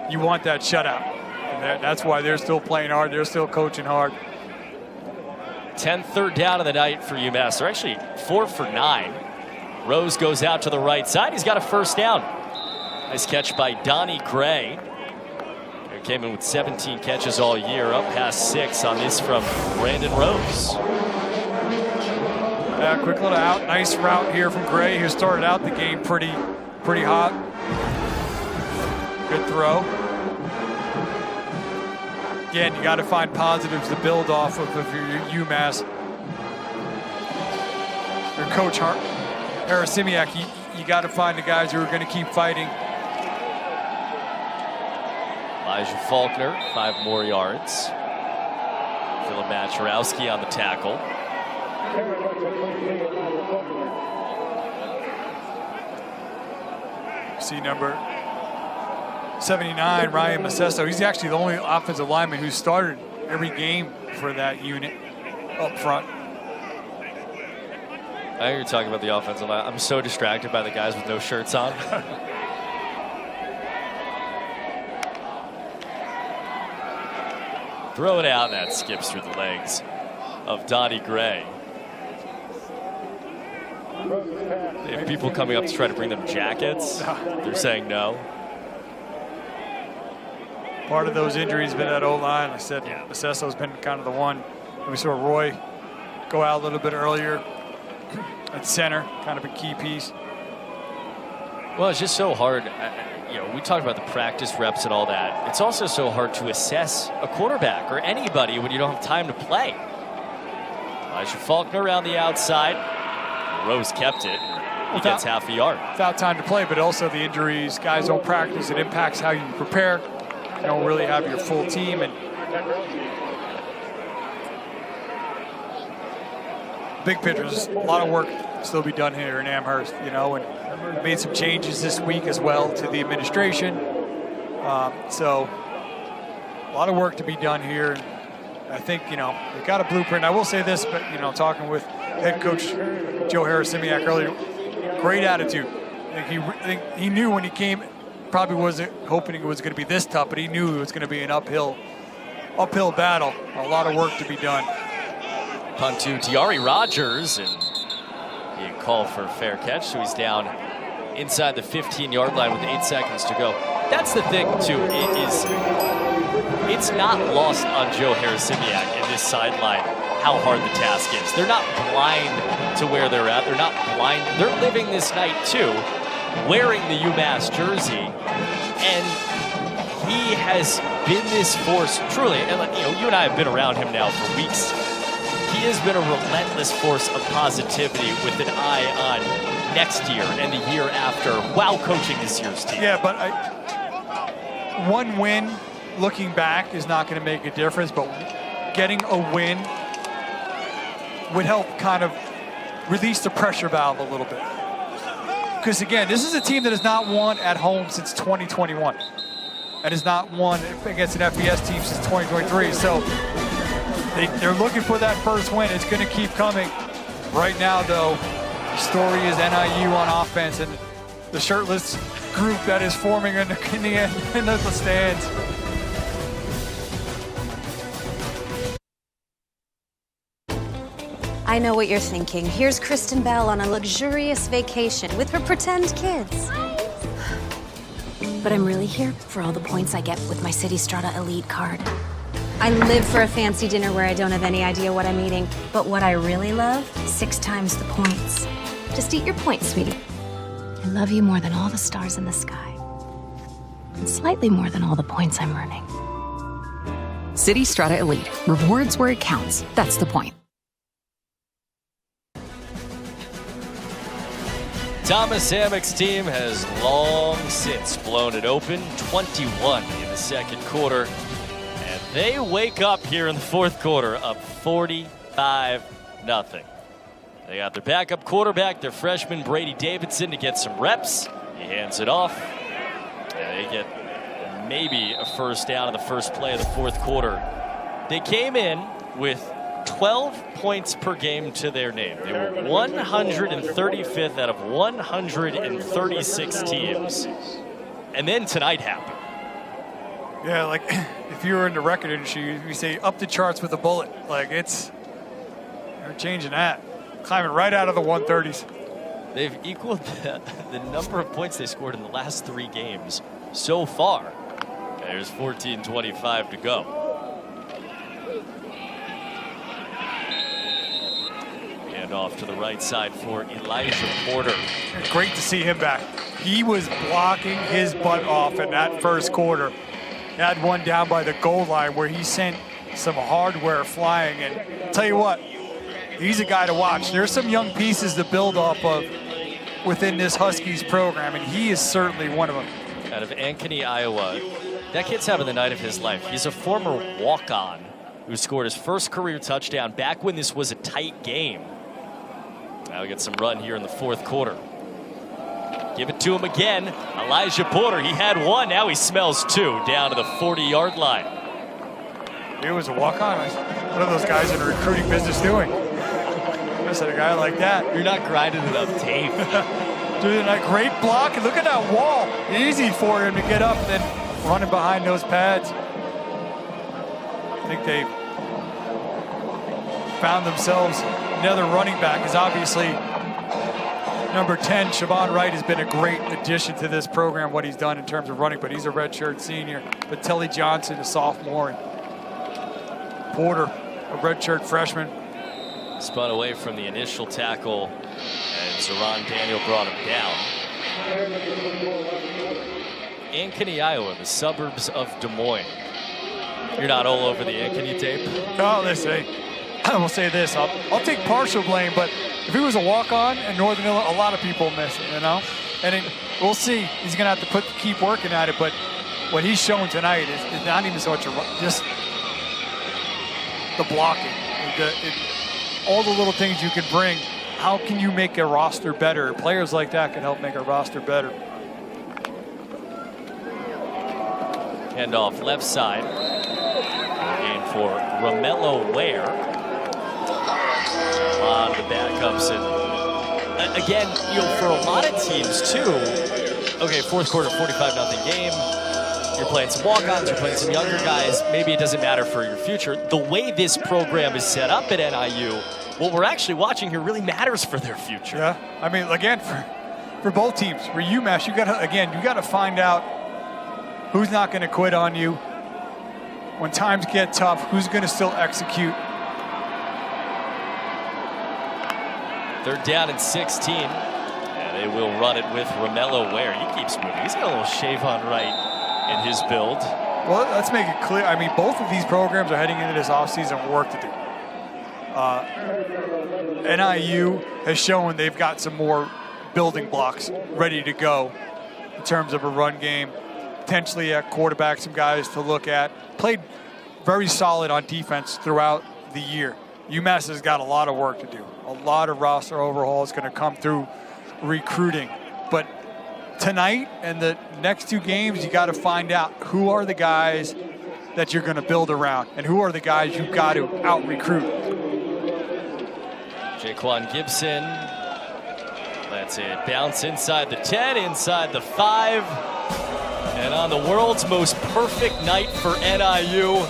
that shutout. And that's why they're still playing hard. They're still coaching hard. 10th third down of the night for UMass. They're actually 4 for 9. Rose goes out to the right side. He's got a first down. Nice catch by Donnie Gray. He came in with 17 catches all year, up past 6 on this from Brandon Rose. Quick little out. Nice route here from Gray, who started out the game pretty hot. Good throw. Again, you got to find positives to build off of if you're UMass. Your coach Harasimiak, you got to find the guys who are going to keep fighting. Elijah Faulkner, 5 more yards. Philip Maturowski on the tackle. See number 79, Ryan Macesso. He's actually the only offensive lineman who started every game for that unit up front. I hear you're talking about the offensive line. I'm so distracted by the guys with no shirts on. Throw it out, and that skips through the legs of Donnie Gray. They have people coming up to try to bring them jackets. They're saying no. Part of those injuries been that O-line. I said Macesso's been kind of the one. We saw Roy go out a little bit earlier at center, kind of a key piece. Well, it's just so hard. You know, we talked about the practice reps and all that. It's also so hard to assess a quarterback or anybody when you don't have time to play. Elijah Faulkner around the outside. Rose kept it. He gets half a yard. Without time to play, but also the injuries. Guys don't practice. It impacts how you prepare. You don't really have your full team. And big picture, there's a lot of work still be done here in Amherst, you know, and made some changes this week as well to the administration. So a lot of work to be done here. I think, you know, we got a blueprint. I will say this, but, you know, talking with head coach Joe Harasimiak earlier, great attitude. I think he knew when he came probably wasn't hoping it was going to be this tough, but he knew it was going to be an uphill battle. A lot of work to be done. Punt to Diari Rogers, and he called for a fair catch, so he's down inside the 15-yard line with 8 seconds to go. That's the thing, too, it's not lost on Joe Harrisimiak in this sideline how hard the task is. They're not blind to where they're at. They're not blind. They're living this night, too, wearing the UMass jersey, and he has been this force, truly, and you and I have been around him now for weeks. He has been a relentless force of positivity with an eye on next year and the year after while coaching this year's team. Yeah, but one win, looking back, is not going to make a difference, but getting a win would help kind of release the pressure valve a little bit. Because, again, this is a team that has not won at home since 2021 and has not won against an FBS team since 2023. So they're looking for that first win. It's going to keep coming. Right now, though, the story is NIU on offense and the shirtless group that is forming in the stands. I know what you're thinking. Here's Kristen Bell on a luxurious vacation with her pretend kids. But I'm really here for all the points I get with my City Strata Elite card. I live for a fancy dinner where I don't have any idea what I'm eating. But what I really love, 6 times the points. Just eat your points, sweetie. I love you more than all the stars in the sky. And slightly more than all the points I'm earning. City Strata Elite. Rewards where it counts. That's the point. Thomas Hammock's team has long since blown it open, 21 in the second quarter. And they wake up here in the fourth quarter up 45-0. They got their backup quarterback, their freshman Brady Davidson, to get some reps. He hands it off. And they get maybe a first down in the first play of the fourth quarter. They came in with 12 points per game to their name. They were 135th out of 136 teams. And then tonight happened. Yeah, like if you were in the record industry, we say up the charts with a bullet. Like they're changing that. Climbing right out of the 130s. They've equaled the number of points they scored in the last 3 games so far. There's 14:25 to go. Off to the right side for Elijah Porter. Great to see him back. He was blocking his butt off in that first quarter. He had one down by the goal line where he sent some hardware flying. And I'll tell you what, he's a guy to watch. There's some young pieces to build off of within this Huskies program, and he is certainly one of them. Out of Ankeny, Iowa. That kid's having the night of his life. He's a former walk-on who scored his first career touchdown back when this was a tight game. Now we get some run here in the fourth quarter. Give it to him again. Elijah Porter, he had one. Now he smells 2 down to the 40-yard line. It was a walk-on. What are those guys in the recruiting business doing? I said a guy like that. You're not grinding enough tape. Doing a great block. And look at that wall. Easy for him to get up and then running behind those pads. I think they found themselves another running back, is obviously number 10, Siobhan Wright, has been a great addition to this program, what he's done in terms of running, but he's a redshirt senior. But Telly Johnson, a sophomore, and Porter, a redshirt freshman. Spun away from the initial tackle, and Zeron Daniel brought him down. Ankeny, Iowa, the suburbs of Des Moines. You're not all over the Ankeny tape? No, listen, I will say this, I'll take partial blame, but if he was a walk-on in Northern Illinois, a lot of people miss it, you know? And we'll see. He's going to have to keep working at it, but what he's shown tonight is not even so much just the blocking. All the little things you can bring. How can you make a roster better? Players like that can help make a roster better. Hand off left side. Gain for Romello Ware. A lot of the backups, and again, for a lot of teams too, okay, fourth quarter, 45-0 game. You're playing some walk-ons, you're playing some younger guys. Maybe it doesn't matter for your future. The way this program is set up at NIU, what we're actually watching here really matters for their future. Yeah, I mean, again, for both teams, for UMass, you got to find out who's not going to quit on you. When times get tough, who's going to still execute? Third down and 16. And they will run it with Romello Ware. He keeps moving. He's got a little shave on right in his build. Well, let's make it clear. I mean, both of these programs are heading into this offseason with work to do. NIU has shown they've got some more building blocks ready to go in terms of a run game. Potentially at quarterback, some guys to look at. Played very solid on defense throughout the year. UMass has got a lot of work to do. A lot of roster overhaul is going to come through recruiting. But tonight and the next two games, you got to find out who are the guys that you're going to build around and who are the guys you've got to out-recruit. Jaquan Gibson lets it bounce inside the 10, inside the 5. And on the world's most perfect night for NIU,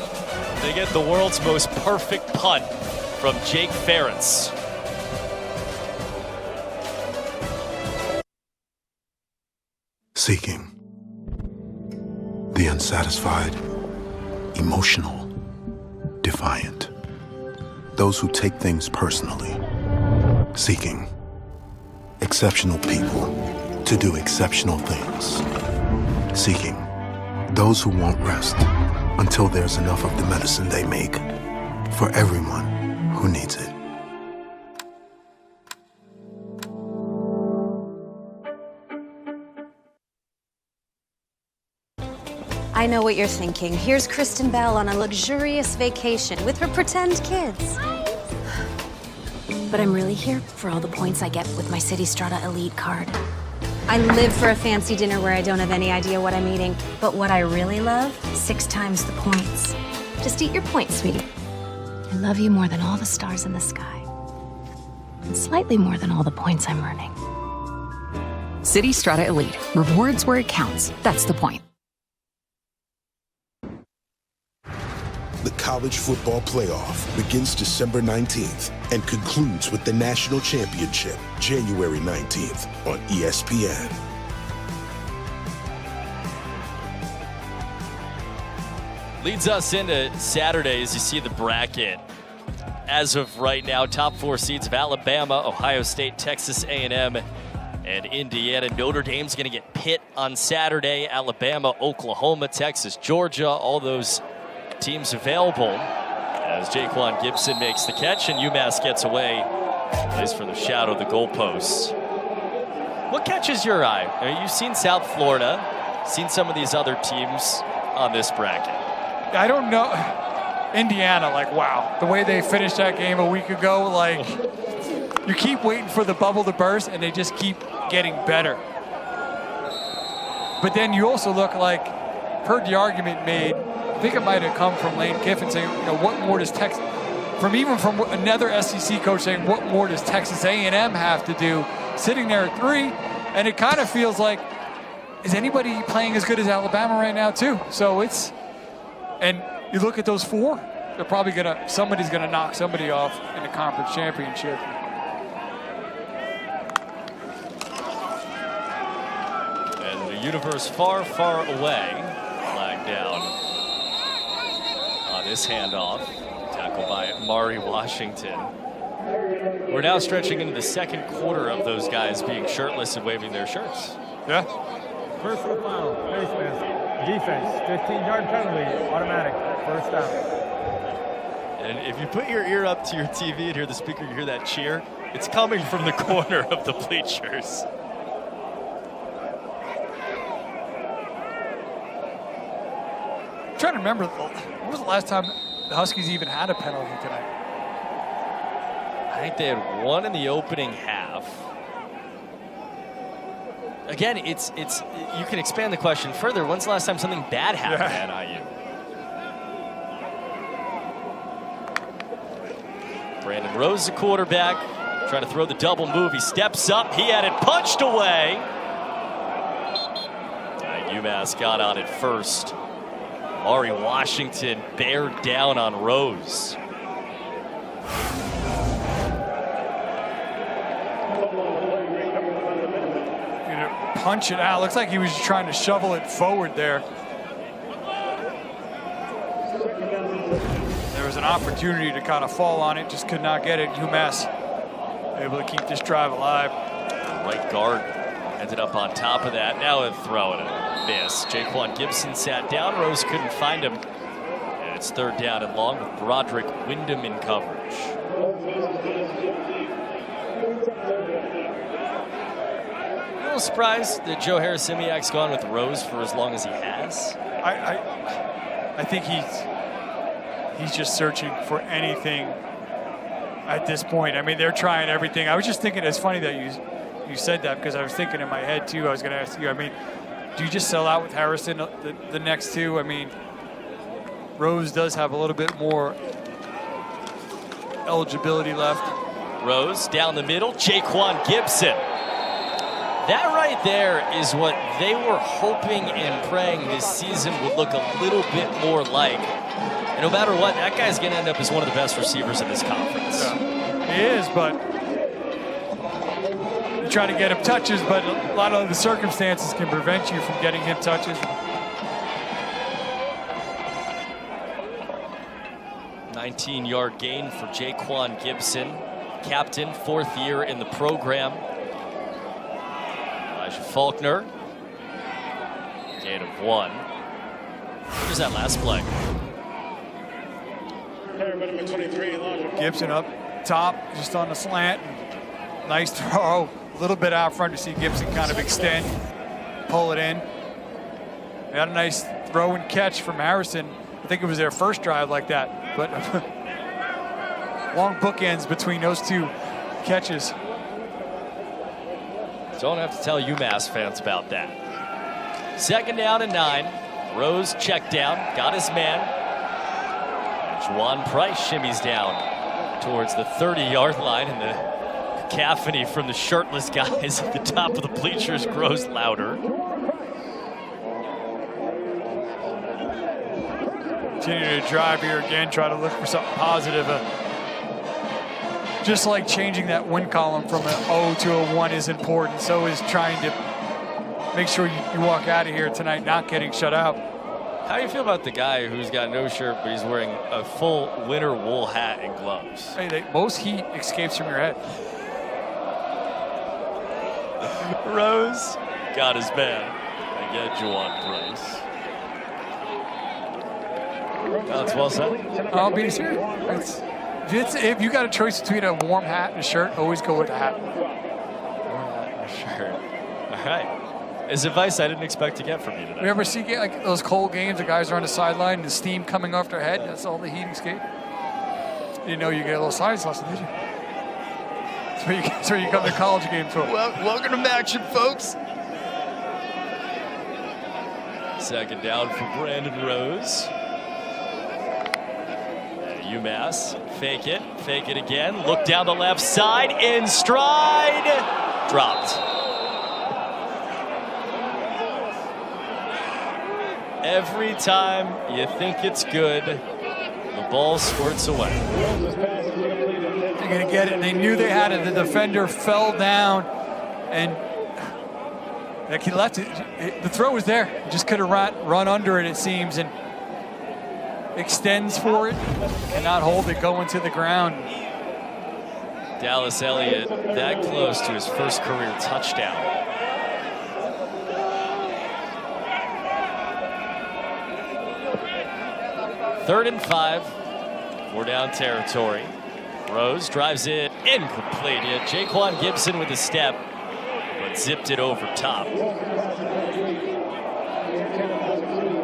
they get the world's most perfect punt from Jake Ferentz. Seeking. The unsatisfied, emotional, defiant. Those who take things personally. Seeking. Exceptional people to do exceptional things. Seeking. Those who won't rest until there's enough of the medicine they make for everyone who needs it. I know what you're thinking. Here's Kristen Bell on a luxurious vacation with her pretend kids. But I'm really here for all the points I get with my City Strata Elite card. I live for a fancy dinner where I don't have any idea what I'm eating. But what I really love, 6 times the points. Just eat your points, sweetie. I love you more than all the stars in the sky. And slightly more than all the points I'm earning. City Strata Elite. Rewards where it counts. That's the point. The College Football Playoff begins December 19th and concludes with the National Championship January 19th on ESPN. Leads us into Saturday as you see the bracket. As of right now, top 4 seeds of Alabama, Ohio State, Texas A&M, and Indiana. Notre Dame's going to get Pitt on Saturday. Alabama, Oklahoma, Texas, Georgia, all those teams available as Jaquan Gibson makes the catch and UMass gets away. Plays for the shadow of the goalposts. What catches your eye? I mean, you've seen South Florida, seen some of these other teams on this bracket. I don't know. Indiana, like, wow. The way they finished that game a week ago, like, you keep waiting for the bubble to burst and they just keep getting better. But then you also look like, heard the argument made, I think it might have come from Lane Kiffin saying, you know, what more does Texas, from another SEC coach saying, what more does Texas A&M have to do? Sitting there at 3, and it kind of feels like, is anybody playing as good as Alabama right now too? So it's, and you look at those 4, they're probably somebody's gonna knock somebody off in the conference championship. And the universe far, far away, flag down. This handoff, tackled by Mari Washington. We're now stretching into the second quarter of those guys being shirtless and waving their shirts. Yeah. Personal foul, face mask, defense, 15-yard penalty, automatic, first down. And if you put your ear up to your TV and hear the speaker, you hear that cheer, it's coming from the corner of the bleachers. I'm trying to remember, when was the last time the Huskies even had a penalty tonight? I think they had one in the opening half. Again, it's you can expand the question further. When's the last time something bad happened at NIU? Brandon Rose, the quarterback, trying to throw the double move. He steps up. He had it punched away. UMass got on it first. Maury Washington bared down on Rose. Punch it out. Looks like he was trying to shovel it forward there. There was an opportunity to kind of fall on it, just could not get it. UMass able to keep this drive alive. Right guard ended up on top of that. Now a throw and a miss. Jaquan Gibson sat down. Rose couldn't find him. And it's 3rd down and long with Broderick Wyndham in coverage. A little surprised that Joe Harris-Simiak's gone with Rose for as long as he has. I think he's just searching for anything at this point. I mean, they're trying everything. I was just thinking, it's funny that you said that, because I was thinking in my head too. I was going to ask you, I mean, do you just sell out with Harrison the next two? I mean, Rose does have a little bit more eligibility left. Rose down the middle, Jaquan Gibson. That right there is what they were hoping and praying this season would look a little bit more like. And no matter what, that guy's going to end up as one of the best receivers in this conference. Yeah, he is, but you try to get him touches, but a lot of the circumstances can prevent you from getting him touches. 19-yard gain for Jaquan Gibson, captain, 4th year in the program. Elijah Faulkner, gain of 1. Here's that last play. Gibson up top, just on the slant. Nice throw. A little bit out front to see Gibson kind of extend, pull it in. We had a nice throw and catch from Harrison. I think it was their first drive like that, but long bookends between those two catches. Don't have to tell UMass fans about that. 2nd down and 9. Rose checked down, got his man. Juwan Price shimmies down towards the 30-yard line, and the cacophony from the shirtless guys at the top of the bleachers grows louder. Continue to drive here again, try to look for something positive. Just like changing that win column from an 0 to a 1 is important, so is trying to make sure you walk out of here tonight not getting shut out. How do you feel about the guy who's got no shirt, but he's wearing a full winter wool hat and gloves? Hey, most heat escapes from your head. Rose got his man. I get Juwan Price. That's well said. I'll be serious. If you got a choice between a warm hat and a shirt, always go with the hat. Warm hat and a shirt. All right. Is advice I didn't expect to get from you today. You ever see like those cold games, the guys are on the sideline and the steam coming off their head? That's all the heat escape. You didn't know you get a little science lesson, did you? That's where you come to college games for. Welcome to action, folks. 2nd down for Brandon Rose. UMass, fake it again. Look down the left side, in stride, dropped. Every time you think it's good, the ball squirts away. They're going to get it. They knew they had it. The defender fell down, and like he left it. The throw was there. He just could have run under it, it seems, and extends for it. Cannot hold it going to the ground. Dallas Elliott that close to his first career touchdown. Third and 5, 4-down territory. Rose drives it incomplete. Jaquan Gibson with a step, but zipped it over top.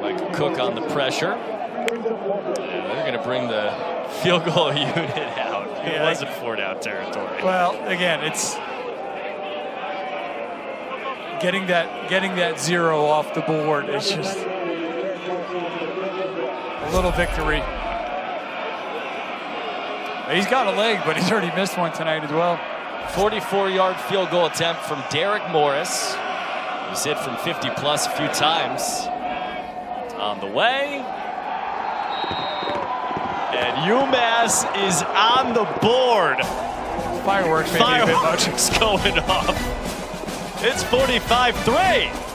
Michael Cook on the pressure. And they're going to bring the field goal unit out. It wasn't 4-down territory. Well, again, it's getting that 0 off the board. It's just a little victory. He's got a leg, but he's already missed one tonight as well. 44-yard field goal attempt from Derek Morris. He's hit from 50 plus a few times. On the way. And UMass is on the board. Fireworks maybe a bit much. Fireworks going off. It's 45-3.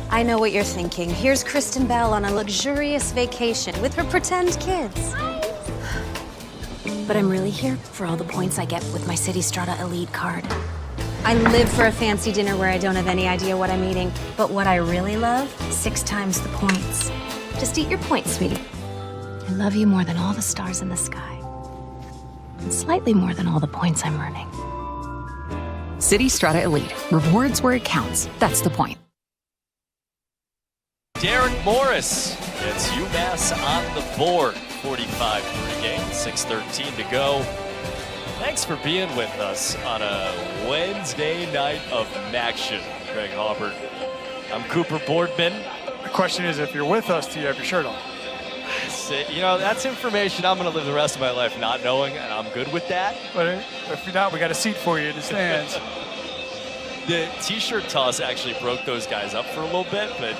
I know what you're thinking. Here's Kristen Bell on a luxurious vacation with her pretend kids. But I'm really here for all the points I get with my City Strata Elite card. I live for a fancy dinner where I don't have any idea what I'm eating. But what I really love, 6 times the points. Just eat your points, sweetie. I love you more than all the stars in the sky. And slightly more than all the points I'm earning. City Strata Elite. Rewards where it counts. That's the point. Derek Morris gets UMass on the board. 45-3 game, 6:13 to go. Thanks for being with us on a Wednesday night of action, Craig Hawbert. I'm Cooper Boardman. The question is, if you're with us, do you have your shirt on? You know, that's information I'm going to live the rest of my life not knowing, and I'm good with that. But if you're not, we got a seat for you in the stands. The t-shirt toss actually broke those guys up for a little bit, but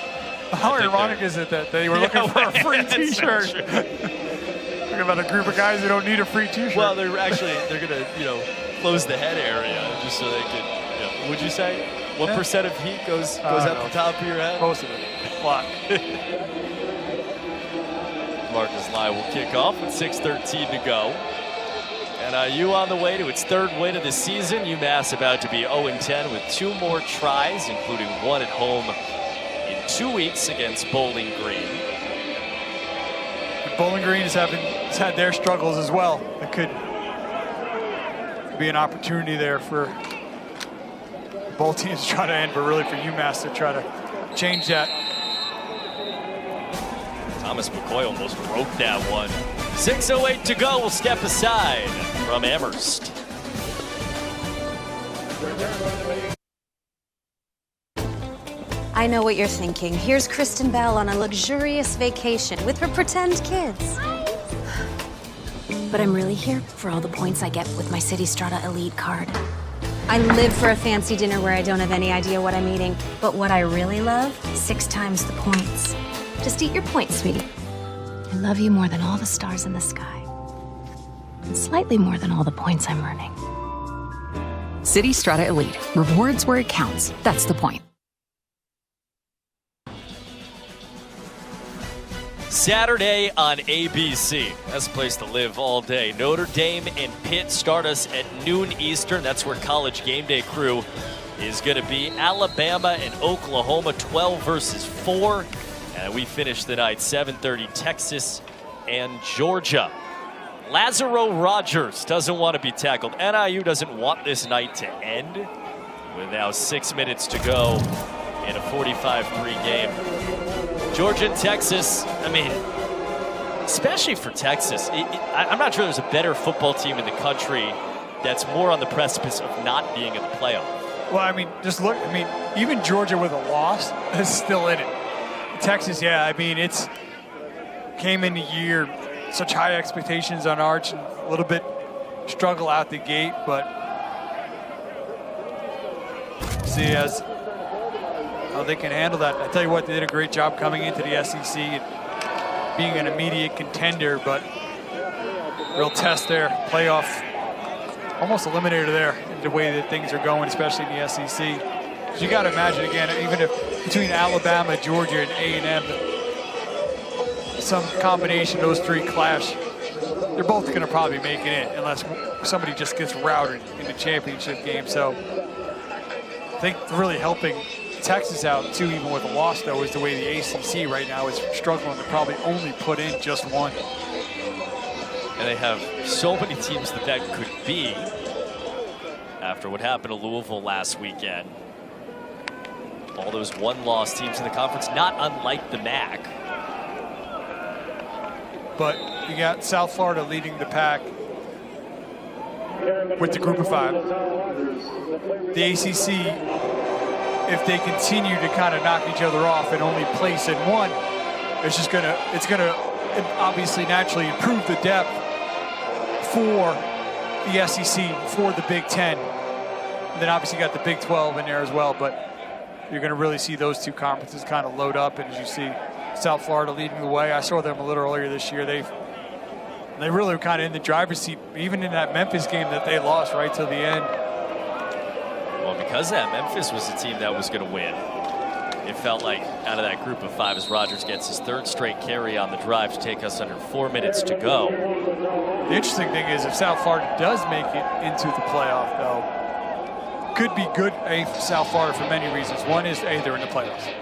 how ironic is it that they were looking for a free t-shirt? Talking about a group of guys who don't need a free t-shirt. Well, they're going to, close the head area just so they could, would you say? What percent of heat goes at the top of your head? Most of it. A lot. Marcus Lai will kick off with 6:13 to go. NIU on the way to its 3rd win of the season. UMass about to be 0-10 with 2 more tries, including 1 at home in 2 weeks against Bowling Green. But Bowling Green has had their struggles as well. It could be an opportunity there for both teams to try to end, but really for UMass to try to change that. Thomas McCoy almost broke that one. 6:08 to go. We'll step aside from Amherst. I know what you're thinking. Here's Kristen Bell on a luxurious vacation with her pretend kids. But I'm really here for all the points I get with my City Strata Elite card. I live for a fancy dinner where I don't have any idea what I'm eating. But what I really love, 6 times the points. Just eat your points, sweetie. I love you more than all the stars in the sky. And slightly more than all the points I'm earning. City Strata Elite. Rewards where it counts. That's the point. Saturday on ABC. That's a place to live all day. Notre Dame and Pitt start us at noon Eastern. That's where College Game Day crew is going to be. Alabama and Oklahoma, 12 versus 4. And we finish the night 7:30, Texas and Georgia. Lazaro Rogers doesn't want to be tackled. NIU doesn't want this night to end. With now 6 minutes to go in a 45-3 game. Georgia and Texas, I mean, especially for Texas, I'm not sure there's a better football team in the country that's more on the precipice of not being in the playoff. Well, I mean, just look, even Georgia with a loss is still in it. Texas, yeah, I mean, it's came in the year, such high expectations on Arch, and a little bit struggle out the gate, but see as how they can handle that. I tell you what, they did a great job coming into the SEC and being an immediate contender, but real test there, playoff, almost eliminator there in the way that things are going, especially in the SEC. So you got to imagine, again, even if between Alabama, Georgia, and A&M, some combination of those 3 clash, they're both going to probably make it in unless somebody just gets routed in the championship game. So I think really helping Texas out, too, even with a loss, though, is the way the ACC right now is struggling to probably only put in just 1. And they have so many teams that could be after what happened to Louisville last weekend. All those 1-loss teams in the conference, not unlike the MAC. but you got South Florida leading the pack with the group of 5. The ACC, if they continue to kind of knock each other off and only place in 1, it's gonna obviously naturally improve the depth for the SEC, for the Big Ten. And then obviously you got the Big 12 in there as well, but you're going to really see those 2 conferences kind of load up. And as you see South Florida leading the way, I saw them a little earlier this year. They really were kind of in the driver's seat, even in that Memphis game that they lost right till the end. Well, because that Memphis was a team that was going to win. It felt like out of that group of 5 as Rogers gets his 3rd straight carry on the drive to take us under 4 minutes to go. The interesting thing is if South Florida does make it into the playoff, though, could be good for South Florida for many reasons. One is, A, they're in the playoffs,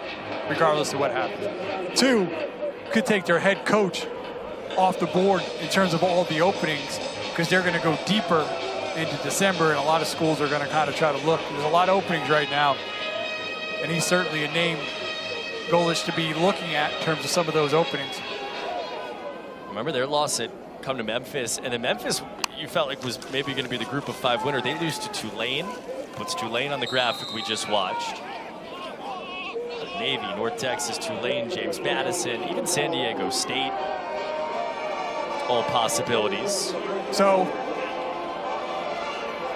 regardless of what happens. 2, could take their head coach off the board in terms of all the openings, because they're going to go deeper into December, and a lot of schools are going to kind of try to look. There's a lot of openings right now, and he's certainly a name Golich to be looking at in terms of some of those openings. Remember their loss at come to Memphis, and then Memphis you felt like was maybe going to be the group of 5 winner. They lose to Tulane. Puts Tulane on the graphic we just watched. Navy, North Texas, Tulane, James Madison, even San Diego State. All possibilities. So,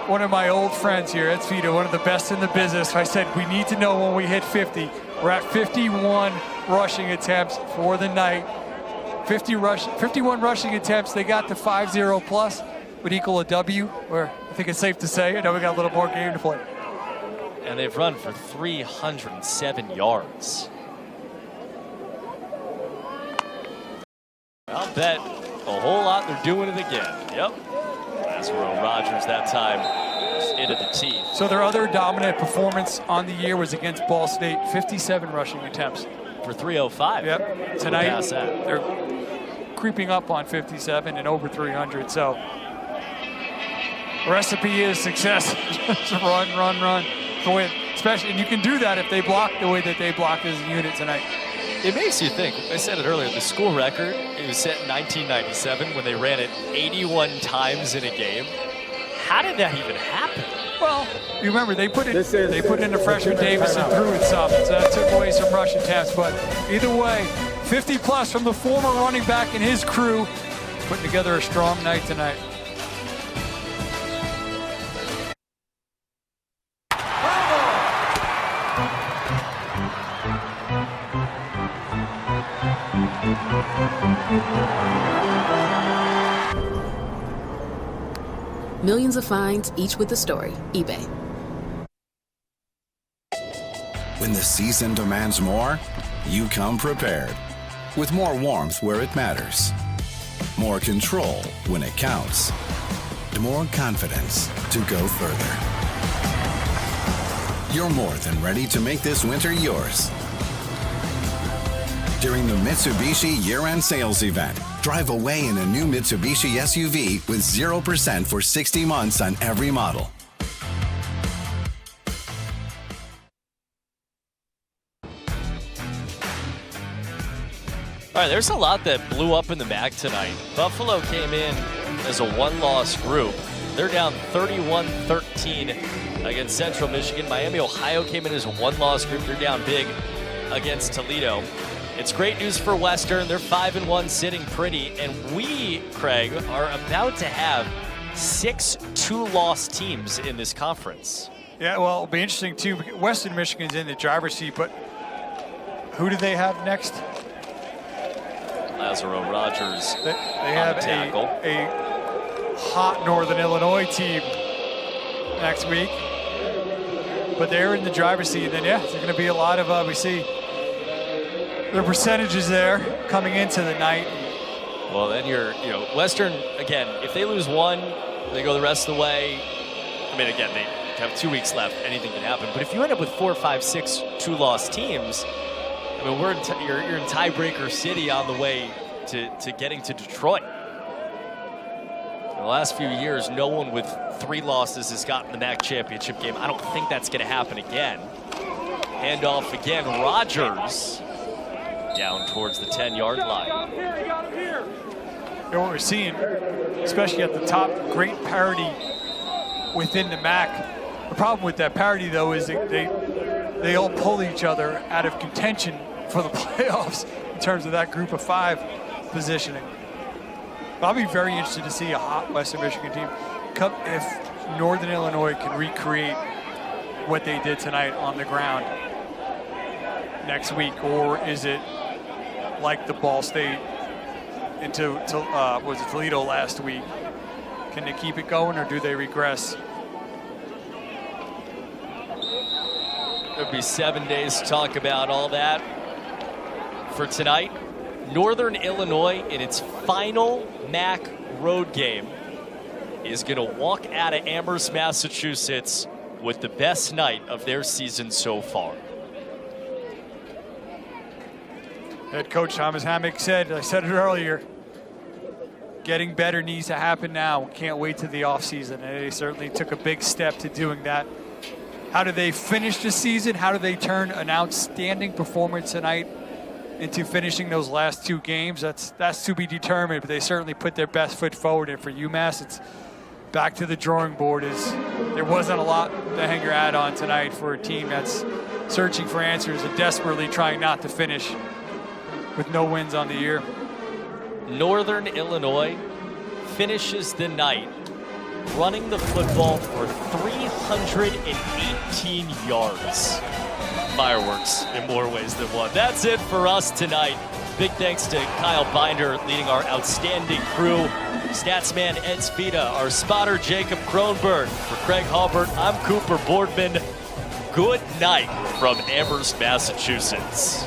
one of my old friends here, Ed Vito, one of the best in the business, I said, we need to know when we hit 50. We're at 51 rushing attempts for the night. 51 rushing attempts. They got to 5-0 plus. Would equal a W, or I think it's safe to say. I know we got a little more game to play. And they've run for 307 yards. I'll bet a whole lot they're doing it again. Yep. Lazaro Rogers that time into the teeth. So their other dominant performance on the year was against Ball State, 57 rushing attempts. For 305. Yep. Tonight, they're creeping up on 57 and over 300. So the recipe is success. Run to win. Especially, and you can do that if they block the way that they blocked as a unit tonight. It makes you think. I said it earlier. The school record, it was set in 1997 when they ran it 81 times in a game. How did that even happen? Well, you remember they put in the freshman Davis and threw it some, so that took away some rush attempts. But either way, 50 plus from the former running back and his crew, putting together a strong night tonight. Millions of finds, each with a story. eBay. When the season demands more, you come prepared. With more warmth where it matters. More control when it counts. More confidence to go further. You're more than ready to make this winter yours. During the Mitsubishi year-end sales event, drive away in a new Mitsubishi SUV with 0% for 60 months on every model. All right, there's a lot that blew up in the MAC tonight. Buffalo came in as a one-loss group. They're down 31-13 against Central Michigan. Miami, Ohio came in as a one-loss group. They're down big against Toledo. It's great news for Western. They're 5-1, sitting pretty. And we, Craig, are about to have 6 two-loss teams in this conference. Yeah, well, it'll be interesting, too. Western Michigan's in the driver's seat, but who do they have next? Lazaro Rogers They have a hot Northern Illinois team next week. But they're in the driver's seat. And then, yeah, there's going to be a lot of, we see the percentages there coming into the night. Well, then Western, again, if they lose one, they go the rest of the way. I mean, again, they have 2 weeks left. Anything can happen. But if you end up with 4, 5, 6 two-loss teams, I mean, you're in tiebreaker city on the way to getting to Detroit. In the last few years, no one with 3 losses has gotten the MAC championship game. I don't think that's going to happen again. Handoff again, Rogers down towards the 10-yard line. what we're seeing, especially at the top, great parity within the MAC. The problem with that parity, though, is they all pull each other out of contention for the playoffs in terms of that group of 5 positioning. I'll be very interested to see a hot Western Michigan team come if Northern Illinois can recreate what they did tonight on the ground next week, or is it like the Ball State into was it Toledo last week? Can they keep it going, or do they regress? There'll be 7 days to talk about all that. For tonight, Northern Illinois in its final MAC road game is going to walk out of Amherst, Massachusetts with the best night of their season so far. Head coach Thomas Hammock said, I said it earlier, getting better needs to happen now. Can't wait to the offseason. And they certainly took a big step to doing that. How do they finish the season? How do they turn an outstanding performance tonight into finishing those last 2 games? That's to be determined, but they certainly put their best foot forward. And for UMass, it's back to the drawing board. There wasn't a lot to hang your hat on tonight for a team that's searching for answers and desperately trying not to finish with no wins on the year. Northern Illinois finishes the night running the football for 318 yards. Fireworks in more ways than one. That's it for us tonight. Big thanks to Kyle Binder leading our outstanding crew. Statsman Ed Spita, our spotter Jacob Kronberg. For Craig Halbert, I'm Cooper Boardman. Good night from Amherst, Massachusetts.